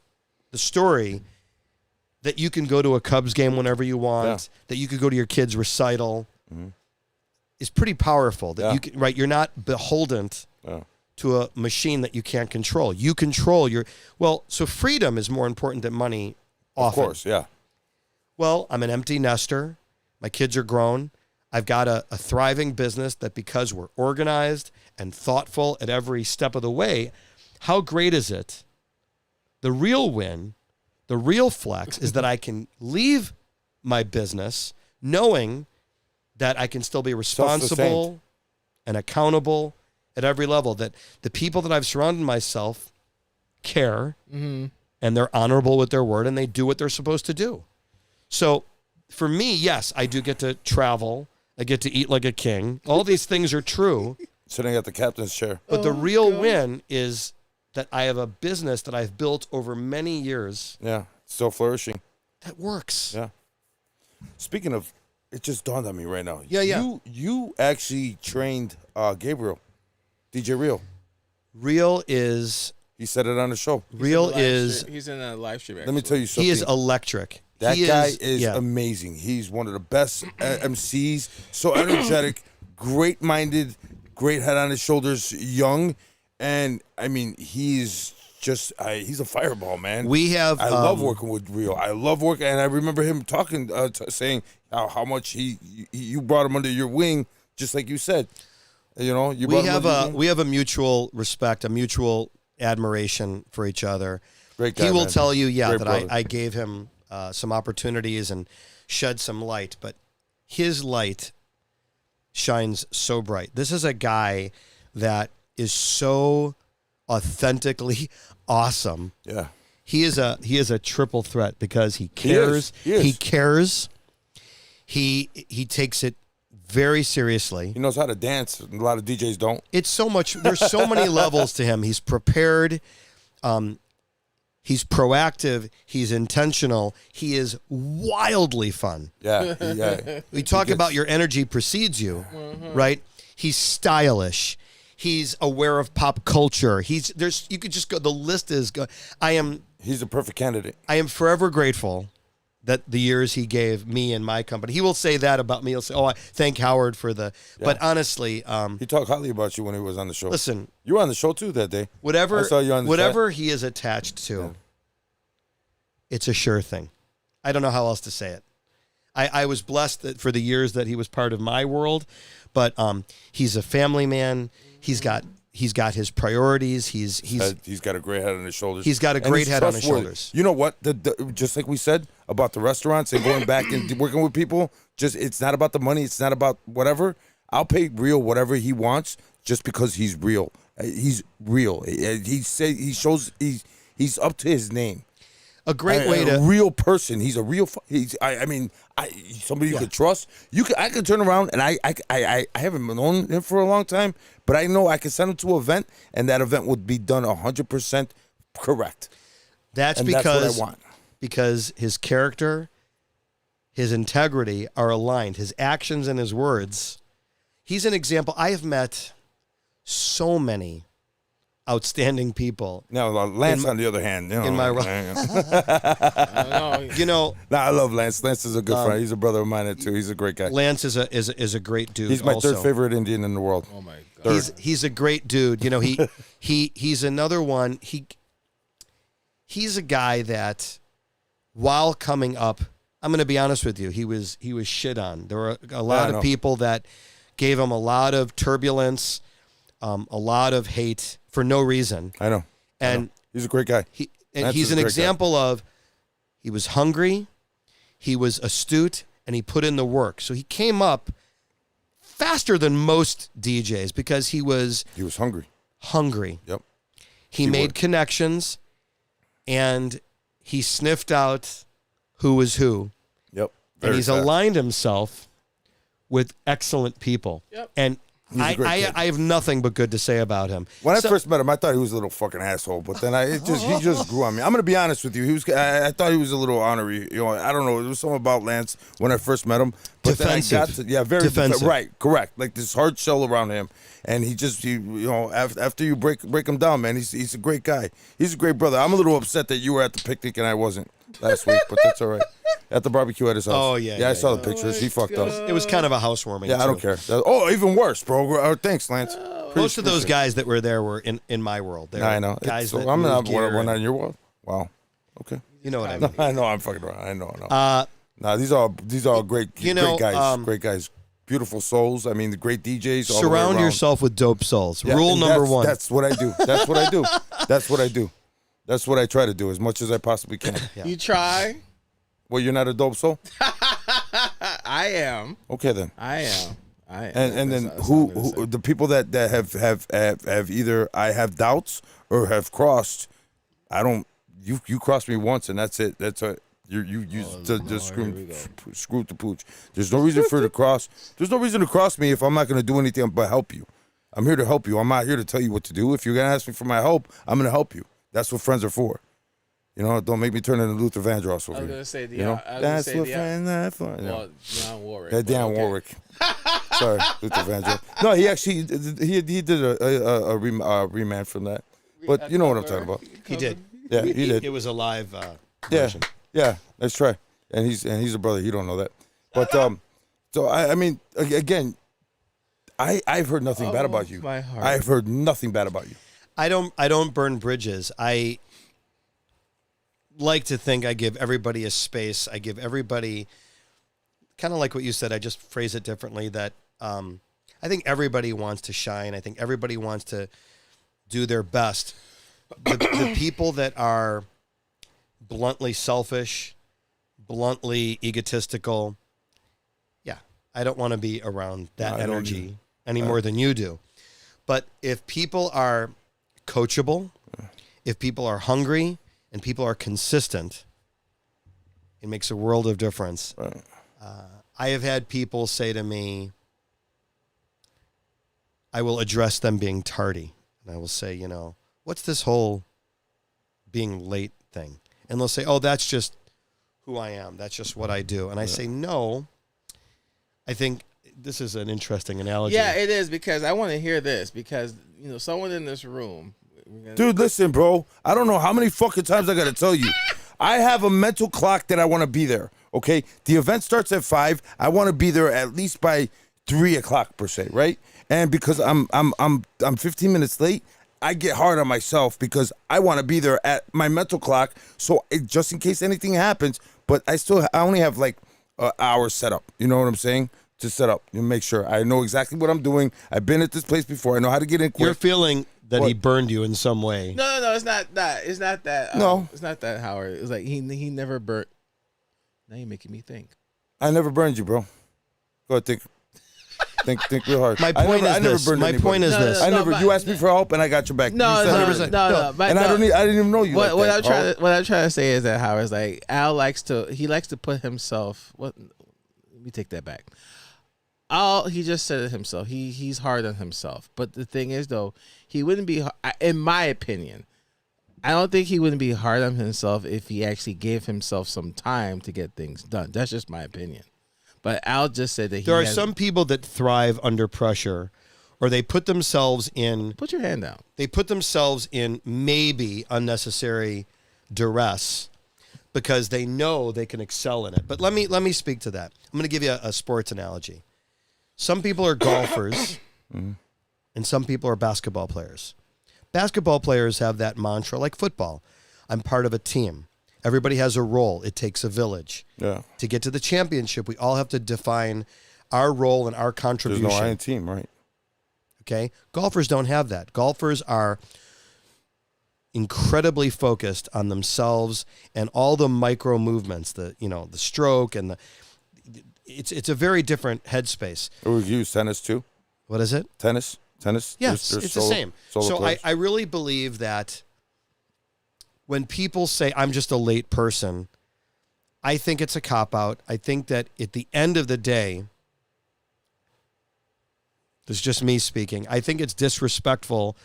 the story, that you can go to a Cubs game whenever you want, that you could go to your kid's recital, is pretty powerful. That you can, right? You're not beholden to a machine that you can't control. You control your so freedom is more important than money. Often. Of course, yeah. Well, I'm an empty nester. My kids are grown. I've got a thriving business that, because we're organized and thoughtful at every step of the way, how great is it? The real win, the real flex is that I can leave my business knowing that I can still be responsible and accountable at every level, that the people that I've surrounded myself care and they're honorable with their word and they do what they're supposed to do. So for me, yes, I do get to travel. I get to eat like a king. All these things are true. Sitting at the captain's chair. But the real win is that I have a business that I've built over many years. Yeah, still flourishing. That works. Yeah. Speaking of, it just dawned on me right now. Yeah. You actually trained Gabriel, DJ Real. Real is... He said it on the show. Real is... He's in a live stream, Let me tell you something. He is electric. That guy is amazing. He's one of the best MCs. So energetic, great-minded, great head on his shoulders, young. And, I mean, he's just, he's a fireball, man. I love working with Real. I love working, and I remember him talking, saying how much you brought him under your wing, just like you said. You know, we have a mutual respect, a mutual admiration for each other. Great guy, he will man. tell you, Great that brother. I gave him some opportunities and shed some light, but his light shines so bright. This is a guy that is so authentically awesome. Yeah. He is a triple threat because he cares. He is. He cares. He takes it very seriously. He knows how to dance. A lot of DJs don't. It's so much. There's so many levels to him. He's prepared. He's proactive. He's intentional. He is wildly fun. Yeah. We talk about your energy precedes you, right? He's stylish. He's aware of pop culture. You could just go. The list is go. He's a perfect candidate. I am forever grateful that the years he gave me and my company. He will say that about me. He'll say, I thank Howard for the... Yeah. But honestly... he talked highly about you when he was on the show. Listen... You were on the show, too, that day. Whatever, I saw you on the whatever he is attached to, it's a sure thing. I don't know how else to say it. I was blessed that for the years that he was part of my world, but he's a family man. He's got his priorities. He's got a great head on his shoulders. He's got a great head on his shoulders. You know what? Just like we said about the restaurants and going back and working with people, it's not about the money. It's not about whatever. I'll pay Real whatever he wants just because he's real. He's real. He's up to his name. A great way to... A real person. He's a real... somebody you could trust. I could turn around, and I haven't known him for a long time, but I know I can send him to an event, and that event would be done 100% correct. That's what I want. Because his character, his integrity are aligned. His actions and his words. He's an example. I have met so many outstanding people. Now, Lance, on the other hand, in my I love Lance. Lance is a good friend. He's a brother of mine too. He's a great guy. Lance is a great dude. He's my third favorite Indian in the world. Oh my God. He's a great dude. He's another one. He's a guy that, while coming up, I'm going to be honest with you, he was shit on. There were a lot of people that gave him a lot of turbulence, a lot of hate for no reason. I know. And he's a great guy. He's an example of, he was hungry, he was astute, and he put in the work. So he came up faster than most DJs because he was hungry. Yep. He made connections, and he sniffed out who was who. Yep. And he's aligned himself with excellent people. Yep. And I have nothing but good to say about him. When I first met him, I thought he was a little fucking asshole, but then he just grew on me. I'm gonna be honest with you. I thought he was a little ornery. I don't know. There was something about Lance when I first met him. But defensive. Very defensive. Right, correct. Like this hard shell around him, and after you break him down, man, he's a great guy. He's a great brother. I'm a little upset that you were at the picnic and I wasn't. last week, but that's all right. At the barbecue at his house. Oh, yeah, Yeah, I yeah, saw yeah. the pictures. He fucked up. It was kind of a housewarming. Yeah, I don't care. Even worse, bro. Thanks, Lance. Most of those guys that were there were in my world. They were I know. Guys that I'm not moved gear one and- in your world. Wow. Okay. You know what I mean? I know. I'm fucking around. I know. Nah, these are great guys. Great guys. Beautiful souls. I mean, the great DJs. All the way Surround around. yourself with dope souls. Yeah, Rule and number one. That's what I do. That's what I do. That's what I do. That's what I try to do as much as I possibly can. You try. Well, you're not a dope soul? I am. Okay, then. I am. And then who the people that have either I have doubts or have crossed, I don't. You crossed me once and that's it. That's a you just screw the pooch. There's no reason for you to cross. There's no reason to cross me if I'm not going to do anything but help you. I'm here to help you. I'm not here to tell you what to do. If you're going to ask me for my help, I'm going to help you. That's what friends are for. You know, don't make me turn into Luther Vandross over here. I was going to say the. You know? That's what friends are for. Well, John Warwick. Yeah, Dan Warwick. Sorry, Luther Vandross. No, he actually he did a remand from that. But you know what I'm talking about. He did. Yeah, he did. It was a live Yeah, version. yeah. Let's try. And he's a brother. You don't know that. But so I mean, again, I've heard nothing bad about you. My heart. I've heard nothing bad about you. I don't burn bridges. I like to think I give everybody a space. I give everybody kind of like what you said. I just phrase it differently. That I think everybody wants to shine. I think everybody wants to do their best. The people that are bluntly selfish, bluntly egotistical, yeah, I don't want to be around that energy any more than you do. But if people are coachable, if people are hungry, and people are consistent, it makes a world of difference. Right. I have had people say to me, I will address them being tardy. And I will say, you know, what's this whole being late thing? And they'll say, oh, that's just who I am. That's just what I do. And I say, no, I think this is an interesting analogy. Yeah, it is, because I want to hear this, because, you know, someone in this room. Dude, listen, bro. I don't know how many fucking times I got to tell you. I have a mental clock that I want to be there. Okay, the event starts at 5. I want to be there at least by 3 o'clock per se, right? And because I'm 15 minutes late, I get hard on myself because I want to be there at my mental clock, so just in case anything happens. But I only have like an hour set up. You know what I'm saying? To set up and make sure I know exactly what I'm doing. I've been at this place before. I know how to get in quick. You're feeling that What? he burned you in some way. No, it's not that. It's not that. No. It's not that, Howard. It's like he never burnt. Now you're making me think. I never burned you, bro. Go ahead, think real hard. My point is this. My point is this. I never. You asked me for help, and I got your back. No, You no, said no. and I didn't even know you. What like I'm that, trying to say is that Howard's like Al likes to put himself. What? Let me take that back. He just said it himself. He's hard on himself. But the thing is, though, he wouldn't be. In my opinion, I don't think he wouldn't be hard on himself if he actually gave himself some time to get things done. That's just my opinion. But Al just said that There are some people that thrive under pressure, or they put themselves in. Put your hand out. They put themselves in maybe unnecessary duress because they know they can excel in it. But let me speak to that. I'm going to give you a sports analogy. Some people are golfers, and some people are basketball players. Basketball players have that mantra, like football. I'm part of a team. Everybody has a role. It takes a village. Yeah. To get to the championship, we all have to define our role and our contribution. There's no I in team, right? Okay? Golfers don't have that. Golfers are incredibly focused on themselves and all the micro movements, the stroke and the it's a very different headspace. We use tennis too. What is it? Tennis. Yes, There's it's the same. So players. I really believe that when people say I'm just a late person, I think it's a cop-out. I think that at the end of the day, this is just me speaking, I think it's disrespectful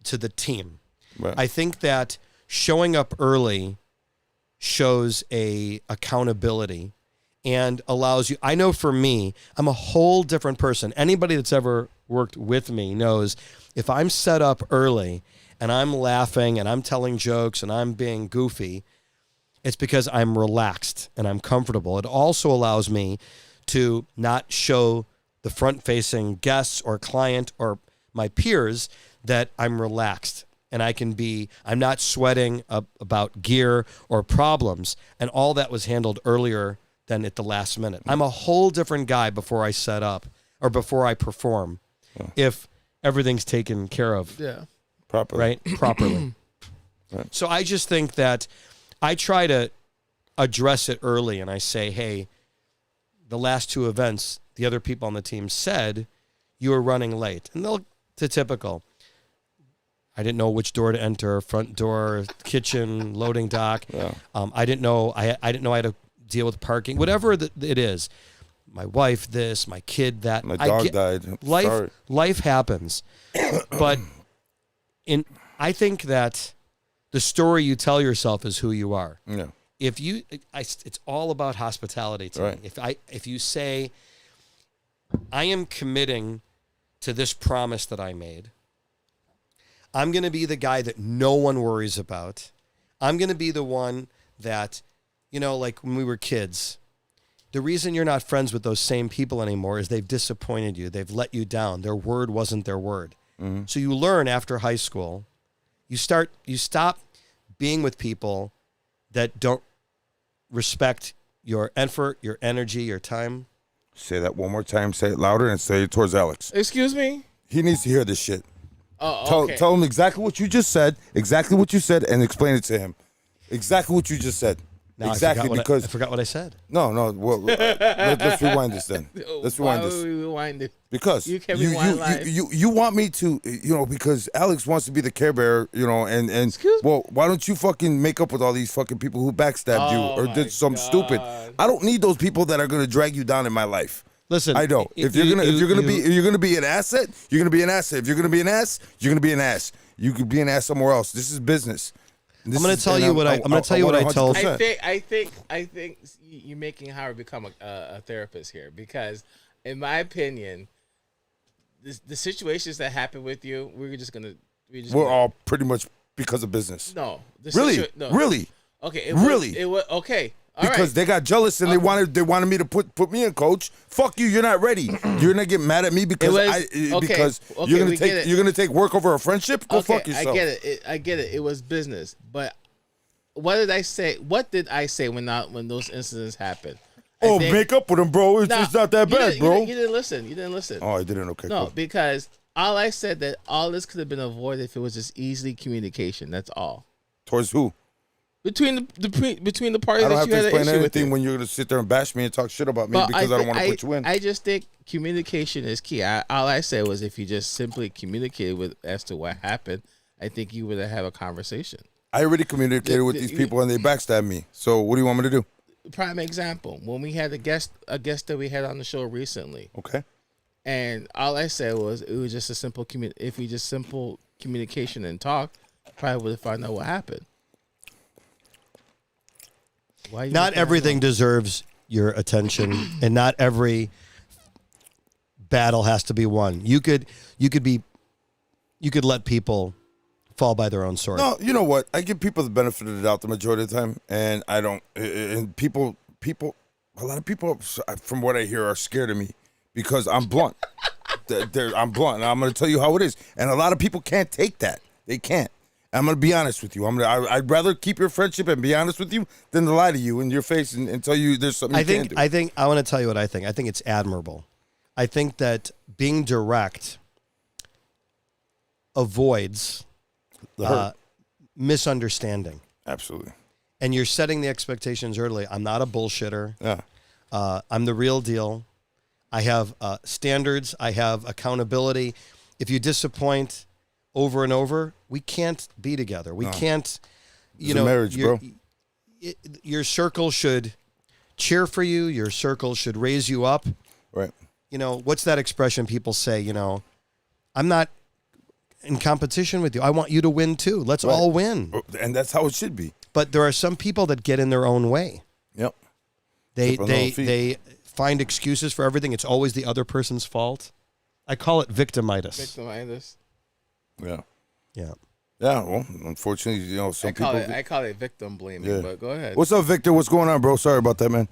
to the team. Right. I think that showing up early shows a accountability and allows you. I know for me, I'm a whole different person. Anybody that's ever worked with me knows if I'm set up early and I'm laughing and I'm telling jokes and I'm being goofy, It's because I'm relaxed and I'm comfortable. It also allows me to not show the front-facing guests or client or my peers that I'm relaxed and I'm not sweating about gear or problems. And all that was handled earlier than at the last minute. I'm a whole different guy before I set up or before I perform if everything's taken care of. Yeah. Properly. Right? Properly. Right. So I just think that I try to address it early and I say, hey, the last 2 events, the other people on the team said you were running late. And they'll, to typical. I didn't know which door to enter, front door, kitchen, loading dock. Yeah. I didn't know I didn't know I had to deal with parking, whatever it is. My wife this, my kid that. My dog died. Life happens. But I think that the story you tell yourself is who you are. Yeah. It's all about hospitality to me. If you say, I am committing to this promise that I made, I'm going to be the guy that no one worries about. I'm going to be the one that, like when we were kids, the reason you're not friends with those same people anymore is they've disappointed you. They've let you down. Their word wasn't their word. Mm-hmm. So you learn after high school, you stop being with people that don't respect your effort, your energy, your time. Say that one more time. Say it louder and say it towards Alex. Excuse me? He needs to hear this shit. Oh, okay. Tell him exactly what you just said, and explain it to him. Exactly what you just said. Now exactly, because I forgot what I said. No. Well, let's rewind this then. Let's rewind this. Why would we rewind it? Because you can rewind life. You want me to, because Alex wants to be the Care Bear, and Excuse me? Well, why don't you fucking make up with all these fucking people who backstabbed you or did something stupid? I don't need those people that are gonna drag you down in my life. Listen, I don't. If you're gonna be an asset, you're gonna be an asset. If you're gonna be an ass, you're gonna be an ass. You could be an ass somewhere else. This is business. I'm going to tell you what I tell. I think you're making Howard become a therapist here because, in my opinion, the situations that happen with you, we're all pretty much because of business. No, really. Okay, it was okay. All because right. they got jealous and they wanted me to put me in, coach. Fuck you, you're not ready. You're gonna get mad at me because you're gonna take work over a friendship. Go fuck yourself. I get it. It was business, but what did I say? What did I say when those incidents happened? Make up with them, bro. It's not that bad, bro. You didn't listen. Oh, I didn't. Okay. No, cool. because all I said that all this could have been avoided if it was just easily communication. That's all. Towards who? Between the parties I don't that have you to had an explain issue anything with when you're gonna sit there and bash me and talk shit about me because I don't want to put you in. I just think communication is key. All I said was if you just simply communicated as to what happened, I think you would have a conversation. I already communicated with these people and they backstabbed me. So what do you want me to do? Prime example, when we had a guest that we had on the show recently. Okay. And all I said was it was just a simple simple communication and talk, probably would have found out what happened. Not everything deserves your attention, and not every battle has to be won. You could let people fall by their own sword. No, you know what? I give people the benefit of the doubt the majority of the time, and I don't. And people, a lot of people, from what I hear, are scared of me because I'm blunt. I'm blunt, and I'm going to tell you how it is. And a lot of people can't take that. They can't. I'm going to be honest with you. I'd rather keep your friendship and be honest with you than to lie to you in your face and tell you there's something you can't do. I want to tell you what I think. I think it's admirable. I think that being direct avoids misunderstanding. Absolutely. And you're setting the expectations early. I'm not a bullshitter. Yeah. I'm the real deal. I have standards. I have accountability. If you disappoint over and over, we can't be together. We can't, it's a marriage, bro. Your circle should cheer for you. Your circle should raise you up. Right. What's that expression people say, I'm not in competition with you. I want you to win too. Let's all win. And that's how it should be. But there are some people that get in their own way. Yep. They find excuses for everything. It's always the other person's fault. I call it victimitis. Victimitis. Yeah. Yeah. Yeah, well, unfortunately, some people. I call it victim blaming, but go ahead. What's up, Victor? What's going on, bro? Sorry about that, man.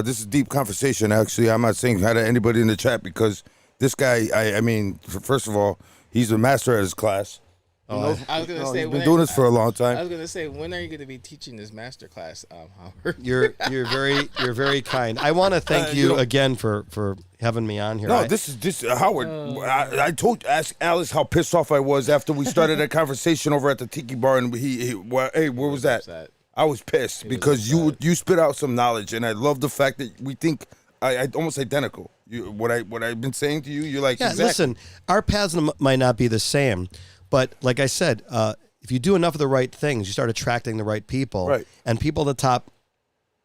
This is deep conversation. Actually, I'm not saying hi to anybody in the chat because this guy. I mean, first of all, he's a master at his class. I was gonna say he's been doing this for a long time. I was gonna say, when are you gonna be teaching this master class, Howard? You're very kind. I want to thank you again for having me on here. No, this is Howard. I asked Alice how pissed off I was after we started that conversation over at the Tiki Bar, and hey, where was that? Upset. I was pissed because you spit out some knowledge, and I love the fact that we think I almost identical. What I've been saying to you, you're like, yeah. exactly. Listen, our paths might not be the same, but like I said, if you do enough of the right things, you start attracting the right people, right? And people at the top,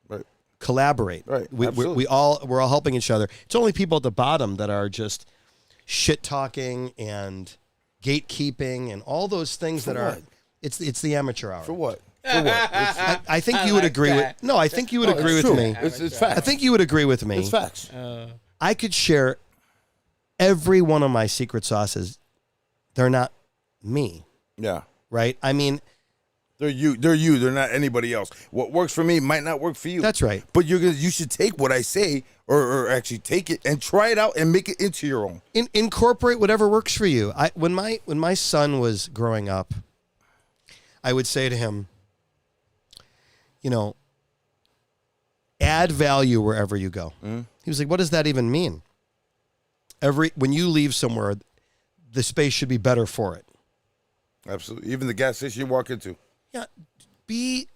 right, collaborate. Right, we're all helping each other. It's only people at the bottom that are just shit talking and gatekeeping and all those things For that what? are. It's the amateur hour. For what? For what? I think you would agree with. No, I think you would agree with true. me. It's facts. I think you would agree with me. It's facts. I could share every one of my secret sauces. They're not me, Yeah. right? I mean, They're you. They're not anybody else. What works for me might not work for you. that's right. But you should take what I say, or actually take it and try it out and make it into your own. Incorporate whatever works for you. When my son was growing up, I would say to him, add value wherever you go. Mm-hmm. He was like, what does that even mean? When you leave somewhere, the space should be better for it. Absolutely. Even the gas station you walk into. Yeah. Be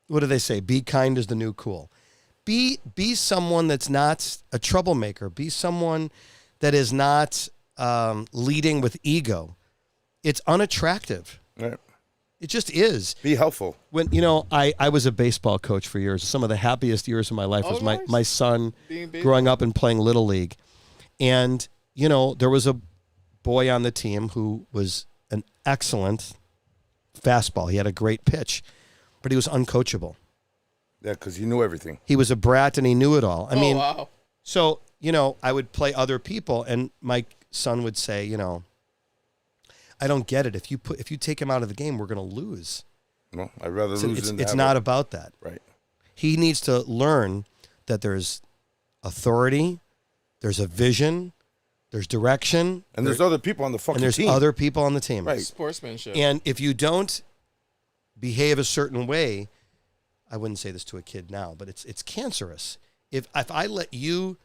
what do they say? Be kind is the new cool. Be someone that's not a troublemaker. Be someone that is not leading with ego. It's unattractive. Right. It just is. Be helpful. When I was a baseball coach for years. Some of the happiest years of my life was nice. my son Being baseball. growing up and playing Little League. And, there was a boy on the team who was an excellent fastball. He had a great pitch, but he was uncoachable. Yeah, because he knew everything. He was a brat and he knew it all. I mean, wow. so, I would play other people and my son would say, I don't get it. If you take him out of the game, we're going to lose. No, I'd rather lose than It's not about that. Right. He needs to learn that there's authority, there's a vision, there's direction, And there's other people on the fucking and there's team. other people on the team. Right. Sportsmanship. And if you don't behave a certain way, I wouldn't say this to a kid now, but it's cancerous. If I let you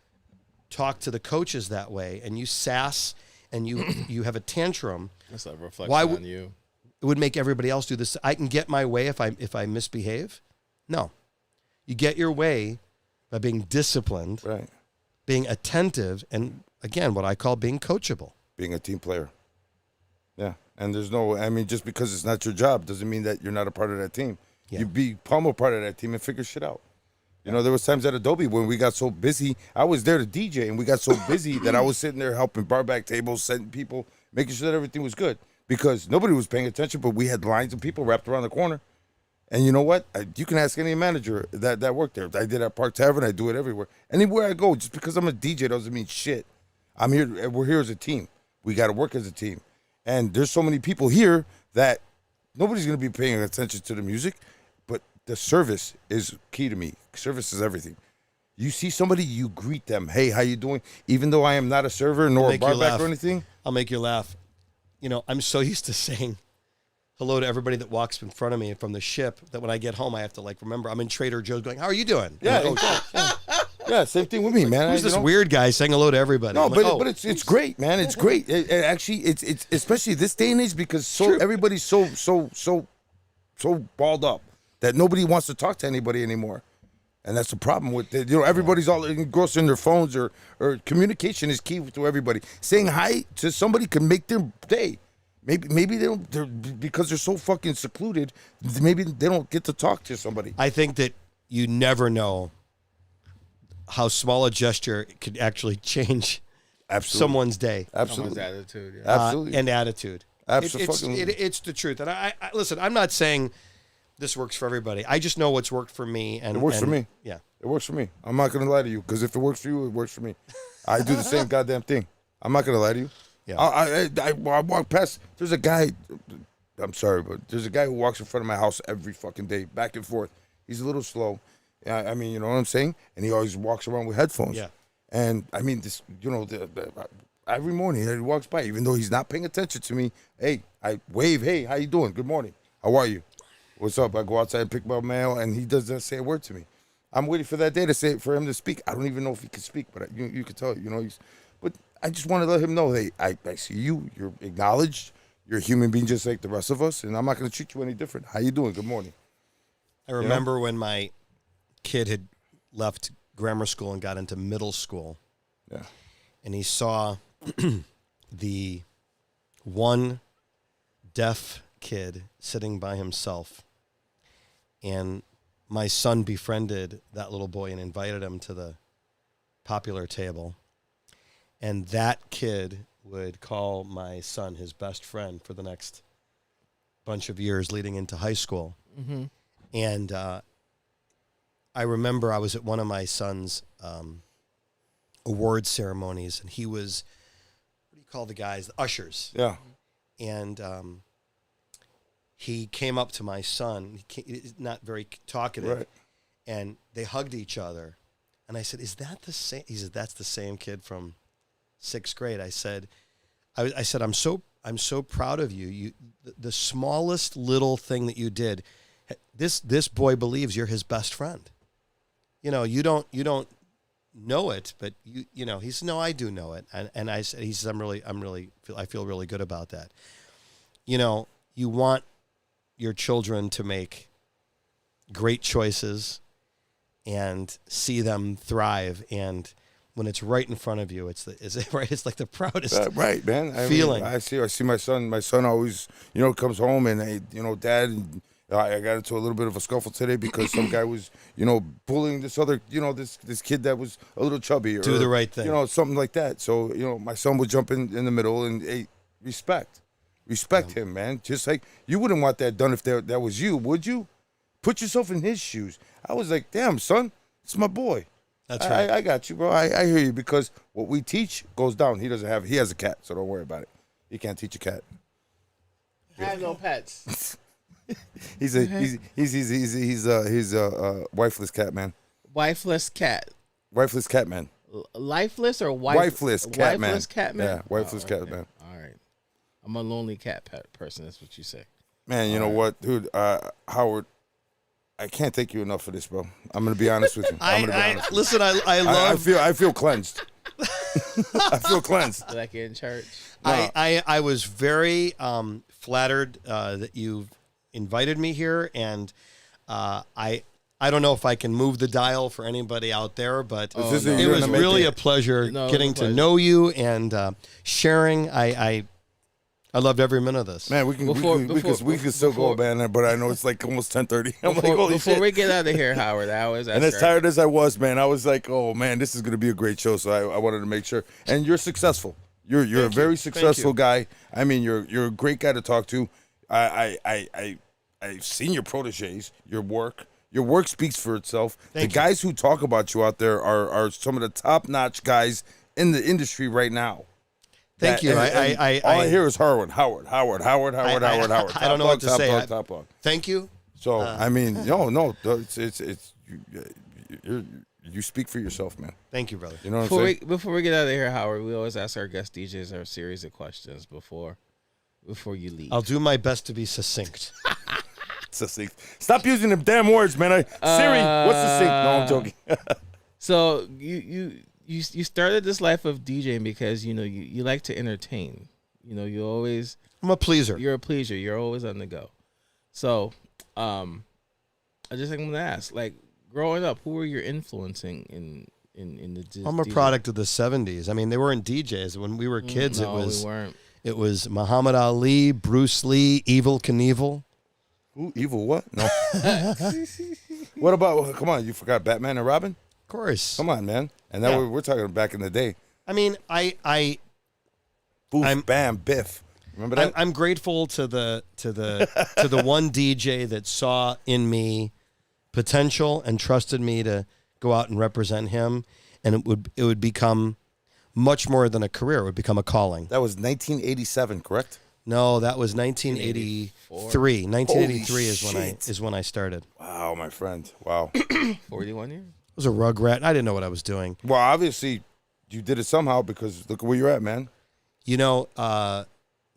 talk to the coaches that way and you sass and you have a tantrum, That's a reflection on you. it would make everybody else do this. I can get my way if I misbehave. No. You get your way by being disciplined, Right. being attentive, and again, what I call being coachable. Being a team player. Yeah. And just because it's not your job doesn't mean that you're not a part of that team. Yeah. You become a part of that team and figure shit out. There was times at Adobe when we got so busy. I was there to DJ, and we got so busy that I was sitting there helping bar back tables, setting people, making sure that everything was good. Because nobody was paying attention, but we had lines of people wrapped around the corner. And you know what? You can ask any manager that worked there. I did at Park Tavern. I do it everywhere. Anywhere I go, just because I'm a DJ doesn't mean shit. I'm here. We're here as a team. We got to work as a team. And there's so many people here that nobody's going to be paying attention to the music, but the service is key to me. Service is everything. You see somebody, you greet them. Hey, how you doing? Even though I am not a server nor a barback or anything. I'll make you laugh. I'm so used to saying hello to everybody that walks in front of me from the ship that when I get home, I have to remember I'm in Trader Joe's going, how are you doing? Yeah, yeah, same thing with me, man. Who's this weird guy saying hello to everybody? No, I'm like, but it's great, man. It's great. Actually, it's especially this day and age because everybody's so balled up that nobody wants to talk to anybody anymore. And that's the problem with it. Everybody's all engrossed in their phones or communication is key to everybody. Saying hi to somebody can make their day. Maybe they're because they're so fucking secluded, maybe they don't get to talk to somebody. I think that you never know how small a gesture could actually change someone's day. Absolutely. Someone's attitude. Yeah. Absolutely. And attitude. Absolutely. It's the truth. And I listen, I'm not saying this works for everybody. I just know what's worked for me. And it works for me. Yeah. It works for me. I'm not going to lie to you because if it works for you, it works for me. I do the same goddamn thing. I'm not going to lie to you. Yeah. I walk past. There's a guy. I'm sorry, but there's a guy who walks in front of my house every fucking day, back and forth. He's a little slow. I mean, you know what I'm saying? And he always walks around with headphones. Yeah. And I mean, this, you know, every morning he walks by, even though he's not paying attention to me. Hey, I wave. Hey, how you doing? Good morning. How are you? What's up? I go outside and pick my mail, and he doesn't say a word to me. I'm waiting for that day for him to speak. I don't even know if he can speak, but you can tell, you know. But I just want to let him know, hey, I see you. You're acknowledged. You're a human being just like the rest of us, and I'm not going to treat you any different. How you doing? Good morning. I remember when my kid had left grammar school and got into middle school. Yeah. And he saw the one deaf kid sitting by himself. And my son befriended that little boy and invited him to the popular table. And that kid would call my son his best friend for the next bunch of years leading into high school. Mm-hmm. And I remember I was at one of my son's award ceremonies, and he was, what do you call the guys? The ushers. Yeah. And he came up to my son, he's not very talkative, Right. and they hugged each other. And I said, is that the same? He said, that's the same kid from 6th grade. I said, I'm so proud of you. The smallest little thing that you did, this boy believes you're his best friend. You know, you don't know it, but you know, he said, no, I do know it. And he says, I feel really good about that. You know, you want your children to make great choices and see them thrive. And when it's right in front of you, it's like the proudest Right, man. feeling. I see my son. My son always, you know, comes home and, hey, you know, Dad, I got into a little bit of a scuffle today because some guy was, you know, bullying this other, you know, this kid that was a little chubby. Do the right thing. You know, something like that. So, you know, my son would jump in the middle and, hey, respect him, man. Just like you wouldn't want that done if that was you, would you? Put yourself in his shoes. I was like, damn, son, it's my boy. That's right. I got you, bro. I hear you, because what we teach goes down. He has a cat, so don't worry about it. He can't teach a cat. I have no pets. He's a wifeless cat man. Wifeless cat. Wifeless cat man. Lifeless or Wifeless cat man. Wifeless cat man. Yeah, wifeless cat okay. man. All right. I'm a lonely cat person. That's what you say. Man, you know what, dude? Howard, I can't thank you enough for this, bro. I'm gonna be honest with you. I'm gonna be honest. Listen, I love. I feel cleansed. I feel cleansed. Like in church. No. I was very flattered that you invited me here, and I don't know if I can move the dial for anybody out there, but it was really a pleasure getting to know you and sharing. I loved every minute of this. Man, we can still go, man. But I know it's like almost 10:30. Before we get out of here, Howard, and as tired as I was, man, I was like, oh man, this is gonna be a great show. So I wanted to make sure. And you're successful. You're a very successful guy. I mean, you're a great guy to talk to. I've seen your proteges, your work. Your work speaks for itself. The guys who talk about you out there are some of the top-notch guys in the industry right now. Thank you. All I hear is Howard. I don't know what to say. Top dog. Thank you. So I mean, no, it's you speak for yourself, man. Thank you, brother. You know what I'm saying? Before we get out of here, Howard, we always ask our guest DJs a series of questions before you leave. I'll do my best to be succinct. Succinct. Stop using them damn words, man. Siri, what's succinct? No, I'm joking. So you started this life of DJing because you like to entertain. I'm a pleaser. You're a pleaser. You're always on the go. So, I just think I'm gonna ask, like, growing up, who were you influencing in the? I'm a product of the '70s. I mean, they weren't DJs when we were kids. No, we weren't. It was Muhammad Ali, Bruce Lee, Evel Knievel. Ooh, evil what? No. What about? Come on, you forgot Batman and Robin? Of course. Come on, man. And now we're talking back in the day. I mean, Boof, bam, biff. Remember that? I'm grateful to the one DJ that saw in me potential and trusted me to go out and represent him, and it would become much more than a career. It would become a calling. That was 1987, correct? No, that was 1983. 1983 is when I started. Wow, my friend. Wow. 41 years. I was a rugrat. I didn't know what I was doing. Well, obviously, you did it somehow because look where you're at, man. You know,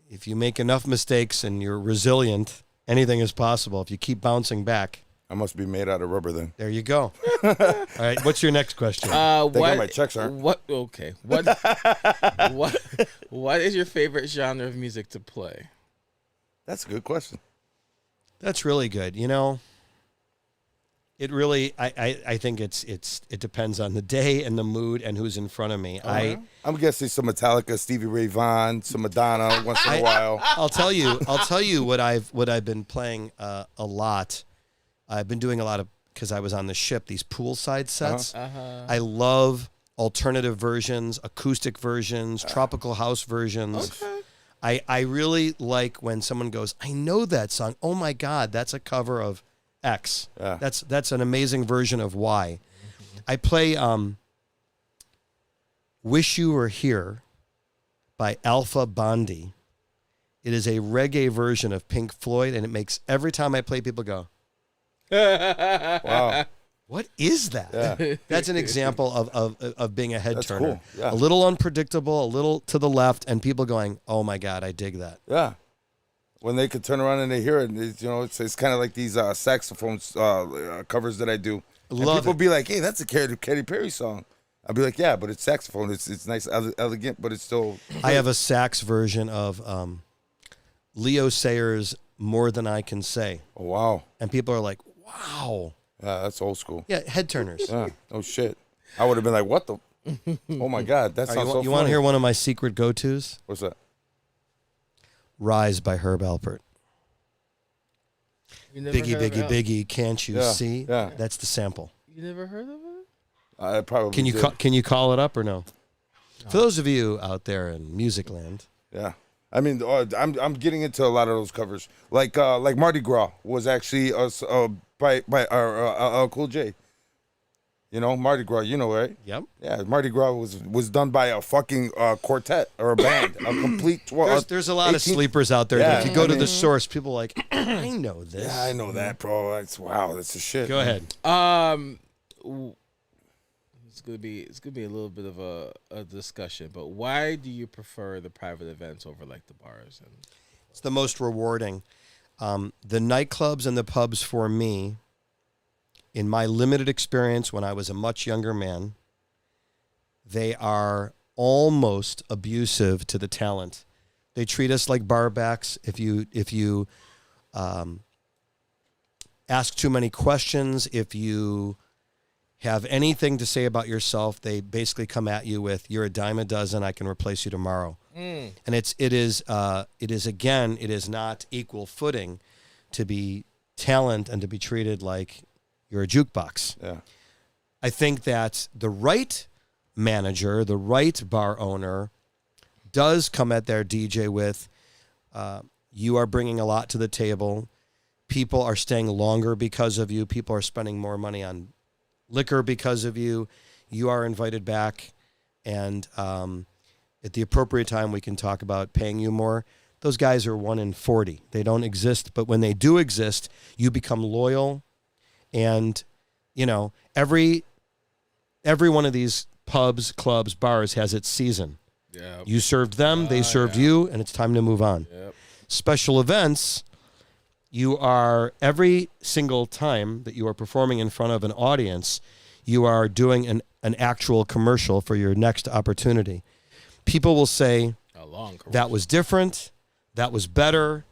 if you make enough mistakes and you're resilient, anything is possible. If you keep bouncing back. I must be made out of rubber then. There you go. All right, what's your next question? They got my checks, aren't? What? Okay. What? What is your favorite genre of music to play? That's a good question. That's really good. You know, it really, I think it depends on the day and the mood and who's in front of me. I'm guessing some Metallica, Stevie Ray Vaughan, some Madonna once in a while. I'll tell you what I've been playing a lot. I've been doing a lot of, because I was on the ship, these poolside sets. I love alternative versions, acoustic versions, tropical house versions. Okay. I really like when someone goes, I know that song. Oh my God, that's a cover of X. Yeah. That's an amazing version of Y. I play Wish You Were Here by Alpha Bondi. It is a reggae version of Pink Floyd, and it makes every time I play people go, wow. What is that? Yeah. That's an example of being a head turner. Cool. Yeah. A little unpredictable, a little to the left, and people going, oh my God, I dig that. Yeah. When they could turn around and they hear it, it's kind of like these saxophone covers that I do. People be like, hey, that's a Katy Perry song. I'll be like, yeah, but it's saxophone. It's nice, elegant, but it's still. I have a sax version of Leo Sayers' More Than I Can Say. Oh, wow. And people are like, wow. Yeah, that's old school. Yeah, head turners. Yeah. Oh, shit. I would have been like, what the? Oh, my God. That sounds so funny. You want to hear one of my secret go-tos? What's that? Rise by Herb Alpert. Biggie, biggie, biggie, can't you see? Yeah. That's the sample. You never heard of it? I probably Can you call it up or no? For those of you out there in music land. Yeah. I mean, I'm getting into a lot of those covers. Like Mardi Gras was actually by Cool J. You know, Mardi Gras, you know, right? Yep. Yeah, Mardi Gras was done by a fucking quartet or a band, a complete 12. There's a lot of sleepers out there. Yeah, that if you go to the source, people are like, I know this. Yeah, I know that, bro. Wow, that's the shit. Go ahead. It's gonna be a little bit of a discussion, but why do you prefer the private events over like the bars? And it's the most rewarding. The nightclubs and the pubs for me, in my limited experience when I was a much younger man, they are almost abusive to the talent. They treat us like barbacks. If you ask too many questions, if you have anything to say about yourself, they basically come at you with, you're a dime a dozen, I can replace you tomorrow. And it is not equal footing to be talent and to be treated like you're a jukebox. Yeah. I think that the right manager, the right bar owner does come at their DJ with, you are bringing a lot to the table. People are staying longer because of you. People are spending more money on liquor because of you. You are invited back, and at the appropriate time we can talk about paying you more. Those guys are 1 in 40. They don't exist, but when they do exist, you become loyal. And you know, every one of these pubs, clubs, bars has its season. Yep. You served them, they served you, and it's time to move on. Yep. Special events, you are, every single time that you are performing in front of an audience, you are doing an actual commercial for your next opportunity. People will say, that was different, that was better.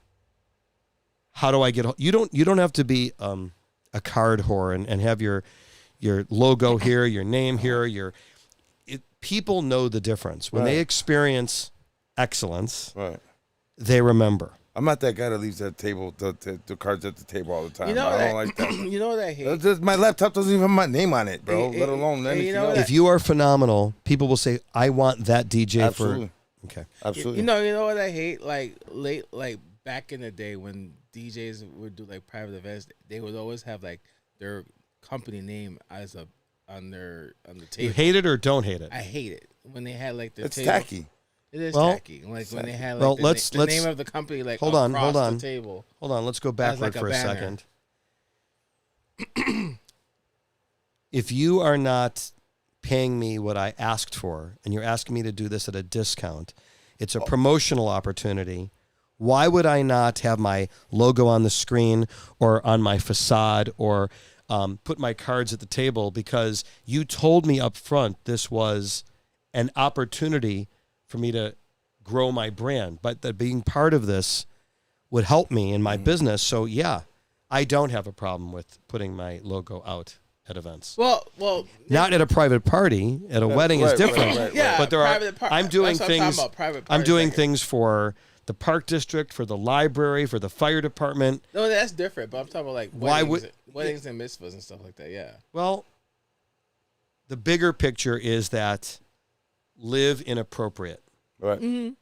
How do I get, you don't have to be a card whore and have your logo here, your name here, people know the difference. When they experience excellence, they remember. I'm not that guy that leaves that table, the cards at the table all the time. I don't like that. You know what I hate? My laptop doesn't even have my name on it, bro. Let alone anything else. If you are phenomenal, people will say, I want that DJ Absolutely. Okay. Absolutely. You know what I hate? Like back in the day when DJs would do like private events, they would always have like their company name on the table. You hate it or don't hate it? I hate it. when they had like the It's table. tacky. It is Well, tacky. Like when they had like Well, the name of the company like hold on, across hold on. the table. Hold on, let's go backward like a for a banner. second. If you are not paying me what I asked for, and you're asking me to do this at a discount, it's a promotional opportunity. Why would I not have my logo on the screen or on my facade or put my cards at the table? Because you told me up front this was an opportunity for me to grow my brand, but that being part of this would help me in my business. So yeah, I don't have a problem with putting my logo out at events. Well, Not at a private party. At a wedding is different. yeah, but there are. private I'm doing that's what I'm things. talking about, private I'm parties, doing like- things for the park district, for the library, for the fire department. No, that's different. But I'm talking about like Why weddings and mitzvahs and stuff like that. Yeah. Well, the bigger picture is that live inappropriate, Right.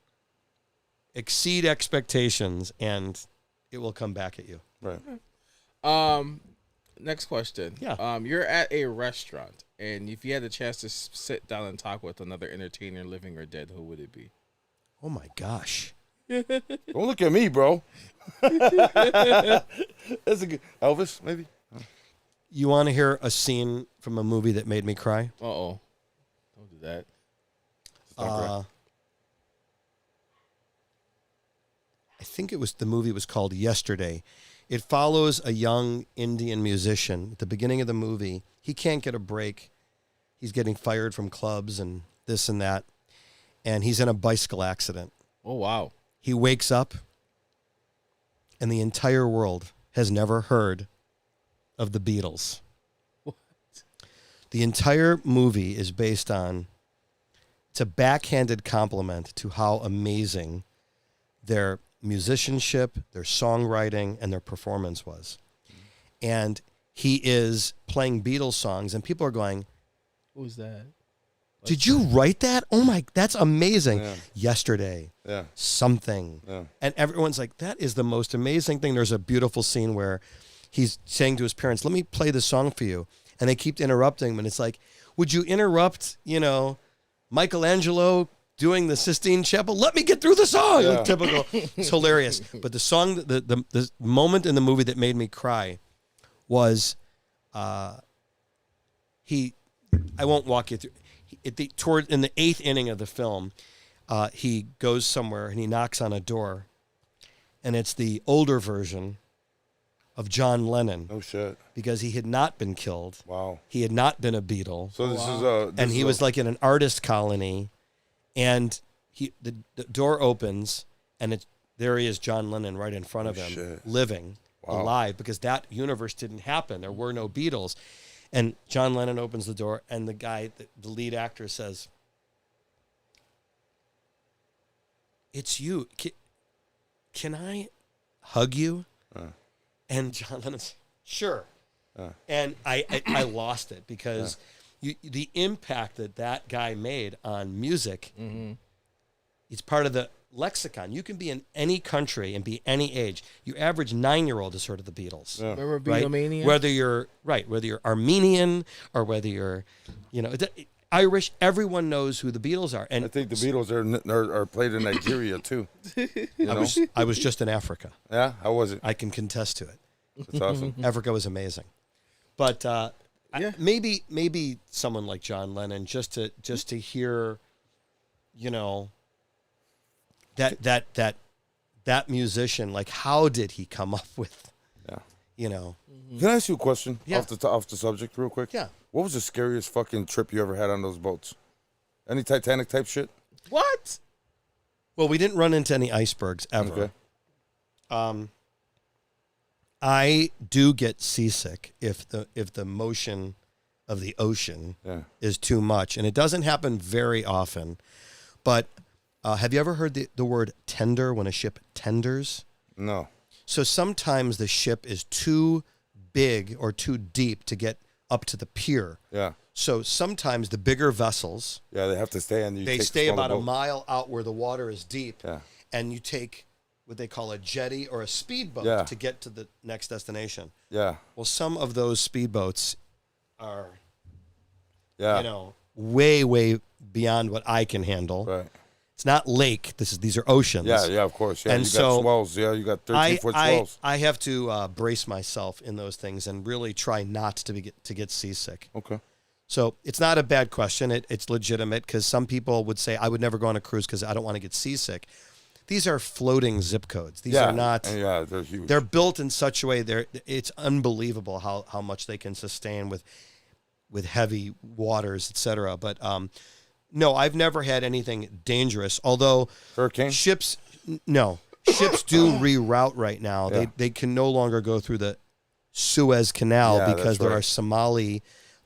exceed expectations, and it will come back at you. Right. Next question. Yeah. You're at a restaurant, and if you had the chance to sit down and talk with another entertainer, living or dead, who would it be? Oh my gosh. Don't look at me, bro. That's a good Elvis, maybe. You want to hear a scene from a movie that made me cry? Uh-oh. Don't do that. I think it was the movie was called Yesterday. It follows a young Indian musician. At the beginning of the movie, he can't get a break. He's getting fired from clubs and this and that. And he's in a bicycle accident. Oh, wow. He wakes up, and the entire world has never heard of the Beatles. What? The entire movie is based on, it's a backhanded compliment to how amazing their musicianship, their songwriting, and their performance was. And he is playing Beatles songs, and people are going, Who's that? did you write that? Oh my, that's amazing. Yeah. Yesterday, Yeah. something. Yeah. And everyone's like, that is the most amazing thing. There's a beautiful scene where he's saying to his parents, let me play the song for you. And they keep interrupting him. And it's like, would you interrupt, Michelangelo doing the Sistine Chapel? Let me get through the song. Yeah. Like, typical. It's hilarious. But the song, the moment in the movie that made me cry was I won't walk you through. In the 8th inning of the film, he goes somewhere and he knocks on a door, and it's the older version of John Lennon. Oh shit. Because he had not been killed. Wow. He had not been a Beatle. So this is And he was like in an artist colony, and the door opens, and there he is, John Lennon, right in front of him, shit. living, Wow. alive, because that universe didn't happen. There were no Beatles. And John Lennon opens the door, and the guy, the lead actor, says, "It's you. Can I hug you?" And John Lennon's, "Sure." And I lost it because the impact that guy made on music, it's part of the lexicon. You can be in any country and be any age. Your average 9-year-old has heard of the Beatles. Yeah. Remember Right? Beatlemania? Whether you're Armenian or whether you're, Irish, everyone knows who the Beatles are. And I think the Beatles are played in Nigeria too. I was just in Africa. Yeah, how was it? I can contest to it. That's awesome. Africa was amazing, but Yeah. maybe someone like John Lennon just to hear, that musician, like, how did he come up with, Yeah. Can I ask you a question Yeah. off the subject real quick? Yeah. What was the scariest fucking trip you ever had on those boats? Any Titanic type shit? What? Well, we didn't run into any icebergs ever. Okay. I do get seasick if the motion of the ocean Yeah. is too much, and it doesn't happen very often. But have you ever heard the word tender when a ship tenders? No. So sometimes the ship is too big or too deep to get up to the pier. Yeah. So sometimes the bigger vessels, Yeah, they have to stay on. they stay about a mile out where the water is deep, Yeah. and you take what they call a jetty or a speedboat Yeah. to get to the next destination. Yeah. Well, some of those speedboats are, Yeah. way beyond what I can handle. Right. It's not lake. These are oceans. Yeah, of course. Yeah, And you so got swells. Yeah, you got 13-foot swells. I have to brace myself in those things and really try not to get seasick. Okay. So it's not a bad question. It's legitimate because some people would say, I would never go on a cruise because I don't want to get seasick. These are floating zip codes. These are not. Yeah, they're huge. They're built in such a way. It's unbelievable how much they can sustain with heavy waters, etc. But no, I've never had anything dangerous. Although hurricane ships do reroute right now. Yeah. They can no longer go through the Suez Canal because there are Somali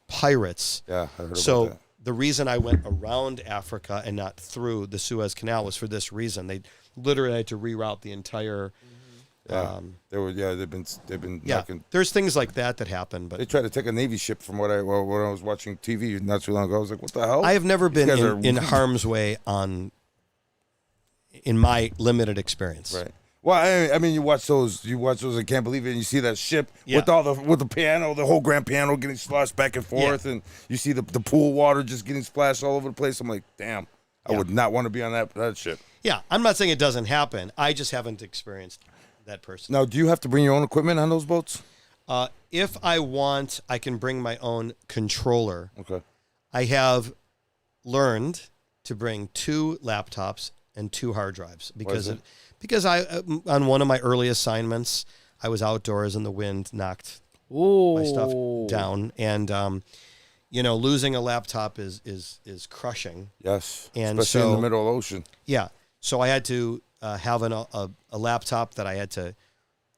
pirates. Yeah, I heard so about that. the reason I went around Africa and not through the Suez Canal was for this reason. They literally had to reroute the entire. They've been knocking. There's things like that happen, but They tried to take a Navy ship from when I was watching TV not too long ago. I was like, what the hell? I have never These guys been are- in harm's way in my limited experience. Right. Well, I mean, you watch those. I can't believe it. And you see that ship with the piano, the whole grand piano getting splashed back and forth, and you see the pool water just getting splashed all over the place. I'm like, damn, I would not want to be on that ship. Yeah, I'm not saying it doesn't happen. I just haven't experienced that person. Now, do you have to bring your own equipment on those boats? If I want, I can bring my own controller. Okay. I have learned to bring 2 laptops and 2 hard drives because I on one of my early assignments I was outdoors and the wind knocked my stuff down, and losing a laptop is crushing. Yes. And especially in the middle of the ocean. Yeah, so I had to have a laptop that I had to.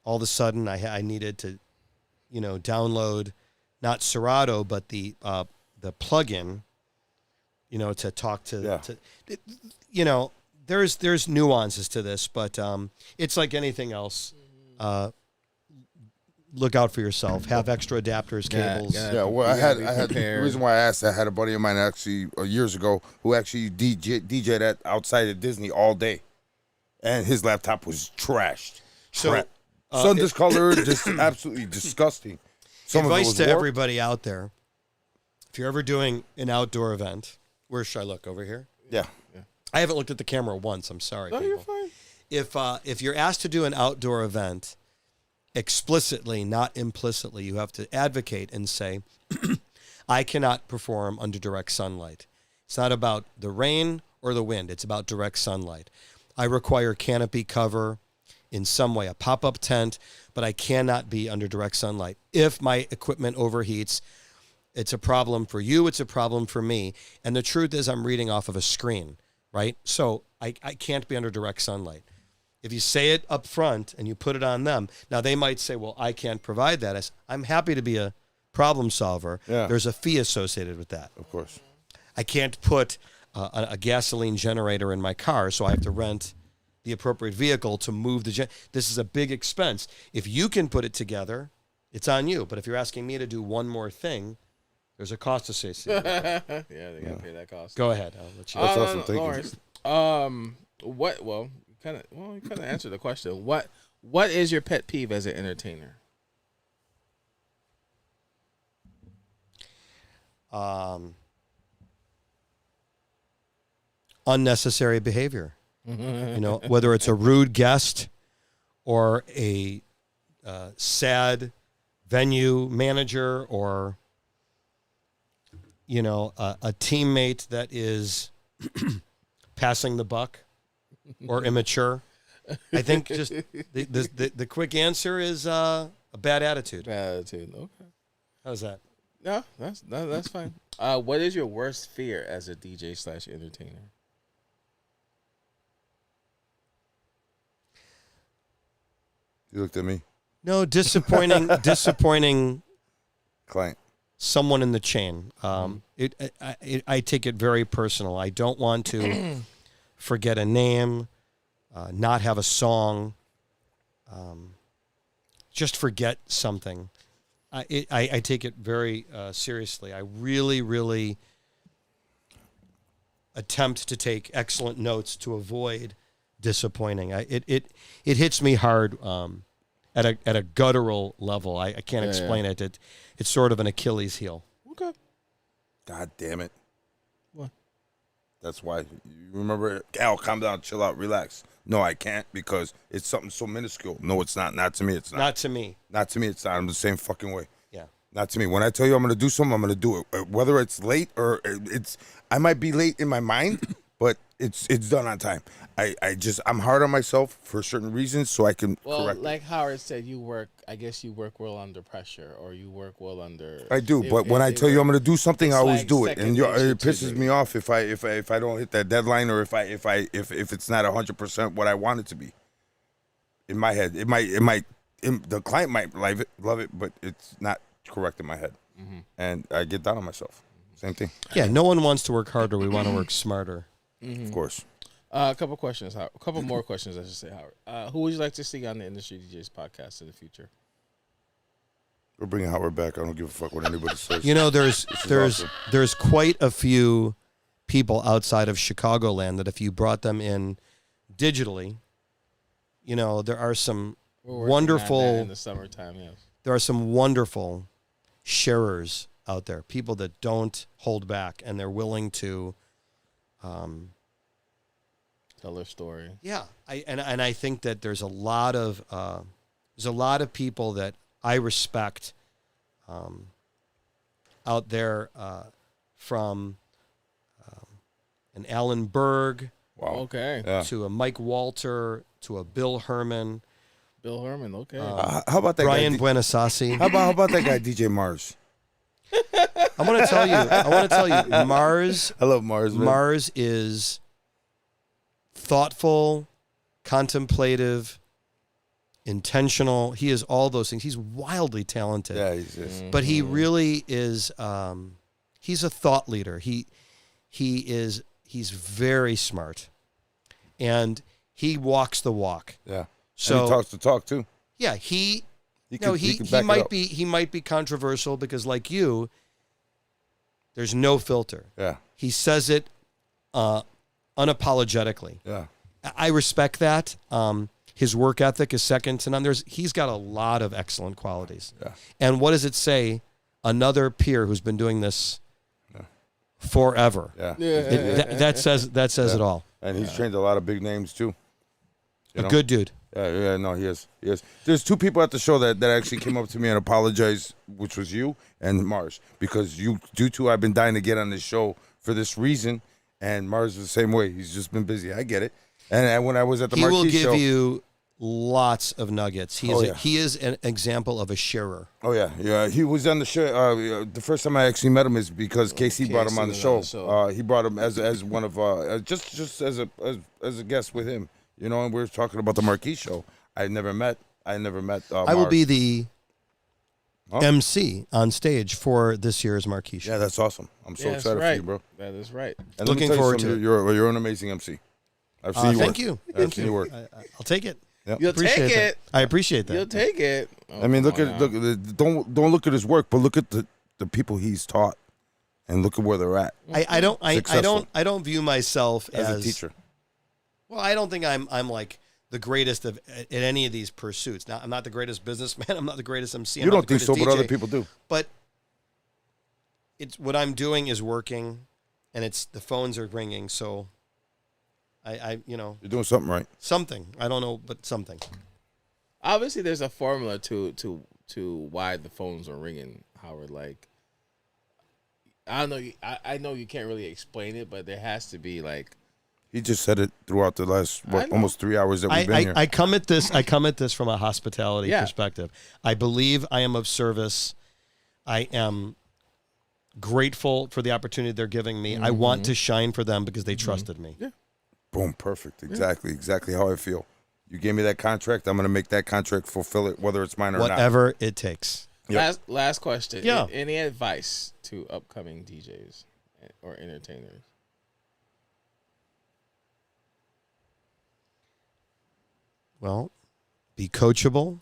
All of a sudden, I needed to, download not Serato but the plugin, to talk to. There's nuances to this, but it's like anything else. Look out for yourself. Have extra adapters, cables. Yeah, well, I had the reason why I asked. I had a buddy of mine actually years ago who actually DJ'd at outside of Disney all day, and his laptop was trashed. So, sun discolored, just absolutely disgusting. Advice to everybody out there: if you're ever doing an outdoor event, where should I look? Over here? Yeah. I haven't looked at the camera once. I'm sorry. No, people. you're fine. If you're asked to do an outdoor event, explicitly, not implicitly, you have to advocate and say, I cannot perform under direct sunlight. It's not about the rain or the wind. It's about direct sunlight. I require canopy cover in some way, a pop-up tent, but I cannot be under direct sunlight. If my equipment overheats, it's a problem for you. It's a problem for me. And the truth is I'm reading off of a screen, right? So I can't be under direct sunlight. If you say it up front and you put it on them, now they might say, well, I can't provide that. I'm happy to be a problem solver. Yeah. There's a fee associated with that. Of course. I can't put a gasoline generator in my car, so I have to rent the appropriate vehicle to move the This is a big expense. If you can put it together, it's on you. But if you're asking me to do one more thing, there's a cost associated with it. Yeah, they gotta pay that cost. Go ahead. I'll let you. That's awesome. Thank you. You kind of answered the question. What is your pet peeve as an entertainer? Unnecessary behavior. Whether it's a rude guest or a sad venue manager or a teammate that is passing the buck or immature. I think just the quick answer is a bad attitude. Bad attitude. Okay. How's that? No, that's fine. What is your worst fear as a DJ/entertainer? You looked at me. No, disappointing Client. someone in the chain. I take it very personal. I don't want to forget a name, not have a song, just forget something. I take it very seriously. I really, really attempt to take excellent notes to avoid disappointing. It hits me hard at a guttural level. I can't explain it. It's sort of an Achilles heel. Okay. God damn it. What? That's why. You remember, Cal, calm down, chill out, relax. No, I can't because it's something so minuscule. No, it's not. Not to me, it's not. Not to me. Not to me, it's not. I'm the same fucking way. Yeah. Not to me. When I tell you I'm going to do something, I'm going to do it. Whether it's late or I might be late in my mind, but it's done on time. I'm hard on myself for certain reasons, so I can correct. Like Howard said, I guess you work well under pressure, or you work well under. I do, but when I tell you I'm going to do something, I always like do it, and second it pisses me off if I don't hit that deadline, or if it's not 100% what I want it to be. In my head, the client might love it, but it's not correct in my head, and I get down on myself. Same thing. Yeah, no one wants to work harder. We want to work smarter. Of course. A couple questions, Howard. A couple more questions, I should say, Howard. Who would you like to see on the Industry DJs podcast in the future? We're bringing Howard back. I don't give a fuck what anybody says. You know, there's awesome. quite a few people outside of Chicagoland that if you brought them in digitally, you know, there are some wonderful in the summertime. Yes, there are some wonderful sharers out there, people that don't hold back and they're willing to tell their story. Yeah, I think that there's a lot of people that I respect out there, from an Alan Berg, Wow. Okay. Yeah. to a Mike Walter, to a Bill Herman, Bill Herman. Okay. How about that Brian guy? Buenasasi. How about that guy, DJ Mars? I want to tell you, Mars. I love Mars. Man. Mars is thoughtful, contemplative, intentional. He is all those things. He's wildly talented. Yeah, he's just. But he really is. He's a thought leader. He's very smart, and he walks the walk. Yeah. So and he talks the talk too. Yeah, he can back it up. might be controversial because, like you, there's no filter. Yeah. He says it unapologetically. Yeah. I respect that. His work ethic is second to none. He's got a lot of excellent qualities. Yeah. And what does it say? Another peer who's been doing this forever. Yeah. That says it all. And he's trained a lot of big names too. A good dude. Yeah, no, he is. There's two people at the show that actually came up to me and apologized, which was you and Mars, because you two, I've been dying to get on this show for this reason, and Mars is the same way. He's just been busy. I get it. And when I was at the Marquee show, he show, will give you lots of nuggets. He is an example of a sharer. Oh yeah. He was on the show. The first time I actually met him is because KC brought him on the show. He brought him as one of just as a guest with him. You know, and we were talking about the Marquee show. I never met. I will be the MC on stage for this year's Marquee show. Yeah, that's awesome. I'm so excited for you, bro. That is right. And looking forward to it. You're an amazing MC. I've seen you work. Thank you. I've seen you work. I'll take it. Yep. You'll take it. I appreciate that. You'll take it. I mean, don't look at his work, but look at the people he's taught, and look at where they're at. I don't view myself as a teacher. Well, I don't think I'm like the greatest at any of these pursuits. Now, I'm not the greatest businessman. I'm not the greatest MC. You don't think so, but other people do. But it's what I'm doing is working, and the phones are ringing. So, you're doing something right. Something I don't know, but something. Obviously, there's a formula to why the phones are ringing, Howard. Like, I don't know. I know you can't really explain it, but there has to be like. He just said it throughout the last almost 3 hours that we've been here. I come at this from a hospitality perspective. I believe I am of service. I am grateful for the opportunity they're giving me. I want to shine for them because they trusted me. Yeah. Boom, perfect. Exactly how I feel. You gave me that contract. I'm going to make that contract fulfill it, whether it's mine or not. Whatever it takes. Yep. Last question. Yeah. Any advice to upcoming DJs or entertainers? Well, be coachable,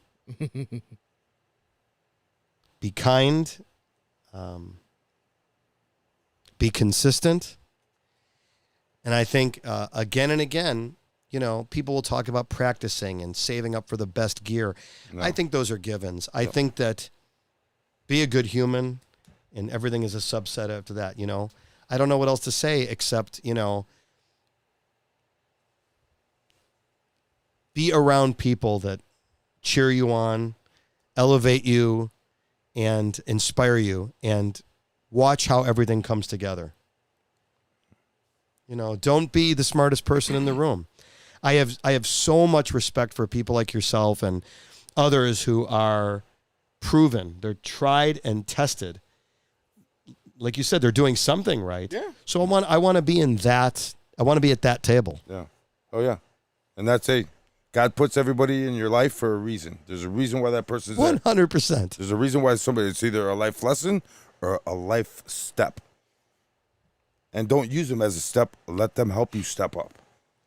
be kind, be consistent. And I think, again and again, people will talk about practicing and saving up for the best gear. No. I think those are givens. I think that be a good human, and everything is a subset after that, I don't know what else to say except, be around people that cheer you on, elevate you, and inspire you, and watch how everything comes together. Don't be the smartest person in the room. I have so much respect for people like yourself and others who are proven. They're tried and tested. Like you said, they're doing something right. Yeah. So I want to be in that. I want to be at that table. Yeah. Oh yeah. And that's God puts everybody in your life for a reason. There's a reason why that person's there. 100%. There's a reason why it's either a life lesson or a life step. And don't use them as a step. Let them help you step up.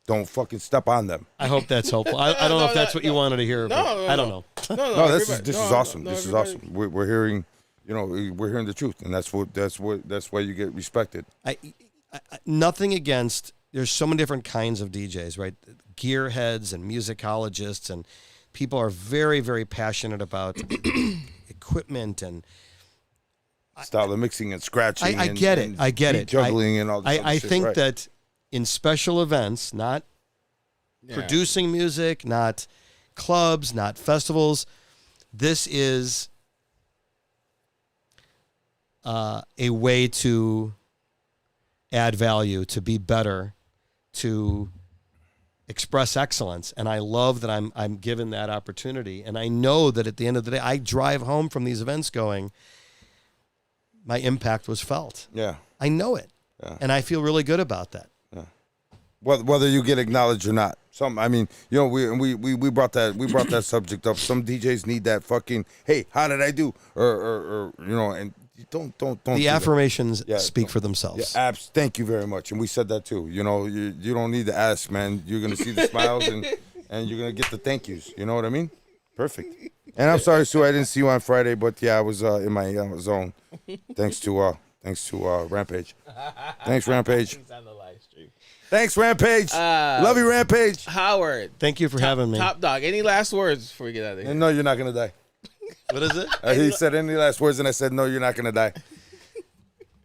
Don't fucking step on them. I hope that's helpful. I don't know if that's what you wanted to hear. But I don't know. No, this is awesome. This is awesome. We're hearing, we're hearing the truth, and that's why you get respected. I nothing against. There's so many different kinds of DJs, right? Gearheads and musicologists, and people are very, very passionate about equipment and style of mixing and scratching. I get it. I get it. Juggling and all this I shit, think right. that in special events, not producing music, not clubs, not festivals, this is a way to add value, to be better, to express excellence. And I love that I'm given that opportunity. And I know that at the end of the day, I drive home from these events going, my impact was felt. Yeah. I know it. Yeah. And I feel really good about that. Yeah. Whether you get acknowledged or not. We brought that subject up. Some DJs need that fucking, hey, how did I do? Or and don't the affirmations speak for themselves. Yeah, thank you very much. And we said that too. You don't need to ask, man. You're gonna see the smiles and you're gonna get the thank yous. You know what I mean? Perfect. And I'm sorry, Sue, I didn't see you on Friday, but yeah, I was in my zone. Thanks to Rampage. Thanks, Rampage. He's on the live stream. Thanks, Rampage. Love you, Rampage. Howard. Thank you for having me. Top Dog. Any last words before we get out of here? No, you're not gonna die. What is it? He said any last words, and I said, no, you're not gonna die.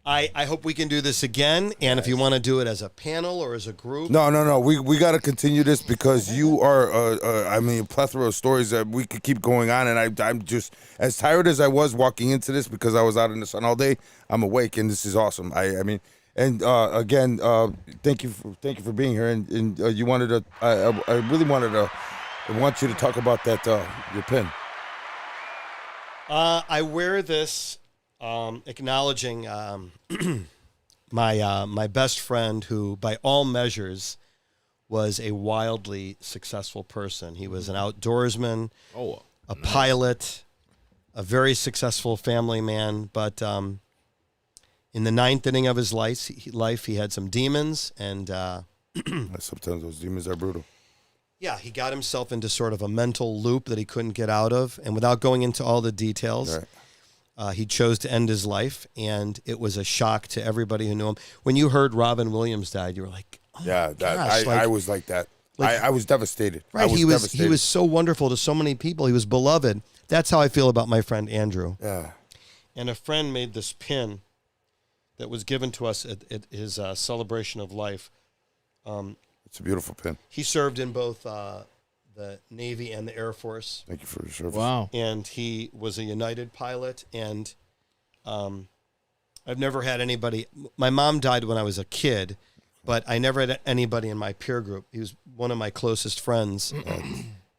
I hope we can do this again, and if you want to do it as a panel or as a group. No. We got to continue this because you are, a plethora of stories that we could keep going on, and I'm just as tired as I was walking into this because I was out in the sun all day. I'm awake, and this is awesome. Again, thank you for being here, and you wanted to. I really wanted to. I want you to talk about that your pin. I wear this. Acknowledging my best friend, who by all measures was a wildly successful person. He was an outdoorsman, a pilot, a very successful family man. But in the 9th inning of his life, he had some demons, and sometimes those demons are brutal. Yeah, he got himself into sort of a mental loop that he couldn't get out of, and without going into all the details. Right. He chose to end his life, and it was a shock to everybody who knew him. When you heard Robin Williams died, you were like, "Oh my gosh!" I was like that. I was devastated. Right? He was so wonderful to so many people. He was beloved. That's how I feel about my friend Andrew. Yeah. And a friend made this pin that was given to us at his celebration of life. It's a beautiful pin. He served in both the Navy and the Air Force. Thank you for your service. Wow. And he was a United pilot. And I've never had anybody. My mom died when I was a kid, but I never had anybody in my peer group. He was one of my closest friends.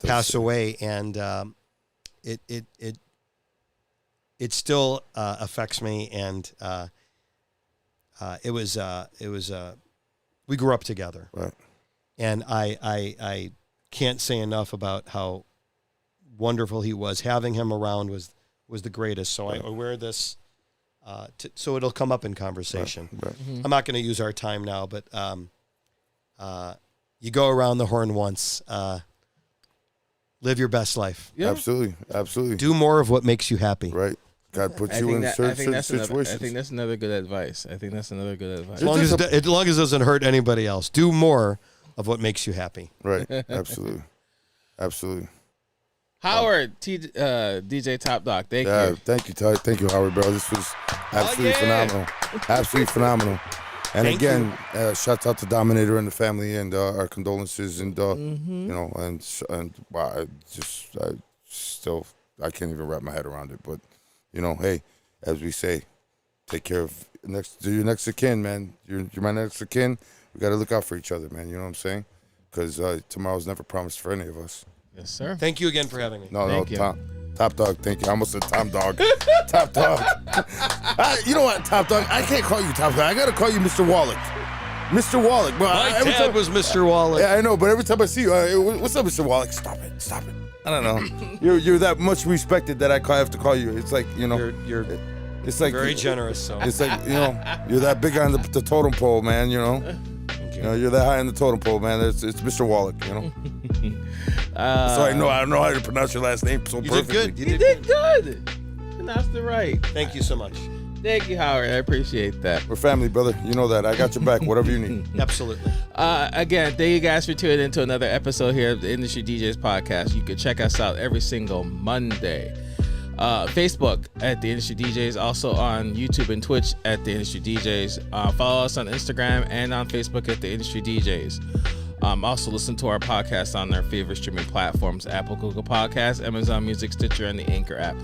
Pass away, and it still affects me. And it was we grew up together, right? And I can't say enough about how wonderful he was. Having him around was the greatest. So I wear this so it'll come up in conversation. Right. Mm-hmm. I'm not going to use our time now, but you go around the horn once. Live your best life. Yeah. Absolutely. Do more of what makes you happy. Right. God puts you in certain situations. I think that's another good advice. As long as it doesn't hurt anybody else. Do more of what makes you happy. Right. Absolutely. Howard, DJ Top Dog, thank you. Thank you, Howard, bro. This was absolutely phenomenal. Absolutely phenomenal. And Thank again, shouts out to Dominator and the family, and our condolences, and you know, and wow, I can't even wrap my head around it. But you know, hey, as we say, take care of your next of kin, man. You're my next of kin. We got to look out for each other, man. You know what I'm saying? Because tomorrow's never promised for any of us. Yes, sir. Thank you again for having me. Thank you. Top Dog, thank you. I almost said Tom Dog. Top Dog. You know what, Top Dog? I can't call you Top Dog. I got to call you Mr. Wallach. Mr. Wallach. Bro, My dad was Mr. Wallach. Yeah, I know, but every time I see you, what's up, Mr. Wallach? Stop it. I don't know. You're that much respected that I have to call you. It's like, you know. You're it's like very generous. So it's like, you know, you're that big on the totem pole, man, you know. You know, you're that high on the totem pole, man. It's Mr. Wallach, you know. So I don't know how to pronounce your last name so perfectly. You did good. You did good. Pronounced it right. Thank you so much. Thank you, Howard. I appreciate that. We're family, brother. You know that. I got your back. Whatever you need. Absolutely. Again, thank you guys for tuning into another episode here of the Industry DJs podcast. You can check us out every single Monday. Facebook at the Industry DJs, also on YouTube and Twitch at the Industry DJs. Follow us on Instagram and on Facebook at the Industry DJs. Also listen to our podcast on their favorite streaming platforms: Apple, Google Podcasts, Amazon Music, Stitcher, and the Anchor app.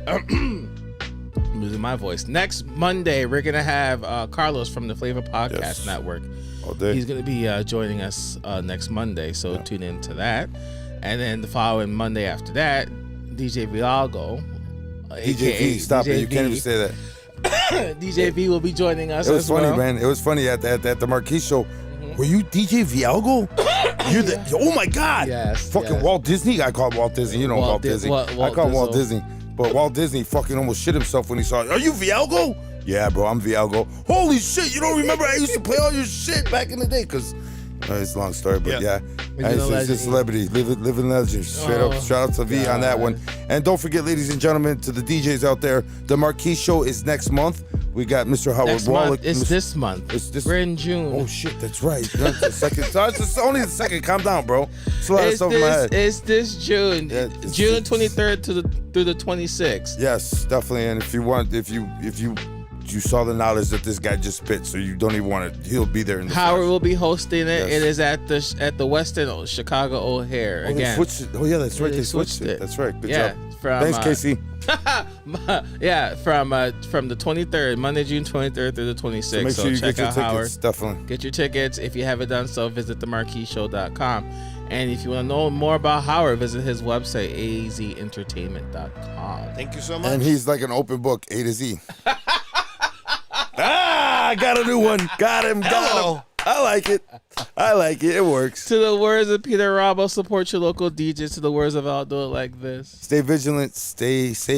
I'm losing my voice. Next Monday, we're gonna have Carlos from the Flavor Podcast Network. All day. He's gonna be joining us next Monday, so tune in to that. And then the following Monday after that, DJ Vialgo, DJ V, stop it. You can't even say that. DJ V will be joining us. It was as funny, well. man. It was funny at the Marquis show. Were you DJ Vialgo? You're the. Oh my God. Yes. Fucking yes. Walt Disney. I call him Walt Disney. You know Walt Disney. Walt I call him Walt Dizzle. Disney. But Walt Disney fucking almost shit himself when he saw it. Are you Vialgo? Yeah, bro. I'm Vialgo. Holy shit! You don't remember I used to play all your shit back in the day? Cause it's a long story, but yeah. It's a celebrity, living legend. Straight up, shout out to V on that one. And don't forget, ladies and gentlemen, to the DJs out there, the Marquis show is next month. We got Mr. Howard Next Wallach. month. It's this month. It's this. We're in June. Oh shit, that's right. That's the second. It's only the second. Calm down, bro. It's a lot of stuff in my head. It's this June. Yeah, June 23rd through the 26th. Yes, definitely. And if you saw the knowledge that this guy just spit, so you don't even want to. He'll be there in the Howard flesh. will be hosting it. Yes. It is at the Westin Chicago O'Hare Oh, again. they switched it. Oh yeah, that's right. They They switched switched it. it. That's right. Good Yeah, job. from, Thanks, Casey. Yeah, from the 23rd, Monday, June 23rd through the 26th. So make sure you check get your out tickets. Howard. Definitely. Get your tickets. If you haven't done so, visit themarquisshow.com. And if you want to know more about Howard, visit his website, azentertainment.com. Thank you so much. And he's like an open book, A to Z. I got a new one. Got him. Hello. I like it. It works. To the words of Peter Rabo, support your local DJs. To the words of I'll do it like this. Stay vigilant. Stay safe.